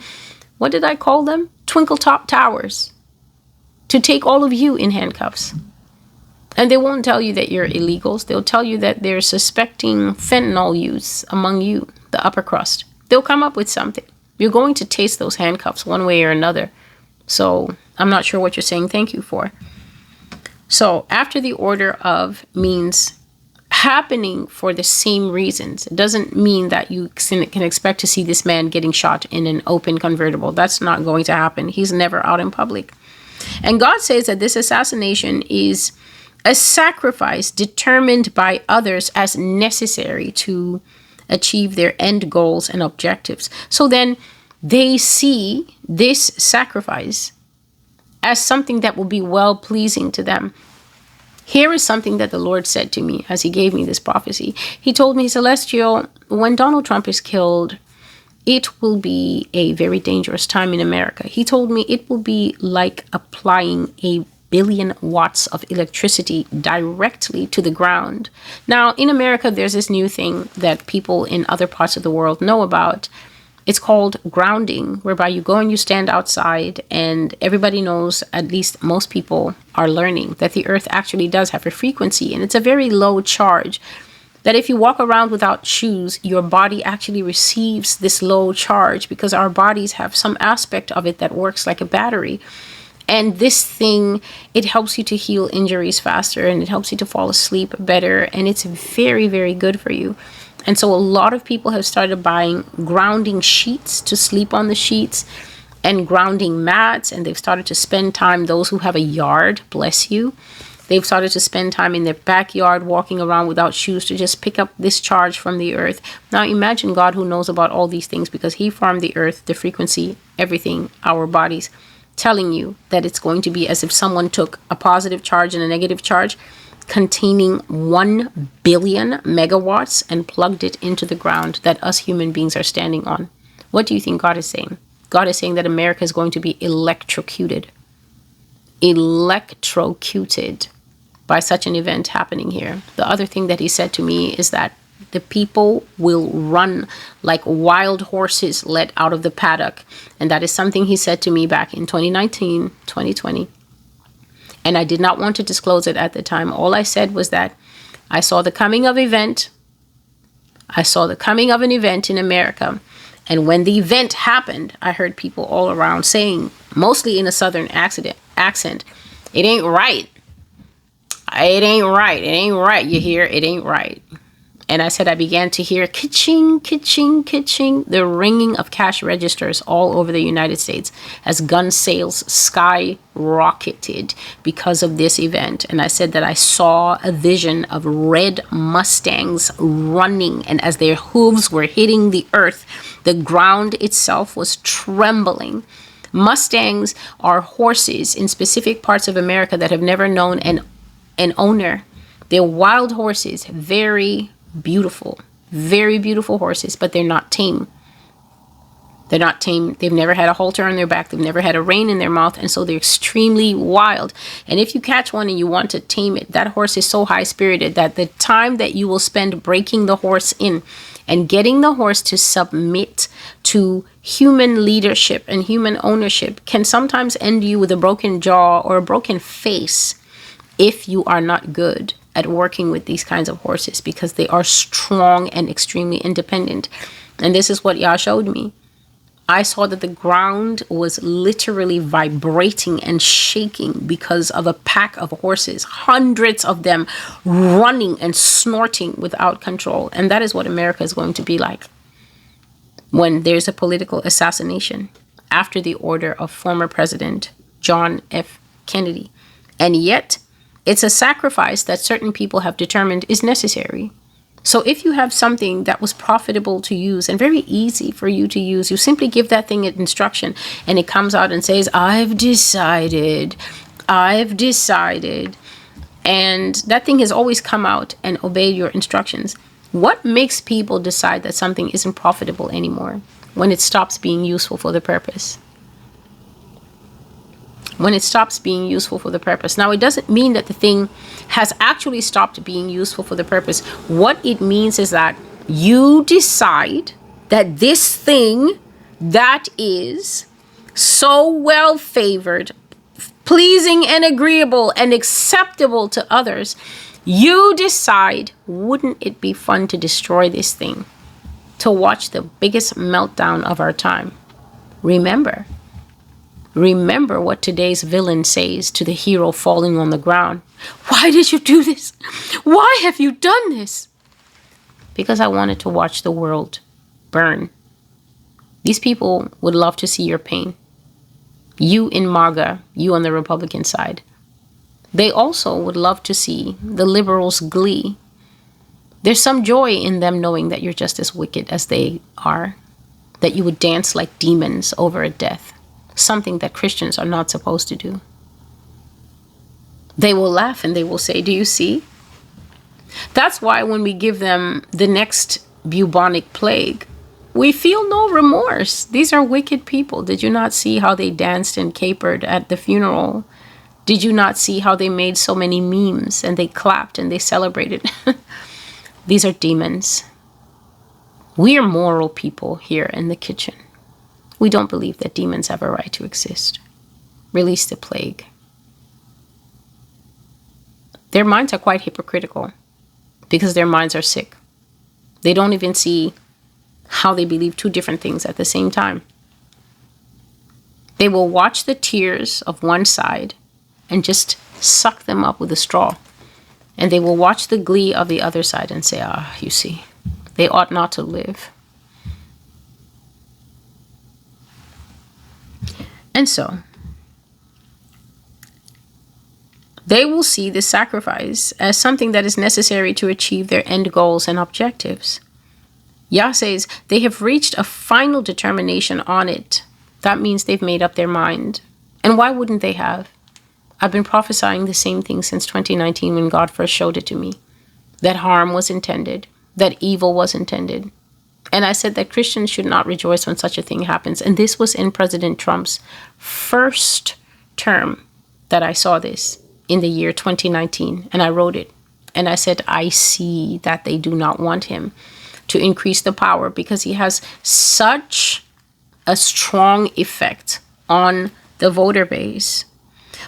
what did I call them? Twinkle Top Towers, to take all of you in handcuffs. And they won't tell you that you're illegals. They'll tell you that they're suspecting fentanyl use among you, the upper crust. They'll come up with something. You're going to taste those handcuffs one way or another. So I'm not sure what you're saying thank you for. So after the order of means happening for the same reasons. It doesn't mean that you can expect to see this man getting shot in an open convertible. That's not going to happen. He's never out in public. And God says that this assassination is a sacrifice determined by others as necessary to achieve their end goals and objectives. So then they see this sacrifice as something that will be well-pleasing to them. Here is something that the Lord said to me as he gave me this prophecy. He told me, Celestial, when Donald Trump is killed, it will be a very dangerous time in America. He told me it will be like applying 1 billion watts of electricity directly to the ground. Now, in America, there's this new thing that people in other parts of the world know about. It's called grounding, whereby you go and you stand outside, and everybody knows, at least most people are learning, that the earth actually does have a frequency, and it's a very low charge. That if you walk around without shoes, your body actually receives this low charge because our bodies have some aspect of it that works like a battery. And this thing, it helps you to heal injuries faster, and it helps you to fall asleep better, and it's very, very good for you. And so a lot of people have started buying grounding sheets to sleep on the sheets and grounding mats. And they've started to spend time, those who have a yard, bless you. They've started to spend time in their backyard walking around without shoes to just pick up this charge from the earth. Now imagine God, who knows about all these things because he formed the earth, the frequency, everything, our bodies, telling you that it's going to be as if someone took a positive charge and a negative charge containing 1 billion megawatts and plugged it into the ground that us human beings are standing on. What do you think God is saying? God is saying that America is going to be electrocuted by such an event happening here. The other thing that he said to me is that the people will run like wild horses let out of the paddock. And that is something he said to me back in 2019, 2020. And I did not want to disclose it at the time. All I said was that I saw the coming of an event in America. And when the event happened, I heard people all around saying, mostly in a southern accent, it ain't right. It ain't right. It ain't right. You hear? It ain't right. And I said I began to hear ka-ching, ka-ching, ka-ching, the ringing of cash registers all over the United States as gun sales skyrocketed because of this event. And I said that I saw a vision of red Mustangs running, and as their hooves were hitting the earth, the ground itself was trembling. Mustangs are horses in specific parts of America that have never known an owner. They're wild horses, very beautiful horses, but they're not tame. They're not tame. They've never had a halter on their back. They've never had a rein in their mouth. And so they're extremely wild. And if you catch one and you want to tame it, that horse is so high-spirited that the time that you will spend breaking the horse in and getting the horse to submit to human leadership and human ownership can sometimes end you with a broken jaw or a broken face if you are not good at working with these kinds of horses, because they are strong and extremely independent. And this is what Yah showed me. I saw that the ground was literally vibrating and shaking because of a pack of horses, hundreds of them running and snorting without control. And that is what America is going to be like when there's a political assassination after the order of former President John F. Kennedy. And yet, it's a sacrifice that certain people have determined is necessary. So if you have something that was profitable to use and very easy for you to use, you simply give that thing an instruction and it comes out and says, I've decided I've decided, and that thing has always come out and obeyed your instructions. What makes people decide that something isn't profitable anymore when it stops being useful for the purpose? When it stops being useful for the purpose. Now, it doesn't mean that the thing has actually stopped being useful for the purpose. What it means is that you decide that this thing that is so well favored, pleasing and agreeable and acceptable to others, you decide, wouldn't it be fun to destroy this thing, to watch the biggest meltdown of our time? Remember what today's villain says to the hero falling on the ground. Why did you do this? Why have you done this? Because I wanted to watch the world burn. These people would love to see your pain. You in MAGA, you on the Republican side. They also would love to see the liberals' glee. There's some joy in them knowing that you're just as wicked as they are, that you would dance like demons over a death, something that Christians are not supposed to do. They will laugh and they will say, do you see? That's why when we give them the next bubonic plague, we feel no remorse. These are wicked people. Did you not see how they danced and capered at the funeral? Did you not see how they made so many memes and they clapped and they celebrated? These are demons. We are moral people here in the kitchen. We don't believe that demons have a right to exist. Release the plague. Their minds are quite hypocritical because their minds are sick. They don't even see how they believe two different things at the same time. They will watch the tears of one side and just suck them up with a straw. And they will watch the glee of the other side and say, you see, they ought not to live. And so, they will see this sacrifice as something that is necessary to achieve their end goals and objectives. Yah says they have reached a final determination on it. That means they've made up their mind. And why wouldn't they have? I've been prophesying the same thing since 2019 when God first showed it to me. That harm was intended. That evil was intended. And I said that Christians should not rejoice when such a thing happens. And this was in President Trump's first term that I saw this in the year 2019. And I wrote it. And I said, I see that they do not want him to increase the power because he has such a strong effect on the voter base.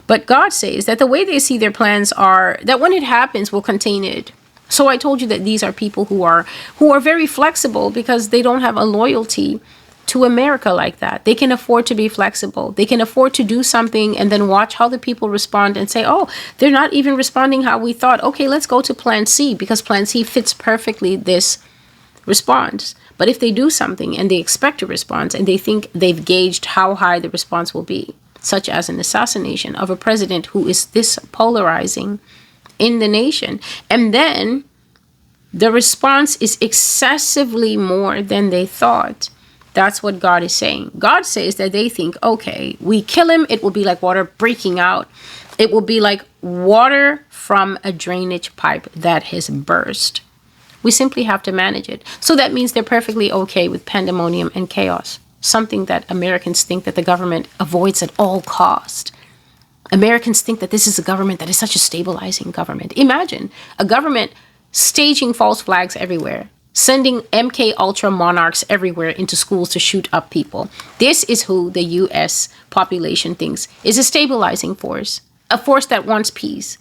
But God says that the way they see their plans are that when it happens, we'll contain it. So I told you that these are people who are very flexible because they don't have a loyalty to America like that. They can afford to be flexible. They can afford to do something and then watch how the people respond and say, oh, they're not even responding how we thought. Okay, let's go to plan C because plan C fits perfectly this response. But if they do something and they expect a response and they think they've gauged how high the response will be, such as an assassination of a president who is this polarizing in the nation, and then the response is excessively more than they thought, that's what God is saying. God says that they think, okay, we kill him, it will be like water breaking out. It will be like water from a drainage pipe that has burst. We simply have to manage it. So that means they're perfectly okay with pandemonium and chaos, something that Americans think that the government avoids at all cost. Americans think that this is a government that is such a stabilizing government. Imagine a government staging false flags everywhere, sending MK Ultra monarchs everywhere into schools to shoot up people. This is who the U.S. population thinks is a stabilizing force, a force that wants peace,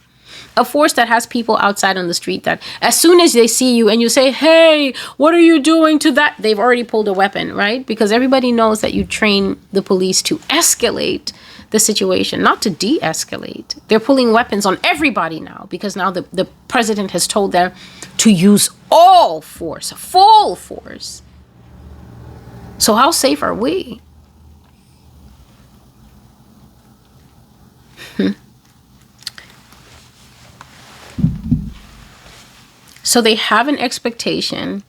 a force that has people outside on the street that as soon as they see you and you say, hey, what are you doing to that? They've already pulled a weapon, right? Because everybody knows that you train the police to escalate the situation, not to de-escalate. They're pulling weapons on everybody now because now the president has told them to use all force, full force. So how safe are we? So they have an expectation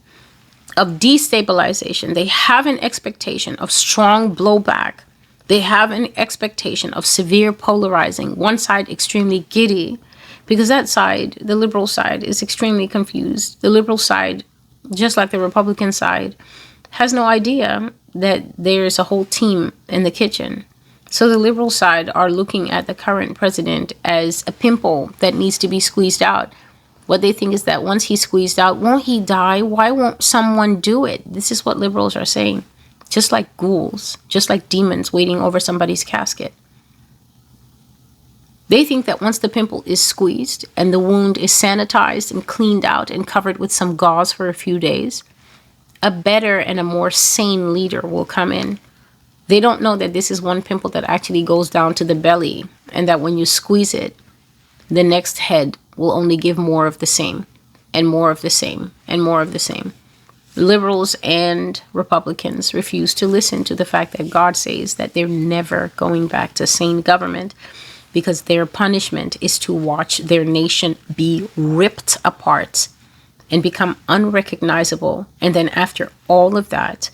of destabilization. They have an expectation of strong blowback They have an expectation of severe polarizing, one side extremely giddy, because that side, the liberal side, is extremely confused. The liberal side, just like the Republican side, has no idea that there's a whole team in the kitchen. So the liberal side are looking at the current president as a pimple that needs to be squeezed out. What they think is that once he's squeezed out, won't he die? Why won't someone do it? This is what liberals are saying. Just like ghouls, just like demons waiting over somebody's casket. They think that once the pimple is squeezed and the wound is sanitized and cleaned out and covered with some gauze for a few days, a better and a more sane leader will come in. They don't know that this is one pimple that actually goes down to the belly, and that when you squeeze it, the next head will only give more of the same, and more of the same, and more of the same. Liberals and Republicans refuse to listen to the fact that God says that they're never going back to sane government, because their punishment is to watch their nation be ripped apart and become unrecognizable. And then after all of that,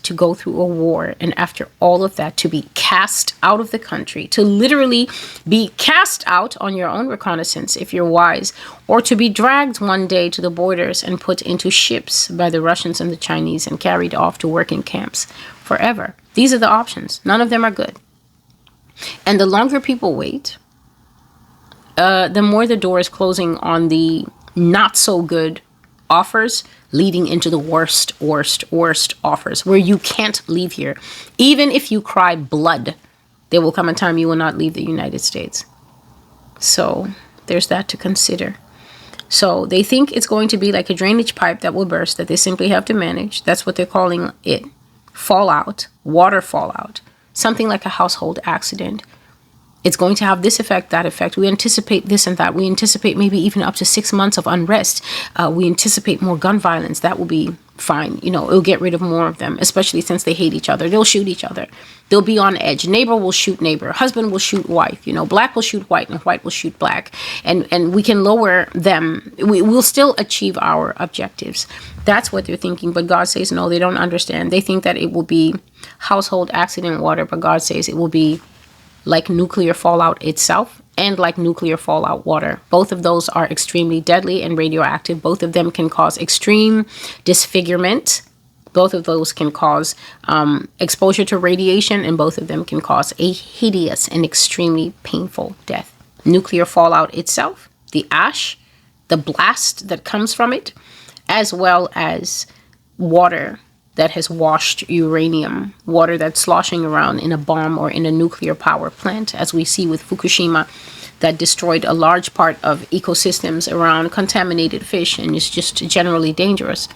to go through a war, and after all of that, to be cast out of the country, to literally be cast out on your own reconnaissance, if you're wise, or to be dragged one day to the borders and put into ships by the Russians and the Chinese and carried off to work in camps forever. These are the options. None of them are good. And the longer people wait, the more the door is closing on the not so good offers, leading into the worst offers where you can't leave here. Even if you cry blood, there will come a time you will not leave the United States. So there's that to consider. So they think it's going to be like a drainage pipe that will burst, that they simply have to manage. That's what they're calling it. Fallout, water fallout, something like a household accident. It's going to have this effect, that effect. We anticipate this and that. We anticipate maybe even up to 6 months of unrest. We anticipate more gun violence. That will be fine. It'll get rid of more of them, especially since they hate each other. They'll shoot each other. They'll be on edge. Neighbor will shoot neighbor. Husband will shoot wife. Black will shoot white, and white will shoot black. And we can lower them. We'll still achieve our objectives. That's what they're thinking. But God says, no, they don't understand. They think that it will be household accident water, but God says it will be like nuclear fallout itself and like nuclear fallout water. Both of those are extremely deadly and radioactive. Both of them can cause extreme disfigurement. Both of those can cause exposure to radiation, and both of them can cause a hideous and extremely painful death. Nuclear fallout itself, the ash, the blast that comes from it, as well as water that has washed uranium, water that's sloshing around in a bomb or in a nuclear power plant, as we see with Fukushima, that destroyed a large part of ecosystems around contaminated fish and is just generally dangerous.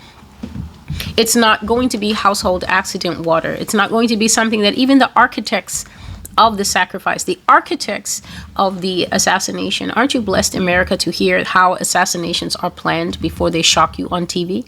It's not going to be household accident water. It's not going to be something that even the architects of the sacrifice, the architects of the assassination, aren't you blessed, America, to hear how assassinations are planned before they shock you on TV?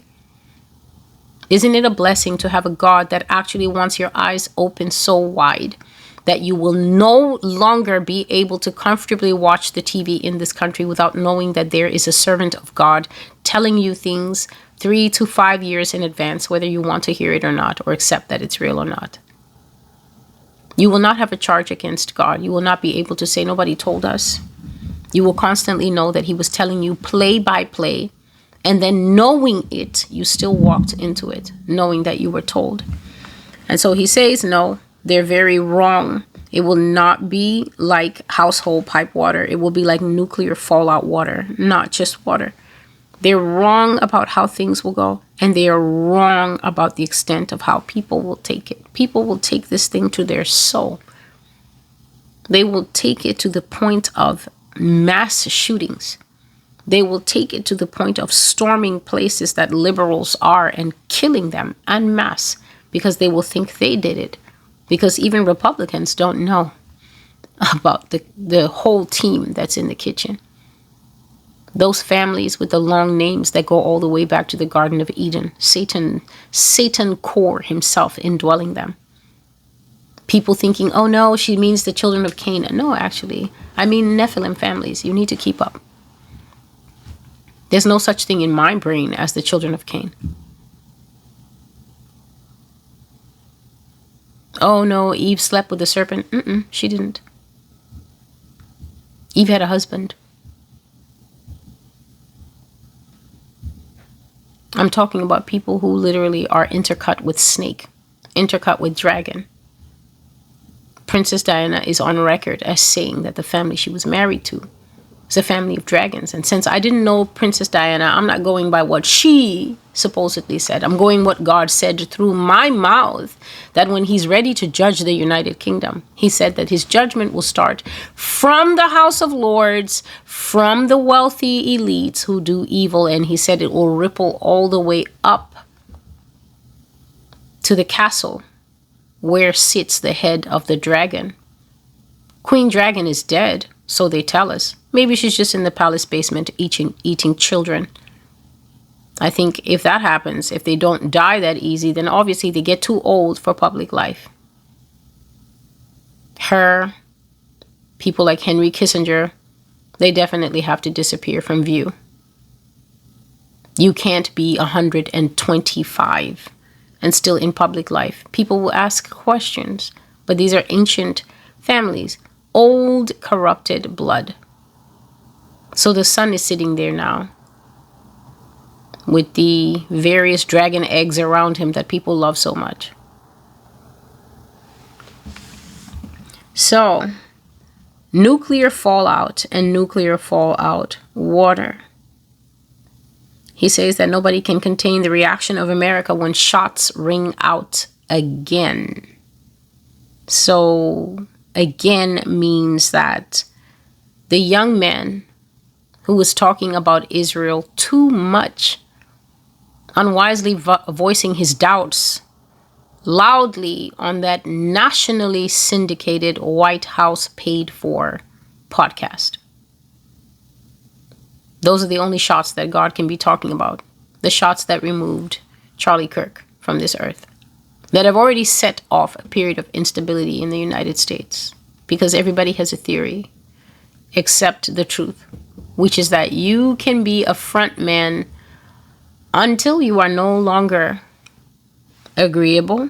Isn't it a blessing to have a God that actually wants your eyes open so wide that you will no longer be able to comfortably watch the TV in this country without knowing that there is a servant of God telling you things 3 to 5 years in advance, whether you want to hear it or not, or accept that it's real or not? You will not have a charge against God. You will not be able to say, nobody told us. You will constantly know that he was telling you play by play. And then knowing it, you still walked into it, knowing that you were told. And so he says, no, they're very wrong. It will not be like household pipe water. It will be like nuclear fallout water, not just water. They're wrong about how things will go. And they are wrong about the extent of how people will take it. People will take this thing to their soul. They will take it to the point of mass shootings. They will take it to the point of storming places that liberals are and killing them en masse because they will think they did it. Because even Republicans don't know about the whole team that's in the kitchen. Those families with the long names that go all the way back to the Garden of Eden. Satan core himself indwelling them. People thinking, oh no, she means the children of Cain. No, actually, I mean Nephilim families. You need to keep up. There's no such thing in my brain as the children of Cain. Oh no, Eve slept with the serpent. She didn't. Eve had a husband. I'm talking about people who literally are intercut with snake, intercut with dragon. Princess Diana is on record as saying that the family she was married to was a family of dragons. And since I didn't know Princess Diana, I'm not going by what she supposedly said. I'm going what God said through my mouth, that when he's ready to judge the United Kingdom, he said that his judgment will start from the House of Lords, from the wealthy elites who do evil. And he said it will ripple all the way up to the castle where sits the head of the dragon. Queen Dragon is dead, so they tell us. Maybe she's just in the palace basement eating children. I think if that happens, if they don't die that easy, then obviously they get too old for public life. Her, people like Henry Kissinger, they definitely have to disappear from view. You can't be 125 and still in public life. People will ask questions, but these are ancient families, old corrupted blood. So the son is sitting there now with the various dragon eggs around him that people love so much. So, nuclear fallout and nuclear fallout water. He says that nobody can contain the reaction of America when shots ring out again. So, again means that the young man who was talking about Israel too much, unwisely voicing his doubts loudly on that nationally syndicated White House paid for podcast. Those are the only shots that God can be talking about. The shots that removed Charlie Kirk from this earth. That have already set off a period of instability in the United States. Because everybody has a theory. Except the truth. Which is that you can be a front man until you are no longer agreeable,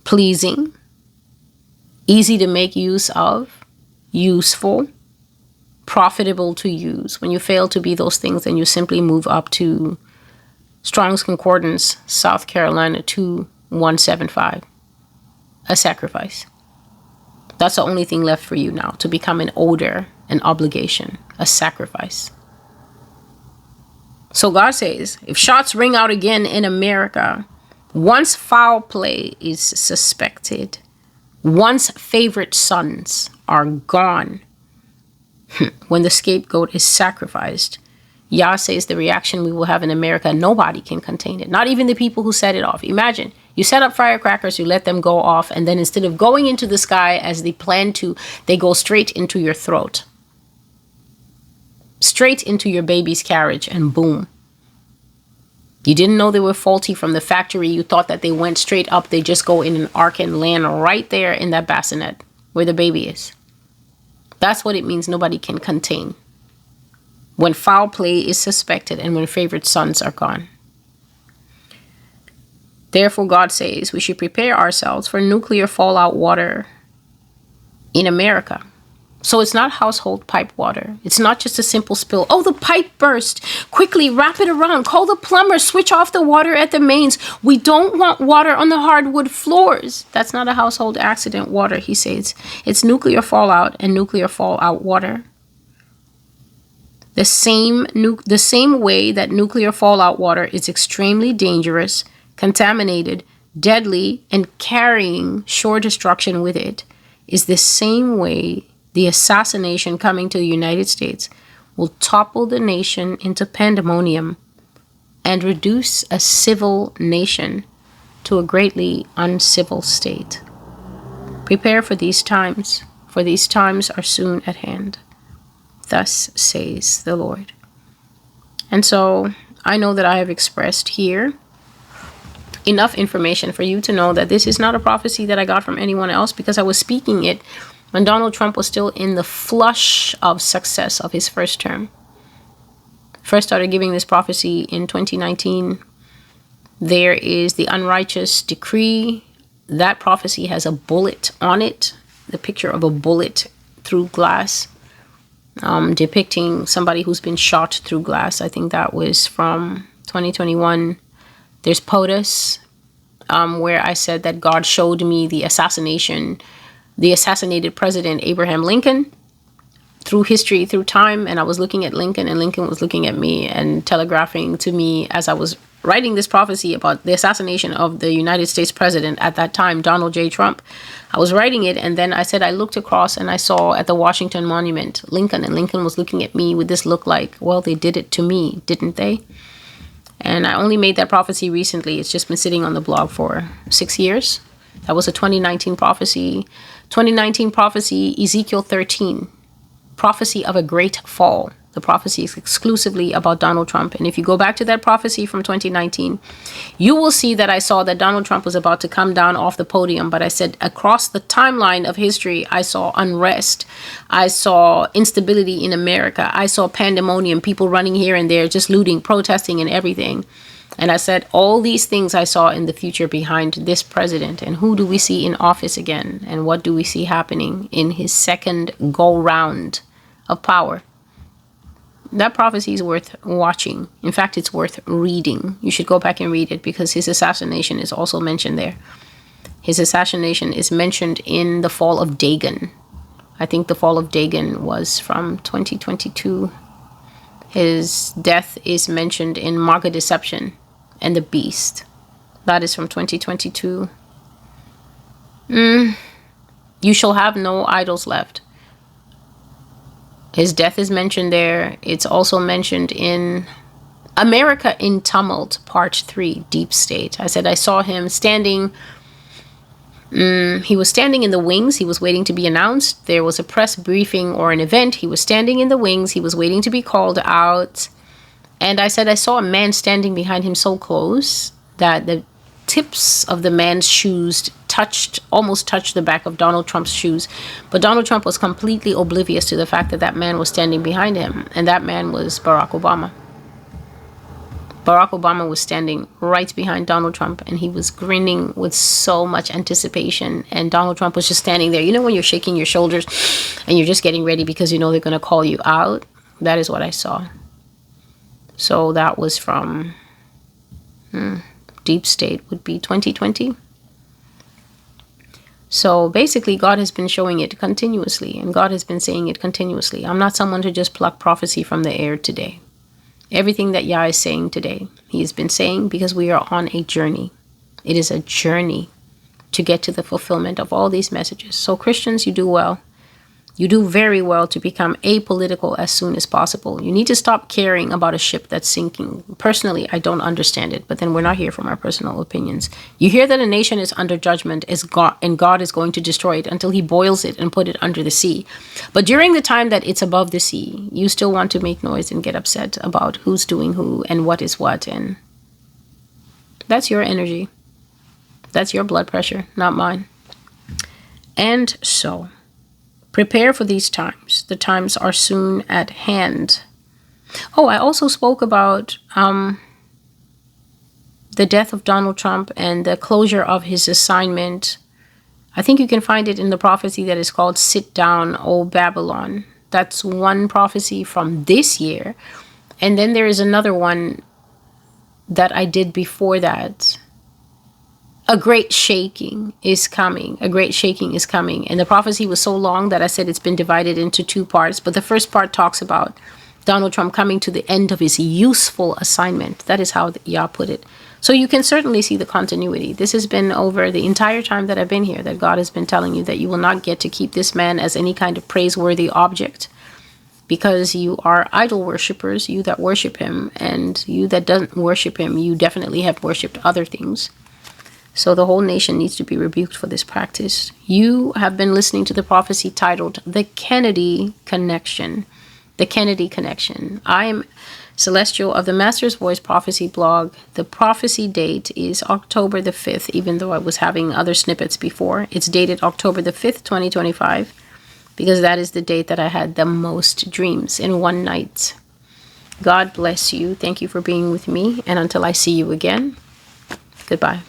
pleasing, easy to make use of, useful, profitable to use. When you fail to be those things, then you simply move up to Strong's Concordance, South Carolina 2175. A sacrifice. That's the only thing left for you now, to become an odor, an obligation, a sacrifice. So God says, if shots ring out again in America, once foul play is suspected, once favorite sons are gone, when the scapegoat is sacrificed, Yah says the reaction we will have in America, nobody can contain it. Not even the people who set it off. Imagine, you set up firecrackers, you let them go off, and then instead of going into the sky as they plan to, they go straight into your throat. Straight into your baby's carriage, and boom. You didn't know they were faulty from the factory. You thought that they went straight up. They just go in an arc and land right there in that bassinet where the baby is. That's what it means nobody can contain. When foul play is suspected and when favorite sons are gone. Therefore, God says we should prepare ourselves for nuclear fallout water in America. So it's not household pipe water. It's not just a simple spill. Oh, the pipe burst. Quickly wrap it around. Call the plumber. Switch off the water at the mains. We don't want water on the hardwood floors. That's not a household accident water, he says. It's nuclear fallout and nuclear fallout water. The same way that nuclear fallout water is extremely dangerous, contaminated, deadly, and carrying sure destruction with it, is the same way the assassination coming to the United States will topple the nation into pandemonium and reduce a civil nation to a greatly uncivil state. Prepare for these times, for these times are soon at hand. Thus says the Lord. And so I know that I have expressed here enough information for you to know that this is not a prophecy that I got from anyone else, because I was speaking it when Donald Trump was still in the flush of success of his first term. First started giving this prophecy in 2019. There is the unrighteous decree That prophecy has a bullet on it, the picture of a bullet through glass, depicting somebody who's been shot through glass. I think that was from 2021. There's POTUS, where I said that God showed me the assassinated President Abraham Lincoln through history, through time. And I was looking at Lincoln, and Lincoln was looking at me and telegraphing to me as I was writing this prophecy about the assassination of the United States president at that time, Donald J. Trump. I was writing it, and then I said I looked across and I saw at the Washington Monument Lincoln, and Lincoln was looking at me with this look like, well, they did it to me, didn't they? And I only made that prophecy recently. It's just been sitting on the blog for 6 years. That was a 2019 prophecy. 2019 prophecy, Ezekiel 13. Prophecy of a great fall. The prophecy is exclusively about Donald Trump. And if you go back to that prophecy from 2019, you will see that I saw that Donald Trump was about to come down off the podium. But I said across the timeline of history, I saw unrest. I saw instability in America. I saw pandemonium, people running here and there, just looting, protesting and everything. And I said all these things I saw in the future behind this president. And who do we see in office again? And what do we see happening in his second go round of power? That prophecy is worth watching. In fact, it's worth reading. You should go back and read it, because his assassination is also mentioned there. His assassination is mentioned in the fall of Dagon. I think the fall of Dagon was from 2022. His death is mentioned in Mark of Deception and the Beast. That is from 2022. You shall have no idols left. His death is mentioned there. It's also mentioned in America in Tumult, Part 3, Deep State. I said I saw him standing. He was standing in the wings. He was waiting to be announced. There was a press briefing or an event. He was standing in the wings. He was waiting to be called out. And I said I saw a man standing behind him so close that the tips of the man's shoes almost touched the back of Donald Trump's shoes. But Donald Trump was completely oblivious to the fact that that man was standing behind him. And that man was Barack Obama. Barack Obama was standing right behind Donald Trump, and he was grinning with so much anticipation. And Donald Trump was just standing there. You know when you're shaking your shoulders and you're just getting ready because you know they're going to call you out? That is what I saw. So that was from Deep State, would be 2020. So basically, God has been showing it continuously, and God has been saying it continuously. I'm not someone to just pluck prophecy from the air today. Everything that Yah is saying today, he has been saying, because we are on a journey. It is a journey to get to the fulfillment of all these messages. So Christians, you do well. You do very well to become apolitical as soon as possible. You need to stop caring about a ship that's sinking. Personally, I don't understand it, but then we're not here for my personal opinions. You hear that a nation is under judgment and God is going to destroy it until he boils it and put it under the sea. But during the time that it's above the sea, you still want to make noise and get upset about who's doing who and what is what. And that's your energy. That's your blood pressure, not mine. And so, prepare for these times. The times are soon at hand. Oh, I also spoke about the death of Donald Trump and the closure of his assignment. I think you can find it in the prophecy that is called Sit Down, O Babylon. That's one prophecy from this year. And then there is another one that I did before that. A great shaking is coming. A great shaking is coming. And the prophecy was so long that I said it's been divided into two parts. But the first part talks about Donald Trump coming to the end of his useful assignment. That is how Yah put it. So you can certainly see the continuity. This has been over the entire time that I've been here, that God has been telling you that you will not get to keep this man as any kind of praiseworthy object, because you are idol worshippers, you that worship him, and you that doesn't worship him, you definitely have worshipped other things. So the whole nation needs to be rebuked for this practice. You have been listening to the prophecy titled The Kennedy Connection. The Kennedy Connection. I am Celestial of the Master's Voice Prophecy blog. The prophecy date is October the 5th, even though I was having other snippets before. It's dated October the 5th, 2025, because that is the date that I had the most dreams in one night. God bless you. Thank you for being with me. And until I see you again, goodbye.